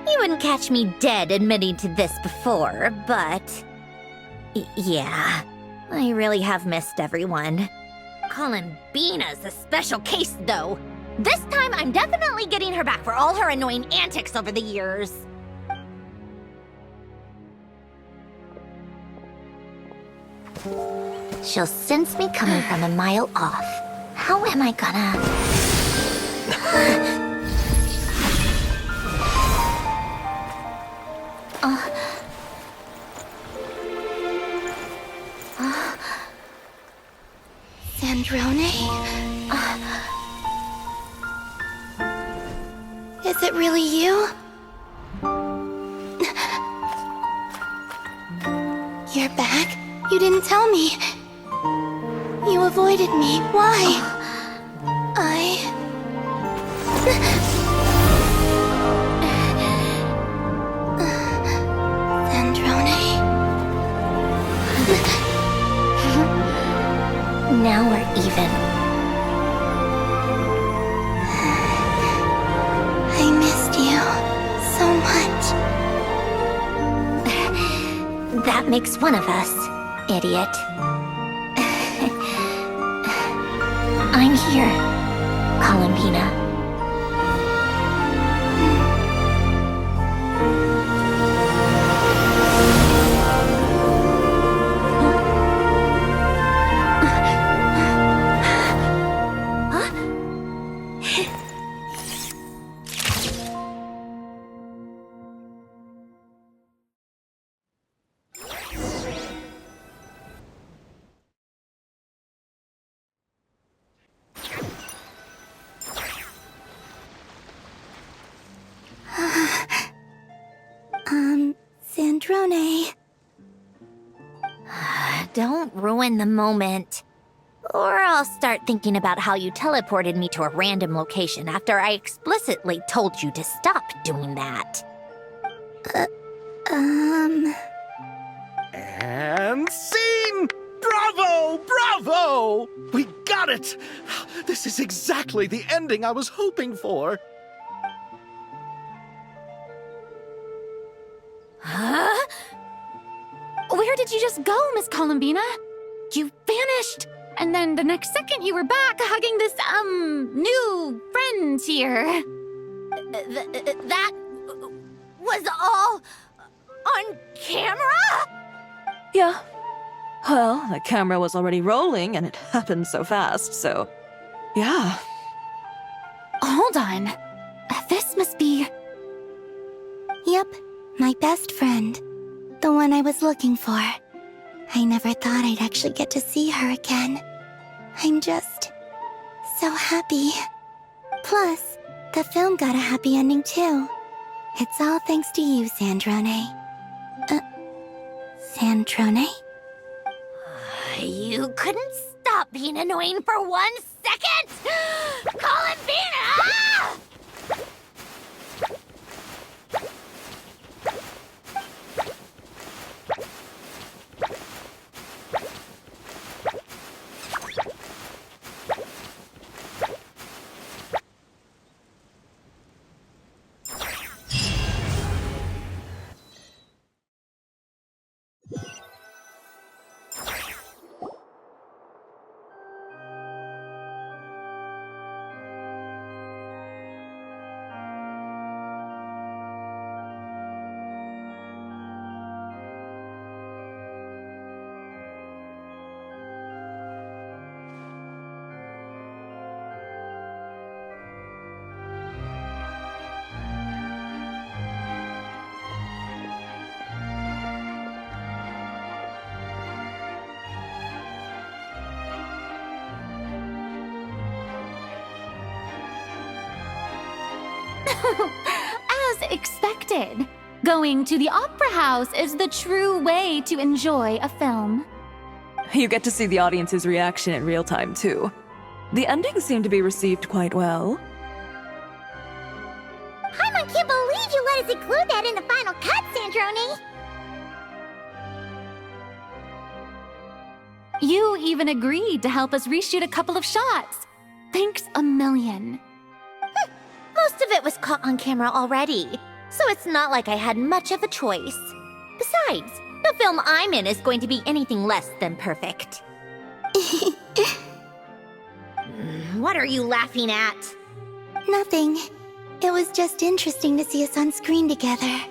You wouldn't catch me dead admitting to this before, but... yeah, I really have missed everyone. Columbina's a special case, though. This time, I'm definitely getting her back for all her annoying antics over the years. She'll sense me coming from a mile off. How am I gonna... Sandrone? Is it really you? You're back? You didn't tell me. You avoided me. Why? Sandrone? Now we're even. I missed you so much. That makes one of us, idiot. I'm here, Columbina. Sandrone. Don't ruin the moment. Or I'll start thinking about how you teleported me to a random location after I explicitly told you to stop doing that. And scene! Bravo! Bravo! We got it! This is exactly the ending I was hoping for. Huh? Where did you just go, Miss Columbina? You vanished, and then the next second you were back hugging this, new friend here. That was all on camera? Yeah. Well, the camera was already rolling and it happened so fast, so yeah. Hold on. This must be... Yep, my best friend. The one I was looking for. I never thought I'd actually get to see her again. I'm just so happy. Plus, the film got a happy ending too. It's all thanks to you, Sandrone. Sandrone? You couldn't stop being annoying for 1 second? Columbina! Ah! As expected, going to the opera house is the true way to enjoy a film. You get to see the audience's reaction in real time, too. The ending seemed to be received quite well. I can't believe you let us include that in the final cut, Sandrone! You even agreed to help us reshoot a couple of shots. Thanks a million. Most of it was caught on camera already, so it's not like I had much of a choice. Besides, the film I'm in is going to be anything less than perfect. What are you laughing at? Nothing. It was just interesting to see us on screen together.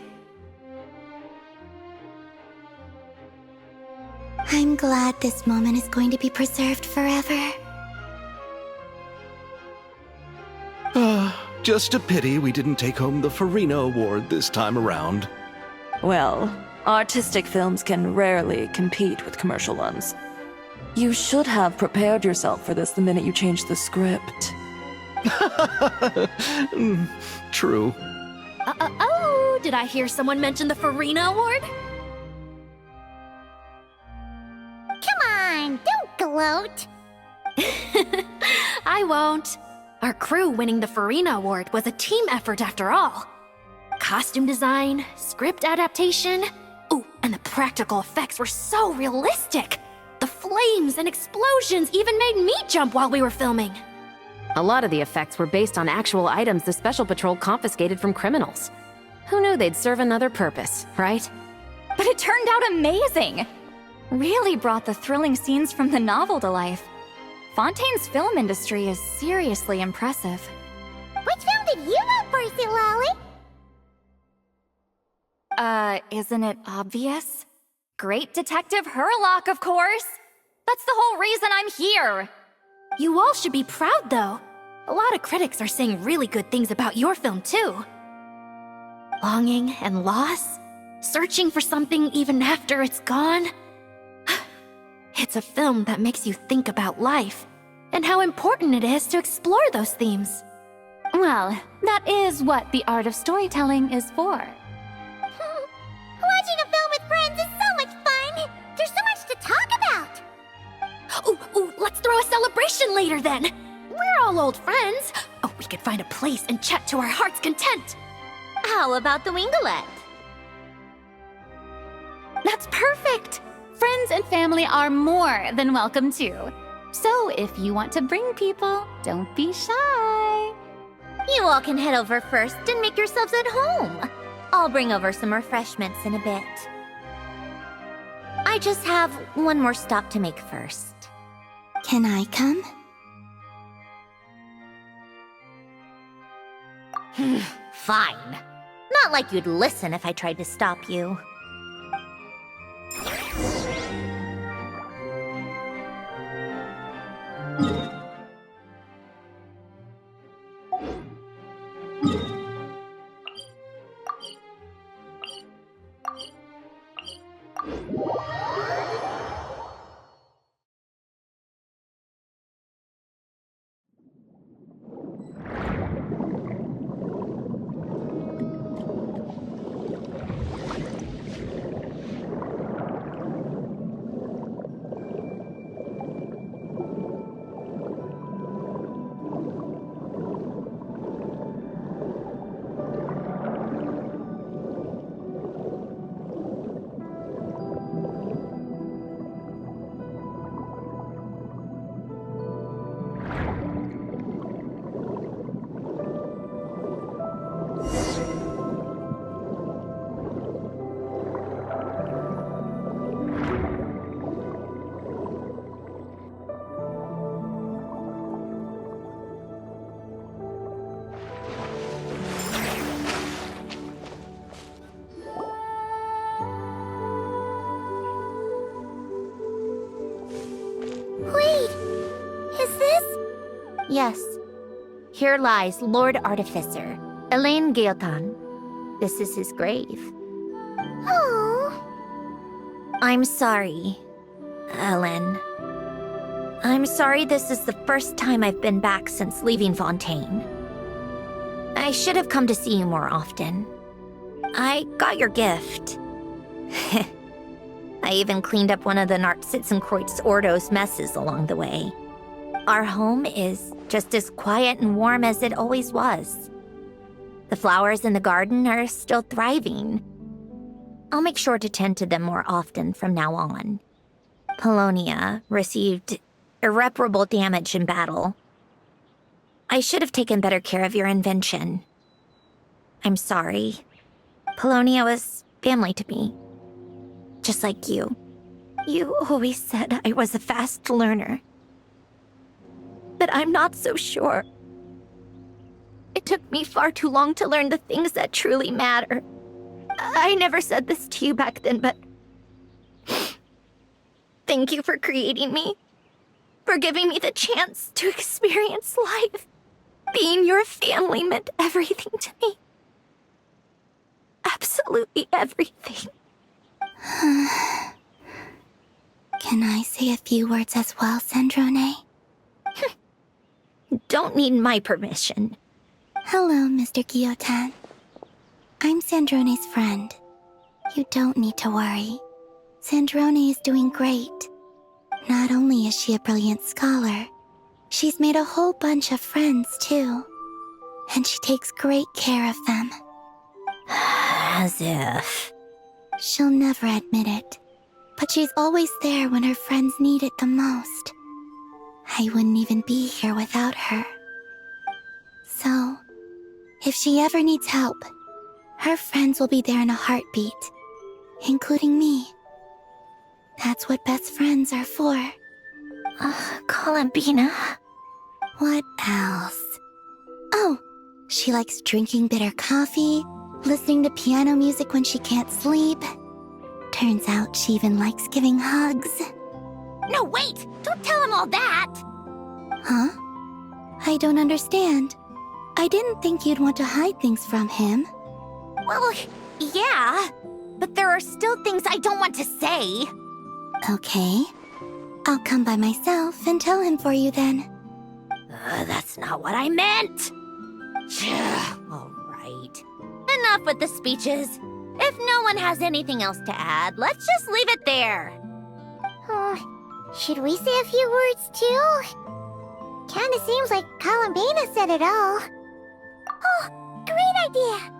I'm glad this moment is going to be preserved forever. Just a pity we didn't take home the Farina Award this time around. Well, artistic films can rarely compete with commercial ones. You should have prepared yourself for this the minute you changed the script. True. Oh, did I hear someone mention the Farina Award? Come on, don't gloat. I won't. Our crew winning the Farina Award was a team effort after all. Costume design, script adaptation. Ooh, and the practical effects were so realistic. The flames and explosions even made me jump while we were filming. A lot of the effects were based on actual items the Special Patrol confiscated from criminals. Who knew they'd serve another purpose, right? But it turned out amazing! Really brought the thrilling scenes from the novel to life. Fontaine's film industry is seriously impressive. Which film did you vote for, Silali? Isn't it obvious? Great Detective Hurlock, of course! That's the whole reason I'm here! You all should be proud, though. A lot of critics are saying really good things about your film, too. Longing and loss, searching for something even after it's gone. It's a film that makes you think about life and how important it is to explore those themes. Well, that is what the art of storytelling is for. Watching a film in later then. We're all old friends. Oh, we could find a place and chat to our heart's content. How about the Winglet? That's perfect! Friends and family are more than welcome too. So if you want to bring people, don't be shy. You all can head over first and make yourselves at home. I'll bring over some refreshments in a bit. I just have one more stop to make first. Can I come? Fine. Not like you'd listen if I tried to stop you. Yes. Here lies Lord Artificer, Elaine Gaeltan. This is his grave. Oh. I'm sorry, Ellen. I'm sorry this is the first time I've been back since leaving Fontaine. I should have come to see you more often. I got your gift. I even cleaned up one of the Nartsitzenkreuz Ordo's messes along the way. Our home is just as quiet and warm as it always was. The flowers in the garden are still thriving. I'll make sure to tend to them more often from now on. Polonia received irreparable damage in battle. I should have taken better care of your invention. I'm sorry. Polonia was family to me. Just like you. You always said I was a fast learner. But I'm not so sure. It took me far too long to learn the things that truly matter. I never said this to you back then, but thank you for creating me. For giving me the chance to experience life. Being your family meant everything to me. Absolutely everything. Can I say a few words as well, Sandrone? Don't need my permission. Hello, Mr. Guillotin. I'm Sandrone's friend. You don't need to worry. Sandrone is doing great. Not only is she a brilliant scholar, she's made a whole bunch of friends, too. And she takes great care of them. As if... She'll never admit it, but she's always there when her friends need it the most. I wouldn't even be here without her. So, if she ever needs help, her friends will be there in a heartbeat, including me. That's what best friends are for. Columbina. What else? Oh, she likes drinking bitter coffee, listening to piano music when she can't sleep. Turns out she even likes giving hugs. No, wait! Don't tell him all that! Huh? I don't understand. I didn't think you'd want to hide things from him. Well, yeah, but there are still things I don't want to say. Okay. I'll come by myself and tell him for you then. That's not what I meant! All right. Enough with the speeches. If no one has anything else to add, let's just leave it there. Should we say a few words too? Kinda seems like Columbina said it all. Oh, great idea!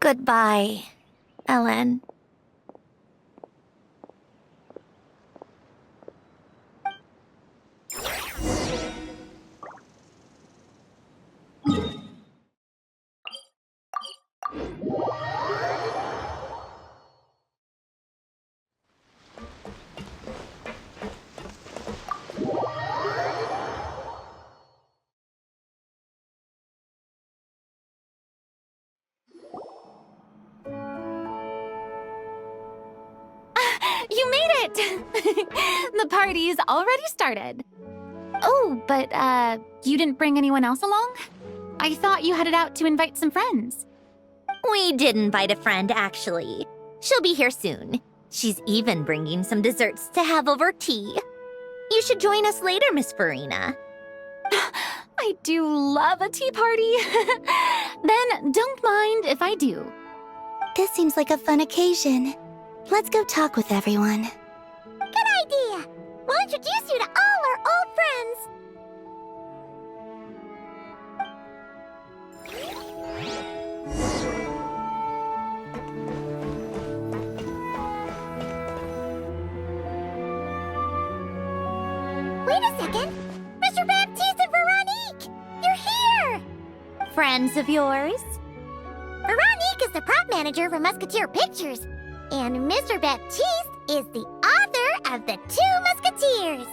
Goodbye, Ellen. You made it! The party's already started. Oh, but, you didn't bring anyone else along? I thought you headed out to invite some friends. We did invite a friend, actually. She'll be here soon. She's even bringing some desserts to have over tea. You should join us later, Miss Farina. I do love a tea party. Then don't mind if I do. This seems like a fun occasion. Let's go talk with everyone. Good idea! We'll introduce you to all our old friends. Wait a second! Mr. Baptiste and Veronique! You're here! Friends of yours? Veronique is the prop manager for Musketeer Pictures, and Mr. Baptiste is the author of The Two Musketeers.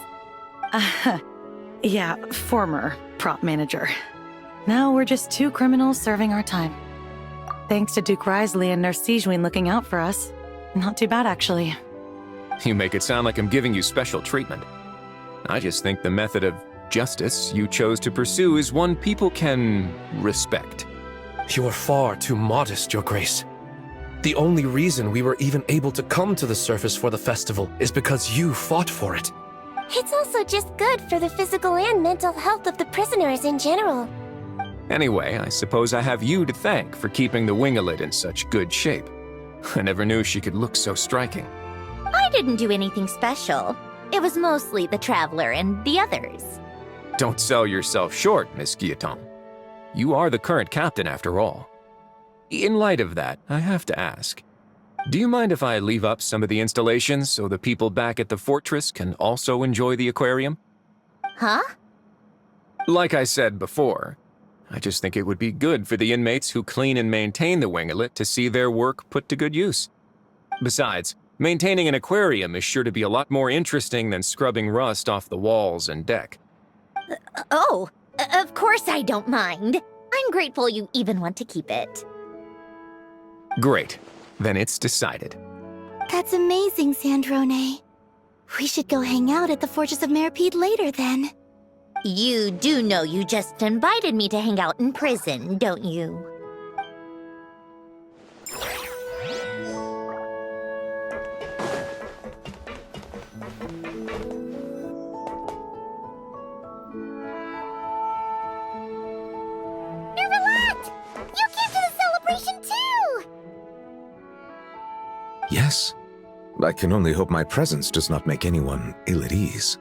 Yeah, former prop manager. Now we're just two criminals serving our time. Thanks to Duke Risley and Nurse Sijwin looking out for us. Not too bad, actually. You make it sound like I'm giving you special treatment. I just think the method of justice you chose to pursue is one people can respect. You are far too modest, Your Grace. The only reason we were even able to come to the surface for the festival is because you fought for it. It's also just good for the physical and mental health of the prisoners in general. Anyway, I suppose I have you to thank for keeping the winglet in such good shape. I never knew she could look so striking. I didn't do anything special. It was mostly the Traveler and the others. Don't sell yourself short, Miss Guillotin. You are the current captain, after all. In light of that, I have to ask, do you mind if I leave up some of the installations so the people back at the fortress can also enjoy the aquarium? Huh? Like I said before, I just think it would be good for the inmates who clean and maintain the winglet to see their work put to good use. Besides, maintaining an aquarium is sure to be a lot more interesting than scrubbing rust off the walls and deck. Oh, of course I don't mind. I'm grateful you even want to keep it. Great. Then it's decided. That's amazing, Sandrone. We should go hang out at the Fortress of Meripede later, then. You do know you just invited me to hang out in prison, don't you? Yes. I can only hope my presence does not make anyone ill at ease.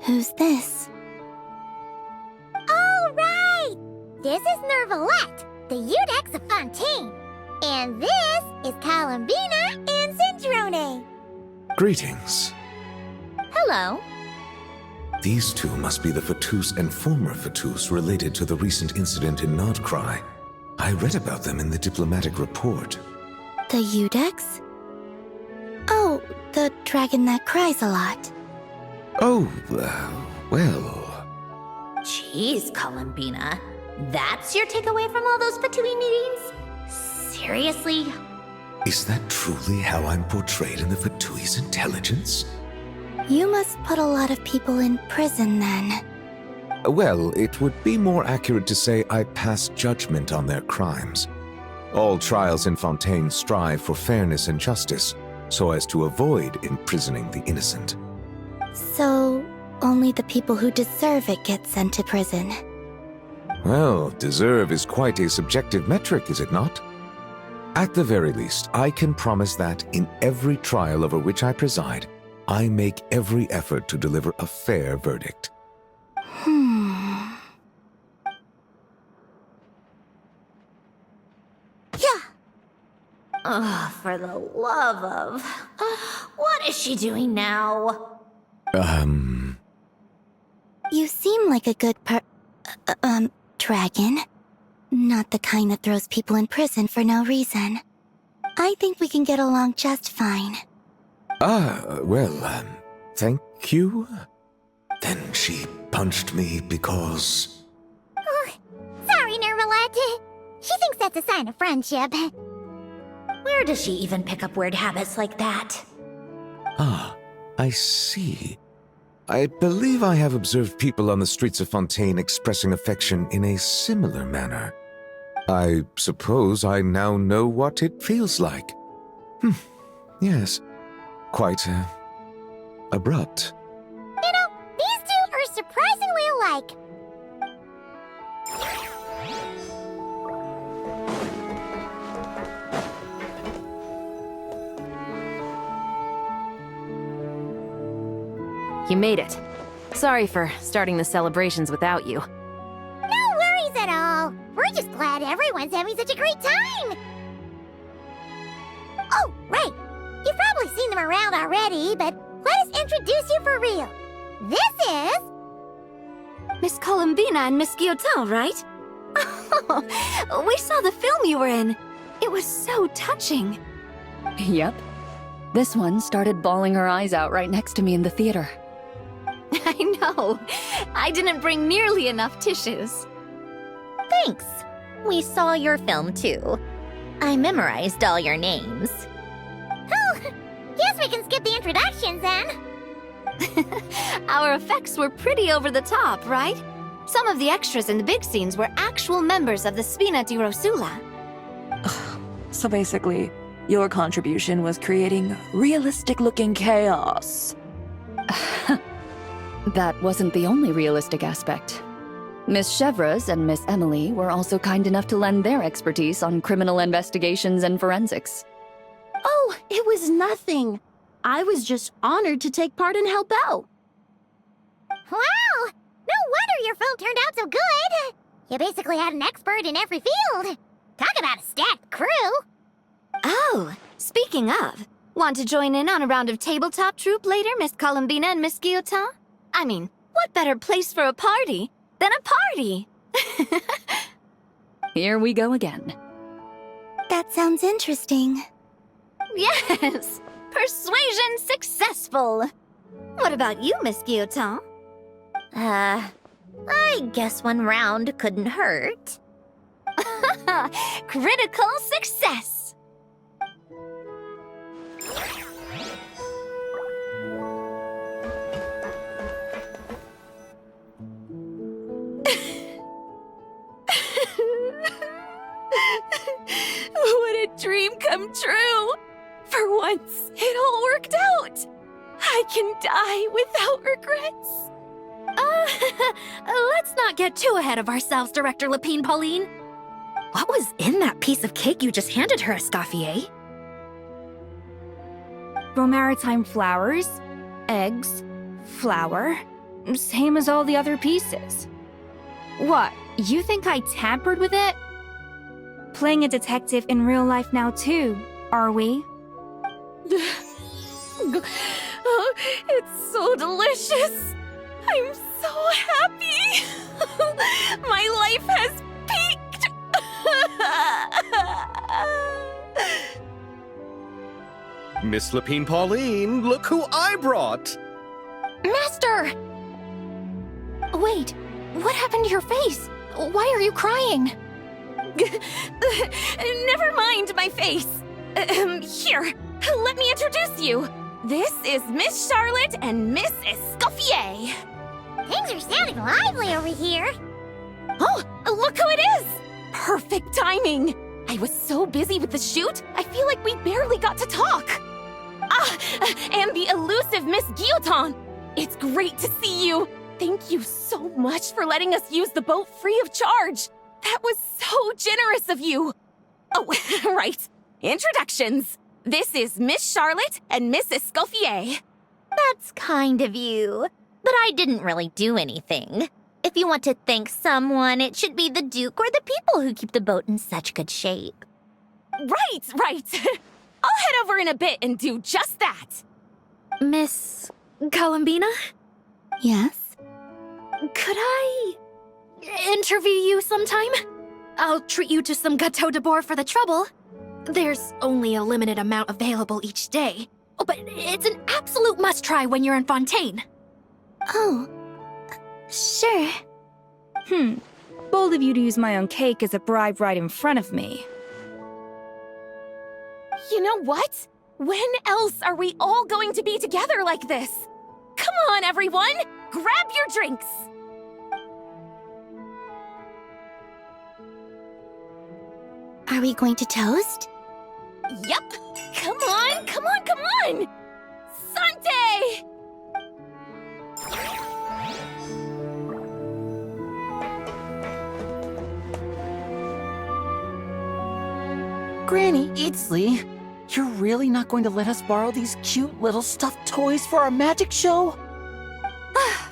Who's this? All right! This is Nervalette, the Udex of Fontaine. And this is Columbina and Zindrone. Greetings. Hello. These two must be the Fatus and former Fatus related to the recent incident in Nodcry. I read about them in the diplomatic report. The Udex? Oh, the dragon that cries a lot. Oh, well... Jeez, Columbina. That's your takeaway from all those Fatui meetings? Seriously? Is that truly how I'm portrayed in the Fatui's intelligence? You must put a lot of people in prison, then. Well, it would be more accurate to say I pass judgment on their crimes. All trials in Fontaine strive for fairness and justice, so as to avoid imprisoning the innocent. So, only the people who deserve it get sent to prison. Well, deserve is quite a subjective metric, is it not? At the very least, I can promise that in every trial over which I preside, I make every effort to deliver a fair verdict. Oh, for the love of... what is she doing now? You seem like a good dragon. Not the kind that throws people in prison for no reason. I think we can get along just fine. Well, thank you. Then she punched me because... Sorry, Nervalette. She thinks that's a sign of friendship. Where does she even pick up weird habits like that? Ah, I see. I believe I have observed people on the streets of Fontaine expressing affection in a similar manner. I suppose I now know what it feels like. Yes. Quite, abrupt. You know, these two are surprisingly alike. You made it. Sorry for starting the celebrations without you. No worries at all. We're just glad everyone's having such a great time. Oh, right. You've probably seen them around already, but let us introduce you for real. This is... Miss Columbina and Miss Guillotin, right? Oh, we saw the film you were in. It was so touching. Yep. This one started bawling her eyes out right next to me in the theater. I know. I didn't bring nearly enough tissues. Thanks. We saw your film too. I memorized all your names. Oh, guess we can skip the introductions then. Our effects were pretty over the top, right? Some of the extras in the big scenes were actual members of the Spina di Rosula. So basically, your contribution was creating realistic-looking chaos. That wasn't the only realistic aspect. Miss Chevres and Miss Emily were also kind enough to lend their expertise on criminal investigations and forensics. Oh, it was nothing. I was just honored to take part and help out. Wow! No wonder your film turned out so good! You basically had an expert in every field. Talk about a stacked crew! Oh, speaking of, want to join in on a round of tabletop troupe later, Miss Columbina and Miss Guillotin? I mean, what better place for a party than a party? Here we go again. That sounds interesting. Yes! Persuasion successful! What about you, Miss Guillotin? I guess one round couldn't hurt. Critical success! What a dream come true! For once, it all worked out! I can die without regrets. Let's not get too ahead of ourselves, Director Lapine Pauline. What was in that piece of cake you just handed her, Escoffier? Bromaritime flowers, eggs, flour, same as all the other pieces. What, you think I tampered with it? Playing a detective in real life now too, are we? Oh, it's so delicious! I'm so happy! My life has peaked! Miss Lapine Pauline, look who I brought! Master! Wait, what happened to your face? Why are you crying? Never mind my face. Here, let me introduce you. This is Miss Charlotte and Miss Escoffier. Things are sounding lively over here. Oh, look who it is! Perfect timing. I was so busy with the shoot, I feel like we barely got to talk. Ah, and the elusive Miss Guillotin. It's great to see you! Thank you so much for letting us use the boat free of charge! That was so generous of you! Oh, right. Introductions. This is Miss Charlotte and Miss Escoffier. That's kind of you. But I didn't really do anything. If you want to thank someone, it should be the Duke or the people who keep the boat in such good shape. Right. I'll head over in a bit and do just that. Miss Columbina? Yes? Could I interview you sometime? I'll treat you to some gâteau de bois for the trouble. There's only a limited amount available each day. Oh, but it's an absolute must-try when you're in Fontaine. Oh, sure. Bold of you to use my own cake as a bribe right in front of me. You know what? When else are we all going to be together like this? Come on, everyone! Grab your drinks! Are we going to toast? Yep! Come on! Sante! Granny Eatsley, you're really not going to let us borrow these cute little stuffed toys for our magic show?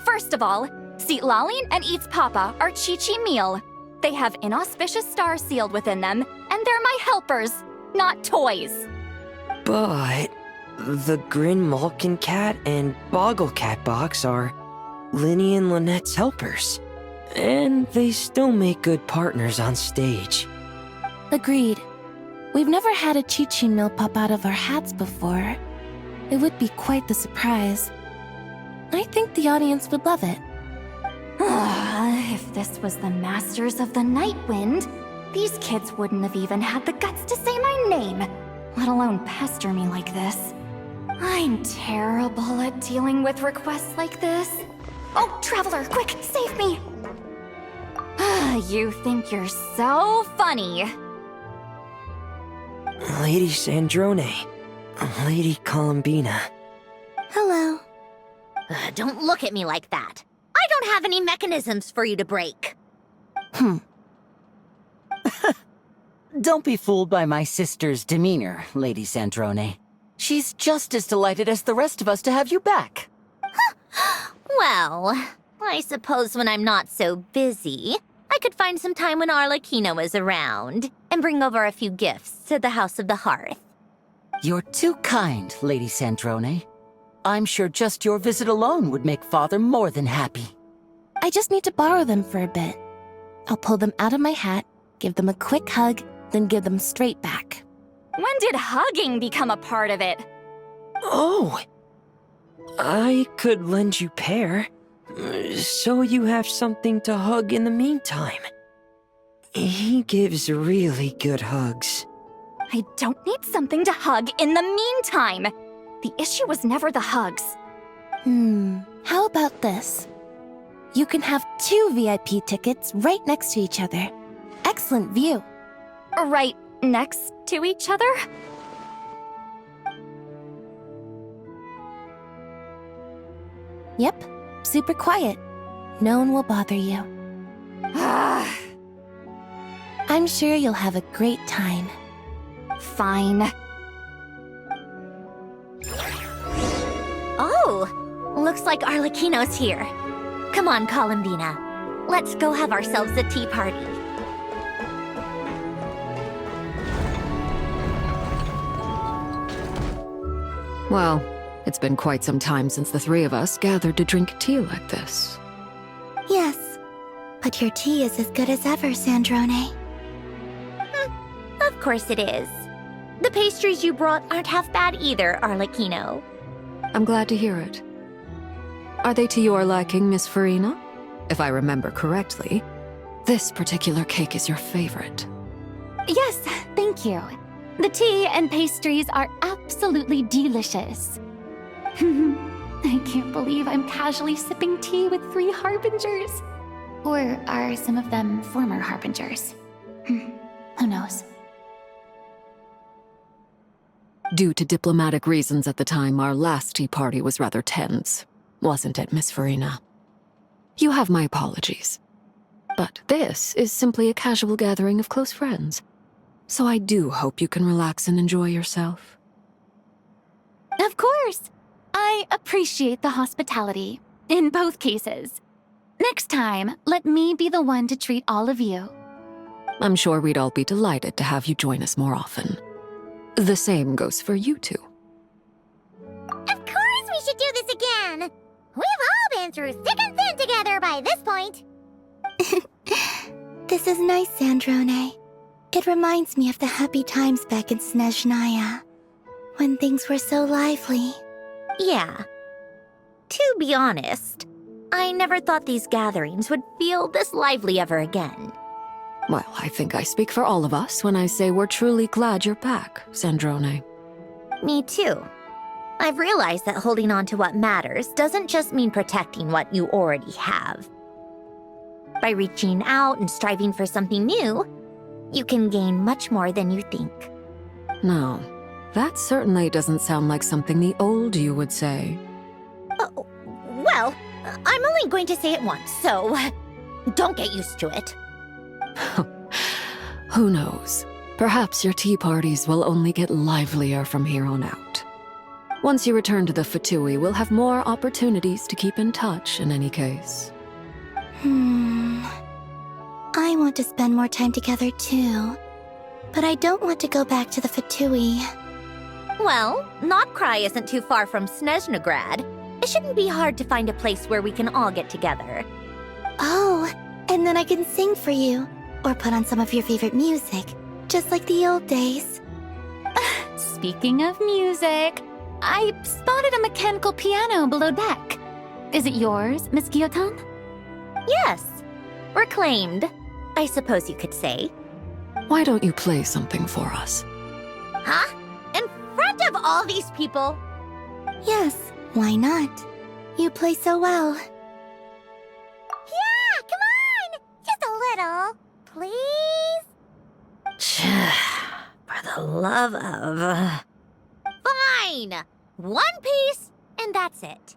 First of all, Seat Lalin and Eats Papa are Chi-Chi meal. They have inauspicious stars sealed within them, and they're my helpers, not toys. But the Grin Malkin Cat and Boggle Cat box are Linny and Lynette's helpers. And they still make good partners on stage. Agreed. We've never had a Chi-Chi meal pop out of our hats before. It would be quite the surprise. I think the audience would love it. If this was the Masters of the Night Wind, these kids wouldn't have even had the guts to say my name, let alone pester me like this. I'm terrible at dealing with requests like this. Oh, Traveler, quick, save me! You think you're so funny. Lady Sandrone, Lady Columbina. Hello. Don't look at me like that. I don't have any mechanisms for you to break. Don't be fooled by my sister's demeanor, Lady Sandrone. She's just as delighted as the rest of us to have you back. Well, I suppose when I'm not so busy, I could find some time when Arlecchino is around and bring over a few gifts to the House of the Hearth. You're too kind, Lady Sandrone. I'm sure just your visit alone would make Father more than happy. I just need to borrow them for a bit. I'll pull them out of my hat, give them a quick hug, then give them straight back. When did hugging become a part of it? Oh! I could lend you Pear, so you have something to hug in the meantime. He gives really good hugs. I don't need something to hug in the meantime. The issue was never the hugs. How about this? You can have 2 VIP tickets right next to each other. Excellent view. Right next to each other? Yep, super quiet. No one will bother you. I'm sure you'll have a great time. Fine. Oh, looks like Arlecchino's here. Come on, Columbina. Let's go have ourselves a tea party. Well, it's been quite some time since the three of us gathered to drink tea like this. Yes, but your tea is as good as ever, Sandrone. Of course it is. The pastries you brought aren't half bad either, Arlecchino. I'm glad to hear it. Are they to your liking, Miss Farina? If I remember correctly, this particular cake is your favorite. Yes, thank you. The tea and pastries are absolutely delicious. I can't believe I'm casually sipping tea with 3 harbingers. Or are some of them former harbingers? Who knows? Due to diplomatic reasons at the time, our last tea party was rather tense. wasn't it, Miss Farina? You have my apologies. But this is simply a casual gathering of close friends. So I do hope you can relax and enjoy yourself. Of course. I appreciate the hospitality, in both cases. Next time, let me be the one to treat all of you. I'm sure we'd all be delighted to have you join us more often. The same goes for you two. Of course we should do this again! We've all been through thick and thin together by this point. This is nice, Sandrone. It reminds me of the happy times back in Snezhnaya, when things were so lively. Yeah. To be honest, I never thought these gatherings would feel this lively ever again. Well, I think I speak for all of us when I say we're truly glad you're back, Sandrone. Me too. I've realized that holding on to what matters doesn't just mean protecting what you already have. By reaching out and striving for something new, you can gain much more than you think. No, that certainly doesn't sound like something the old you would say. Well, I'm only going to say it once, so don't get used to it. Who knows? Perhaps your tea parties will only get livelier from here on out. Once you return to the Fatui, we'll have more opportunities to keep in touch in any case. I want to spend more time together too. But I don't want to go back to the Fatui. Well, Notcry isn't too far from Snezhnograd. It shouldn't be hard to find a place where we can all get together. Oh, and then I can sing for you, or put on some of your favorite music, just like the old days. Speaking of music, I spotted a mechanical piano below deck. Is it yours, Miss Guillotin? Yes. Reclaimed, I suppose you could say. Why don't you play something for us? Huh? In front of all these people? Yes, why not? You play so well. Yeah, come on! Just a little, please? For the love of... Fine! One piece, and that's it.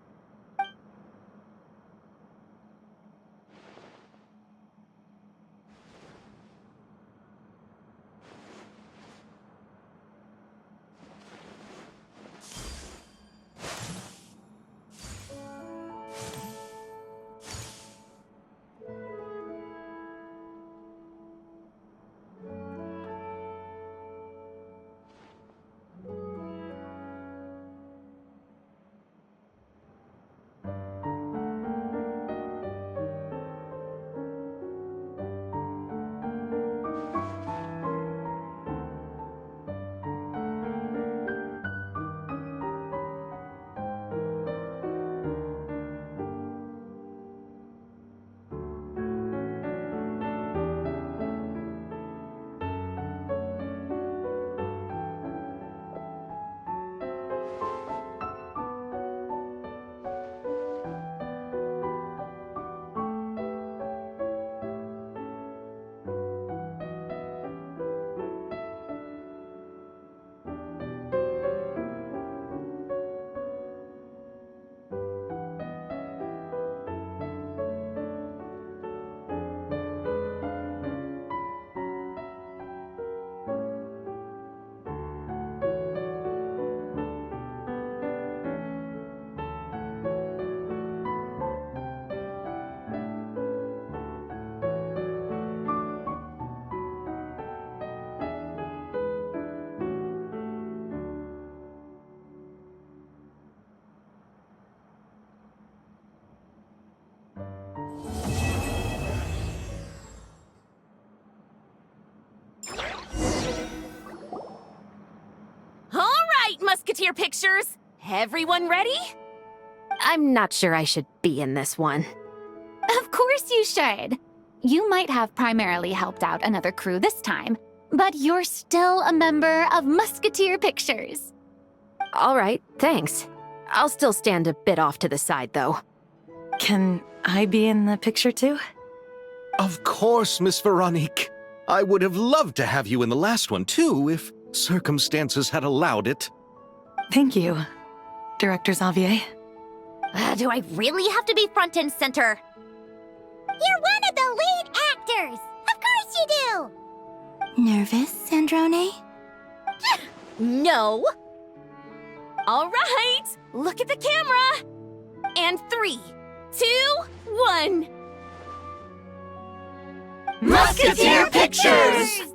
Musketeer pictures. Everyone ready? I'm not sure I should be in this one. Of course you should. You might have primarily helped out another crew this time, but you're still a member of Musketeer Pictures. All right, thanks. I'll still stand a bit off to the side, though. Can I be in the picture too? Of course, Miss Veronique. I would have loved to have you in the last one too, if circumstances had allowed it. Thank you, Director Xavier. Do I really have to be front and center? You're one of the lead actors! Of course you do! Nervous, Androne? No! All right, look at the camera! And 3, 2, 1. Musketeer Pictures!